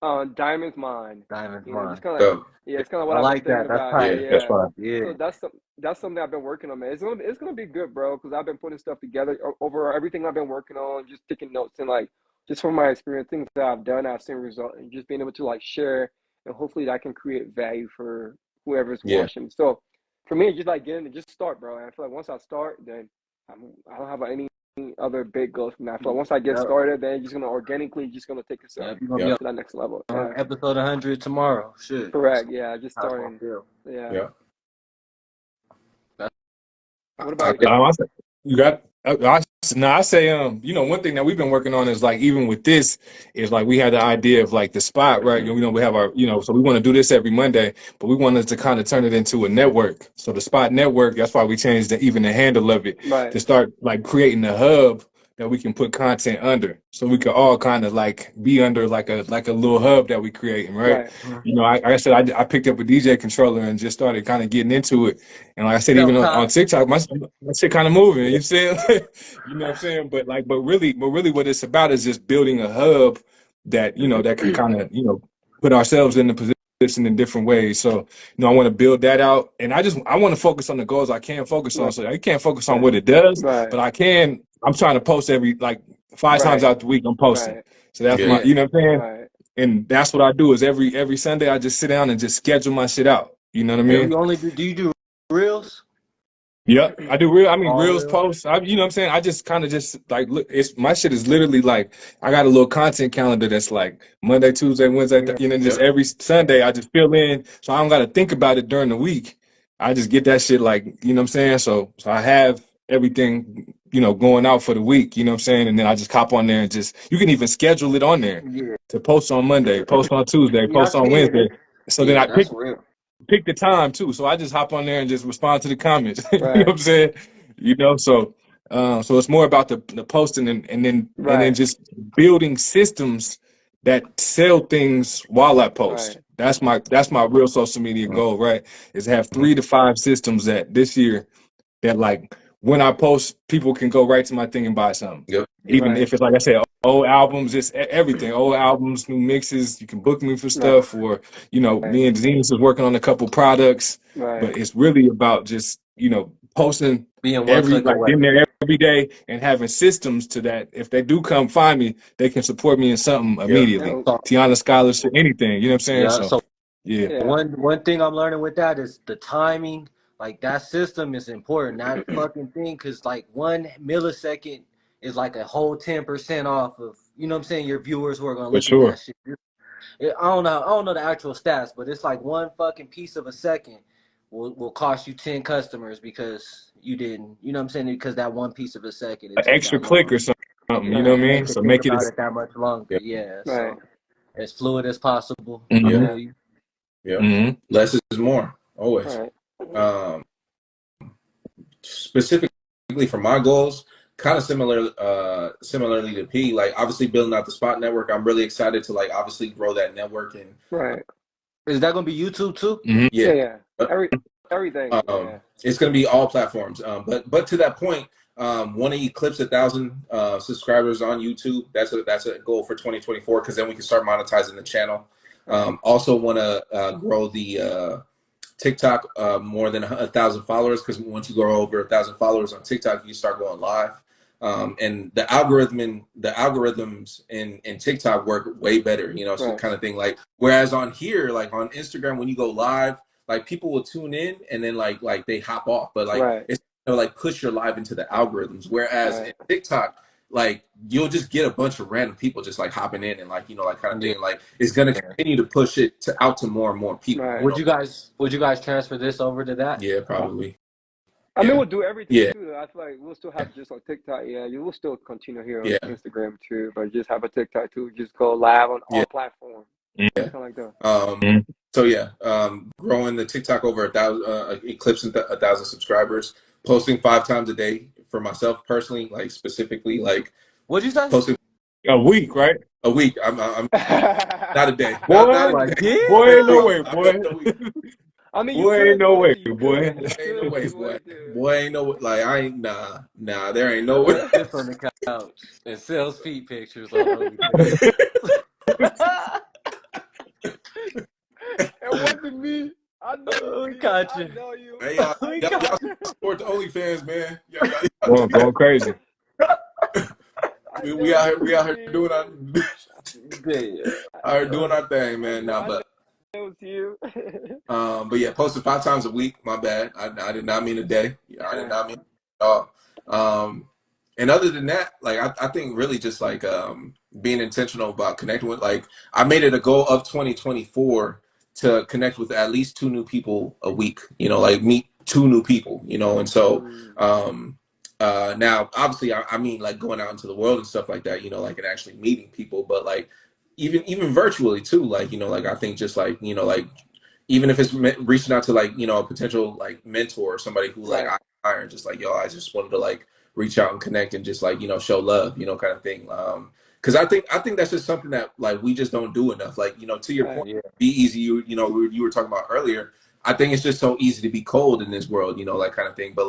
Diamond's Mine. Diamond Just Mine. kind of like, So yeah, it's kind of what I I've been like thinking that. That's about. Yeah, yeah. tight. That's yeah. fun. So Yeah. that's something I've been working on, man. It's gonna be good, bro, because I've been putting stuff together over everything I've been working on, just taking notes and like just from my experience, things that I've done, I've seen results, and just being able to like share and hopefully that can create value for whoever's Yeah. watching. So for me, it's just like getting to just start, bro. And I feel like once I start, then I don't have any other big goals from that. I feel like once I get Yep. started, then it's just gonna organically just gonna take us up Yep, you're gonna Yeah. to that next level. be on episode 100 tomorrow. Shit. Correct. Yeah, just How it's gonna starting. feel. Yeah. Yeah. What I about like you? I said, you got. I say, one thing that we've been working on is like even with this is like we had the idea of like the spot, right? We have our, so we want to do this every Monday, but we wanted to kind of turn it into a network. So the spot network, that's why we changed even the handle of it Right. to start like creating a hub that we can put content under, so we could all kind of like be under like a little hub that we creating, right? Right. Like I said, I picked up a DJ controller and just started kind of getting into it. And like I said, even on Self-taught. TikTok, my shit kind of moving. Yeah. You see, you know what I'm saying? But really, what it's about is just building a hub that that can kind of put ourselves in the position in different ways. So I want to build that out, and I want to focus on the goals I can focus on. Right. So I can't focus on what it does, Right. but I can. I'm trying to post every like 5 times Right. out the week. I'm posting. Right. So that's Yeah. my, you know what I'm saying? Right. And that's what I do is every Sunday I just sit down and just schedule my shit out. You know what I Yeah. mean? You only do you do reels? Yep, I do All reels reels? posts. You know what I'm saying? I just kind of just like look. It's my shit is literally like I got a little content calendar that's like Monday, Tuesday, Wednesday. Just Yep. every Sunday I just fill in, so I don't got to think about it during the week. I just get that shit like what I'm saying. So I have everything going out for the week. You know what I'm saying? And then I just hop on there and just you can even schedule it on there Yeah. to post on Monday, post on Tuesday, Yeah, I post on seen Wednesday. it. So then Yeah, I that's real. pick the time too. So I just hop on there and just respond to the comments. You know Right. what I'm saying? So it's more about the posting and then Right. just building systems that sell things while I post. Right. That's my real social media goal, right? Is to have 3 to 5 systems that this year that like when I post, people can go right to my thing and buy something. Yep. Even Right. if it's like I said, old albums, just everything, old albums, new mixes. You can book me for Right. stuff, or Right. me and Zenas is working on a couple products. Right. But it's really about just posting Being one click like away. getting there every day and having systems to that. If they do come find me, they can support me in something immediately. No. So, Tiana scholarship, anything. You know what I'm saying? yeah. So So yeah, Yeah. one thing I'm learning with that is the timing. Like that system is important. That fucking thing, cause like 1 millisecond is like a whole 10% off of what I'm saying, your viewers who are gonna for look at sure. that shit. I don't know the actual stats, but it's like one fucking piece of a second will cost you 10 customers because you didn't, you know what I'm saying? Because that one piece of a second it An took extra that click long. or something. You Yeah, know Right. what I and they mean? could So think make it. about it that much longer. Yep. Yeah, Right. so as fluid as possible. I Mhm. Yeah. feel you. Yep. Mm-hmm. Less is more, always. Right. Um, Specifically for my goals, kind of similarly to P. Like obviously building out the Spot network. I'm really excited to like obviously grow that network and Right. Is that gonna be YouTube too? Mm-hmm. Yeah. yeah. Yeah. Everything. Yeah. It's going to be all platforms. But to that point, want to eclipse 1,000 subscribers on YouTube. That's a goal for 2024 because then we can start monetizing the channel. Also want to grow the TikTok more than 1,000 followers because once you grow over 1,000 followers on TikTok, you start going live. And the algorithms in TikTok work way better, so Right. kind of thing. Like whereas on here, like on Instagram, when you go live, like people will tune in and then like they hop off, but like Right. it's like push your live into the algorithms. Whereas Right. in TikTok, like you'll just get a bunch of random people just like hopping in and like like kind of Yeah. thing. Like it's gonna continue to push it out to more and more people. Right. Would you guys transfer this over to that? Yeah, probably. I mean, Yeah. we'll do everything Yeah. too. I feel like we'll still have just on TikTok. Yeah, you will still continue here on Yeah. Instagram too, but just have a TikTok too. Just go live on Yeah. all platforms. Yeah. Kind of like that. So yeah, growing the TikTok over 1,000, eclipsing 1,000 subscribers, posting 5 times a day for myself personally, like specifically, like What'd you say? posting A week, right? a week. I'm not a day, Boy, not a Like, day. yeah. boy, ain't no way, I'm boy. a week. I mean, you Boy, ain't could no do way, it. You boy. could. You Ain't no could. way, You boy. would do Boy, ain't no like I ain't nah. There ain't no way. Sits on the couch and sells feet pictures on OnlyFans. It wasn't me. I know you. We B. got I you. know you. Hey, y'all We got you. support the OnlyFans, man. Y'all Going crazy. I we know out you, here B. doing our Yeah. doing our thing, man. I Nah, know but was you. But yeah, posted 5 times a week. My bad. I did not mean a day. I did not mean at all. And other than that, like I think really just like being intentional about connecting with, like, I made it a goal of 2024 to connect with at least 2 new people a week. Like meet 2 new people. And so now obviously I mean like going out into the world and stuff like that. Like and actually meeting people, but like even virtually too. Like like I think just like like even if it's reaching out to like a potential like mentor or somebody who like I admire, and just like I just wanted to like reach out and connect and just like show love, kind of thing. Because I think that's just something that like we just don't do enough. Like to your point, be easy. You were talking about earlier. I think it's just so easy to be cold in this world, like kind of thing. But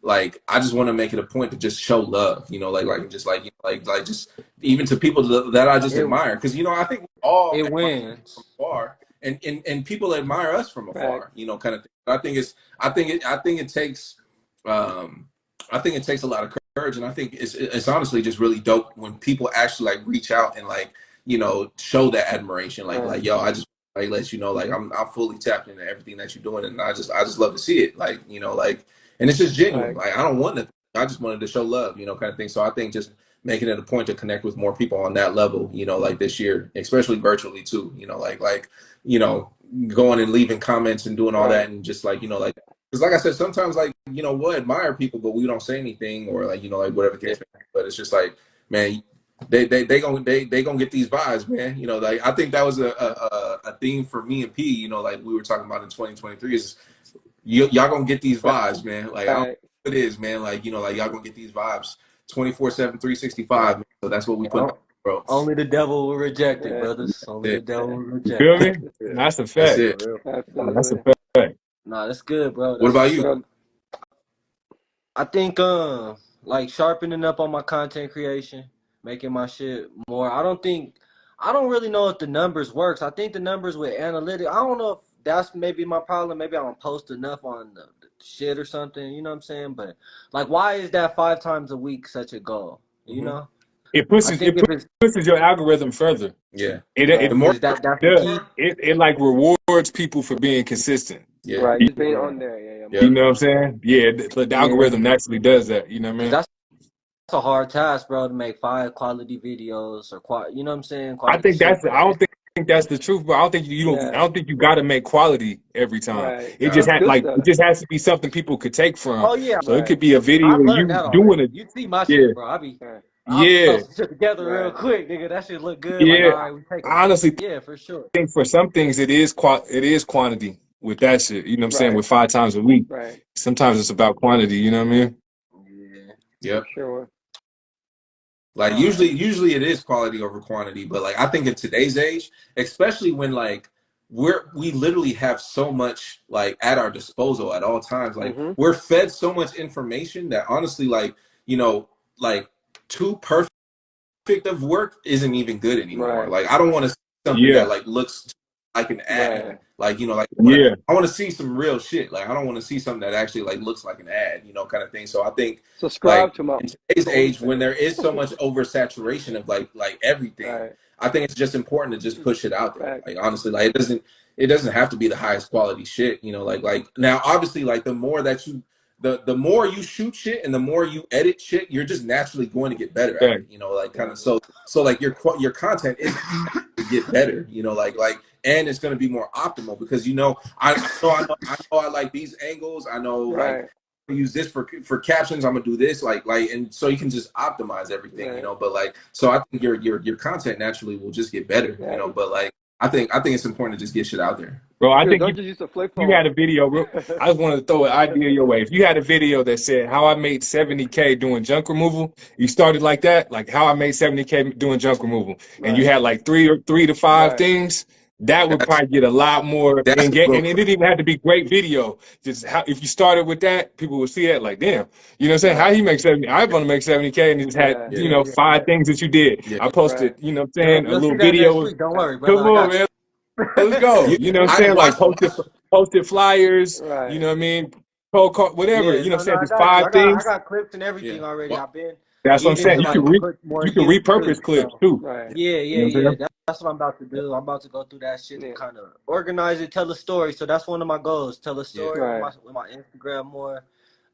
like I just want to make it a point to just show love, like just like like just even to people that I just admire, because I think we all It admire wins. from afar, and people admire us from afar, kind of thing. But I think it takes I think it takes a lot of courage, and I think it's honestly just really dope when people actually like reach out and like show that admiration, like yo, I just like let you know like I'm fully tapped into everything that you're doing, and I just love to see it, like like, and it's just genuine. Like I don't want to, I just wanted to show love, kind of thing. So I think just making it a point to connect with more people on that level, like this year, especially virtually too, like going and leaving comments and doing all that, and just like like, because like I said, sometimes like we'll admire people, but we don't say anything, or like like whatever the case may be. But it's just like, man, they gonna get these vibes, man. Like I think that was a theme for me and P. Like we were talking about in 2023 is y'all gonna get these vibes, man. Like I don't know what it is, man. Like like y'all gonna get these vibes 24/7, 365. Man. So that's what we put out, bro. Only the devil will reject it, brothers. Only the devil will You reject feel it. me? That's a That's fact. it. That's a Absolutely. fact. Nah, that's good, bro. What about you? I think like sharpening up on my content creation, making my shit more. I don't really know if the numbers works. I think the numbers with analytics, I don't know if that's maybe my problem. Maybe I don't post enough on the shit or something, you know what I'm saying? But like, why is that 5 times a week such a goal? You know? It I pushes think if it's pushes your algorithm further. Yeah. It The more that's the key. it like rewards people for being consistent. yeah. Just being on there, You know what I'm saying? Yeah, the algorithm naturally does that. You know what I mean? That's a hard task, bro, to make 5 quality videos or you know what I'm saying? I Quality think shit. I don't think that's the truth, but I don't think I don't think you got to make quality every time. It just That's good it stuff. just has to be something people could take from. Oh yeah, So it could be a I video of learned you that doing already. it. You see my Yeah, shit, bro. I'll yeah, throw some shit together real quick, nigga. That shit look good. Like, yeah. all right, we take I honestly yeah, for sure. think for some things it is quantity with that shit. You know what I'm saying? With 5 times a week, sometimes it's about quantity. You know what I mean? Yeah. Yep. Sure. Like usually it is quality over quantity, but like I think in today's age, especially when like we literally have so much like at our disposal at all times. Like we're fed so much information that honestly, like like too perfect of work isn't even good anymore. Like I don't want to see something that like looks like an ad. Like like I want to see some real shit. Like I don't want to see something that actually like looks like an ad, kind of thing. So I think Subscribe like to my in today's age, when there is so much oversaturation of like everything, I think it's just important to just push it out there. Like honestly, like it doesn't have to be the highest quality shit. Like now obviously like the more that you the more you shoot shit and the more you edit shit, you're just naturally going to get better at it. Like kind of so like your content is to get better. Like and it's going to be more optimal because I like these angles. I know like use this for captions. I'm gonna do this like and so you can just optimize everything. But like so I think your content naturally will just get better. But like I think it's important to just get shit out there. Bro, I think don't just use a flip phone. You had a video. I just wanted to throw an idea your way. If you had a video that said how I made 70K doing junk removal, you started like that, like how I made 70K doing junk removal, and you had like three to five things, that would probably get a lot more engagement. And it didn't even have to be great video. Just how if you started with that, people would see that like, damn, you know what I'm saying? How he make 70? I want to make 70K, and he just had 5 things that you did. I posted, you know what I'm saying, a little video. Don't worry, brother. Come on, man. Let's go. You know what I'm saying? Like posted flyers, you know what I mean? Whatever, you know what I'm saying? Just 5 things. I got clips and everything already. I've been That's what I'm saying. You like can repurpose clips too. Yeah, You know what I'm saying? that's what I'm about to do. I'm about to go through that shit and Yeah. kind of organize it, tell a story. So that's one of my goals. Tell a Yeah. story Right. with my Instagram more.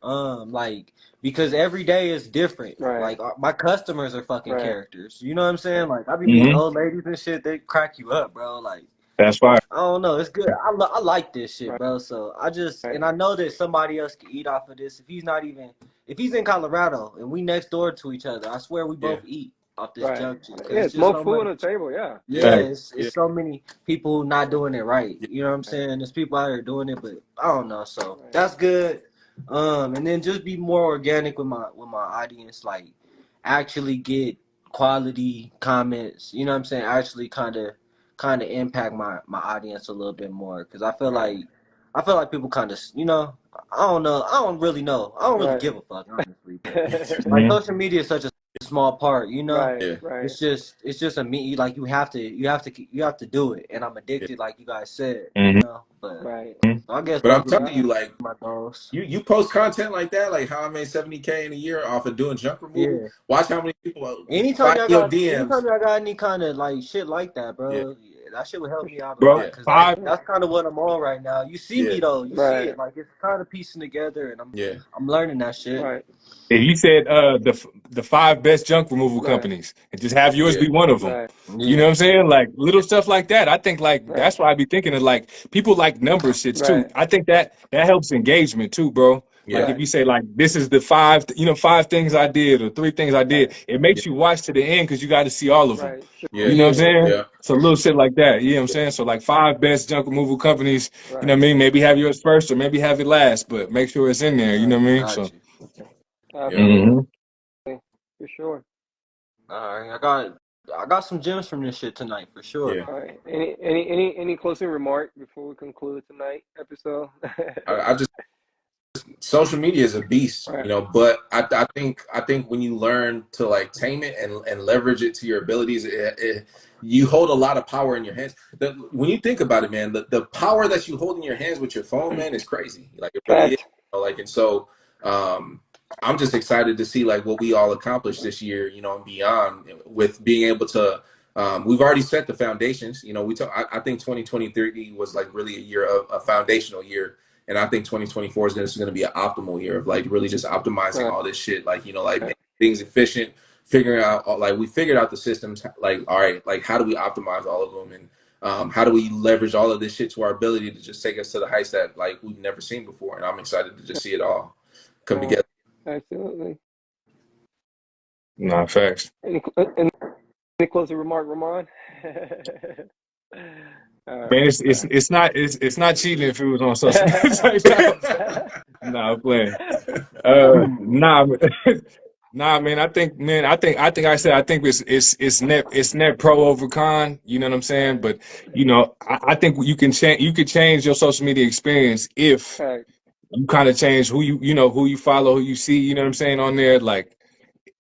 Like because every day is different. Right. Like my customers are fucking Right. characters. You know what I'm saying? Like I be meeting Hmm. old ladies and shit. They crack you up, bro. Like That's fire. I don't know. It's good. I like this shit, Right. bro. So I just Right. and I know that somebody else can eat off of this. If he's in Colorado and we next door to each other, I swear we Yeah. both eat off this Right. junk shit because Yeah, it's it's just more so food much. on the table. Yeah. Yeah, Yeah. Fact. it's Yeah. so many people not doing it right. Yeah. You know what I'm saying? There's people out here doing it, but I don't know. So Right. that's good. And then just be more organic with my audience, like actually get quality comments. You know what I'm saying? Actually kind of impact my audience a little bit more because Right. I feel like people kind of I don't know. I don't really know. I don't really Right. give a fuck honestly, but like Hmm. social media is such a small part, you know. Right. Yeah. Right. It's just a me like you have to do it, and I'm Yeah. addicted, like you guys said, Hmm. you know. But Right. I guess But I'm those would telling be Yeah. you, like, my goals. you post content like that, like how I made 70K in a year off of doing junk removal. Yeah. Watch how many people Anytime slide y'all your got DMs. anytime y'all got any kind of like shit like that, Yeah. bro, yeah, that shit would help me out a Bro, lot Yeah. because And, five. that's kind of what I'm on right now. You see yeah. me though, you see Right. it like it's kind of piecing together, and Yeah. I'm learning that shit. Right. If you said the five best junk removal Right. companies and just have yours Yeah. be one of them. Right. You know Yeah, what I'm saying? Like little stuff like that. I think like Right. that's why I be thinking of like people like number shits too. Right. I think that helps engagement too, bro. Like Yeah. if Right. you say like this is the five things I did or three things I did, Right. it Yeah. makes you watch to the end because you got to see all of them. Right. You Yeah. Sure. know what I'm Yeah. saying? Yeah. So little shit like that. You know what I'm saying? So like five best junk removal companies. You know Right. what I mean? Maybe have yours first or maybe have it last, but make sure it's in there. You know Right. what I mean? So. got you. Yeah. Absolutely. Hmm. For sure. All right, I got some gems from this shit tonight for sure. Yeah. All right. Any closing remark before we conclude tonight episode? I just social media is a beast, Right. but I think when you learn to like tame it and leverage it to your abilities, you hold a lot of power in your hands. When you think about it, man, the power that you hold in your hands with your phone, man, is crazy. Like it really is. Fact. Like, and so um, I'm just excited to see like what we all accomplished this year, and beyond with being able to. We've already set the foundations. I think 2023 was like really a year of a foundational year. And I think 2024 is going to be an optimal year of like really just optimizing Right. all this shit, like like making things efficient, figuring out like we figured out the systems, like all right, like how do we optimize all of them, and how do we leverage all of this shit to our ability to just take us to the heights that like we've never seen before, and I'm excited to just see it all come Right. together. Absolutely. Nah, facts. Any closing remark, Ramon? Man, All it's not cheating if it was on social media. right. Nah, I'm playing. Hmm. Nah, nah, man. I think it's net pro over con. You know what I'm saying? Right. But I think you can change your social media experience if Right. you kind of change who you follow, who you see. You know what I'm saying on there, like.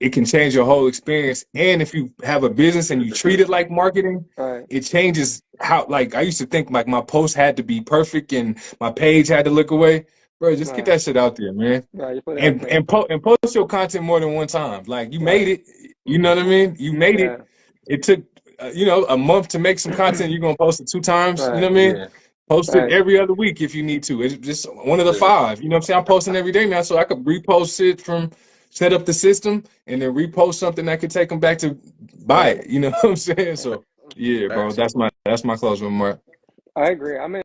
It can change your whole experience. And if you have a business and you treat it like marketing, Right. it changes how, like, I used to think like my post had to be perfect and my page had to look away. Bro, just get Right. that shit out there, man. Right. You put it out And there. and, po- and post your content more than one time. Like, you made Right. it. You know what I mean? You made it. Yeah. It took, a month to make some content. You're going to post it 2 times. You know Right. what I mean? Yeah, Post it Right. every other week if you need to. It's just one of the Yeah, five. You know what I'm saying? I'm posting every day now, so I could repost it from set up the system and then repost something that could take them back to buy Right. it. You know what I'm saying? So yeah, bro, facts. that's my closing remark. I agree. I mean,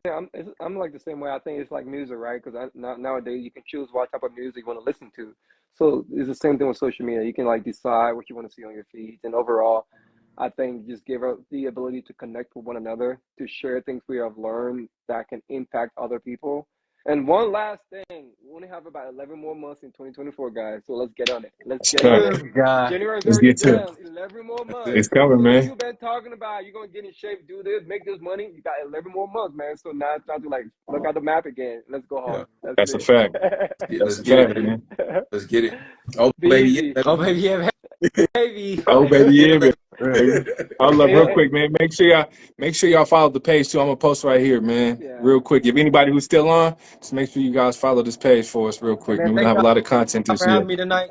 I'm like the same way. I think it's like music, right? Because nowadays you can choose what type of music you want to listen to. So it's the same thing with social media. You can like decide what you want to see on your feeds, and overall, I think just give us the ability to connect with one another, to share things we have learned that can impact other people. And one last thing, we only have about 11 more months in 2024, guys. So let's get on it. Let's That's get on fact. it. this guy. January is Let's already get to it. done. 11 more That's months. It's it. coming, So man. you've been talking about you're gonna get in shape, do this, make this money. You got 11 more months, man. So now it's time to like look at the map again. Let's go Yeah, hard. That's That's a fact. That's let's a get it, fact, baby. man. Let's get it. Oh Be baby, easy. yeah, Oh baby, yeah, baby. Oh baby, yeah, yeah, man. baby. Right. Hold up real And, quick, man. Make sure y'all follow the page too. I'm gonna post right here, man. yeah. Real quick. If anybody who's still on, just make sure you guys follow this page for us real Hey quick, man, man. We're gonna thank have a y'all lot of content this for year. having me tonight.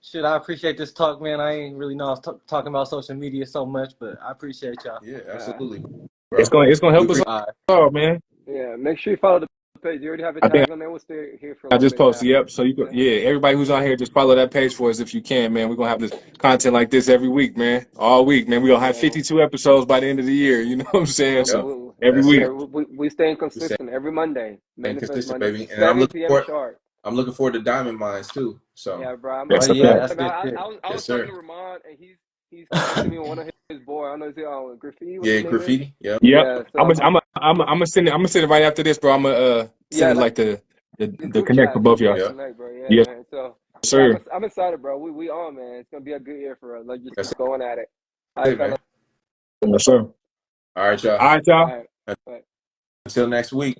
Shit, I appreciate this talk, man. I ain't really know I was talking about social media so much, but I appreciate y'all. Yeah, Yeah. absolutely, It's bro. gonna We help us appreciate. All right. all, man. Yeah. Make sure you follow the page. You already have a I think tag on there. We'll stay here for a I little just bit now. posted. Yep. So you go, yeah. Everybody who's on here, just follow that page for us if you can, man. We're gonna have this content like this every week, man. All week, man. We're gonna have Yeah. 52 episodes by the end of the year. You know what I'm saying? Well, So Yep, every that's week. it. yeah, we staying We stay consistent every Monday. Manifest consistent, Monday, baby, and 7 p.m. sharp. I'm looking forward to Diamond Mines too. So Yeah, bro. Oh That's a yeah, fact. that's good shit. I yes, was talking sir. to Ramond, and he's connecting me with one of his boy. I don't know if it's Graffiti. What's Yeah, his name is? graffiti. Yep. Yep. Yeah. So I'm gonna send it. I'm gonna send it right after this, bro. I'm gonna send yeah, it like like the the the connect for both of y'all. group Yep. connect, bro. Yeah, Yes, man. So yeah, sir. I'm excited, bro. We on, man. It's gonna be a good year for us. Let's just That's keep going at it. All right, it, man. fella. Yes, sir. All right, y'all. All right, y'all. All right. Bye. Until next week.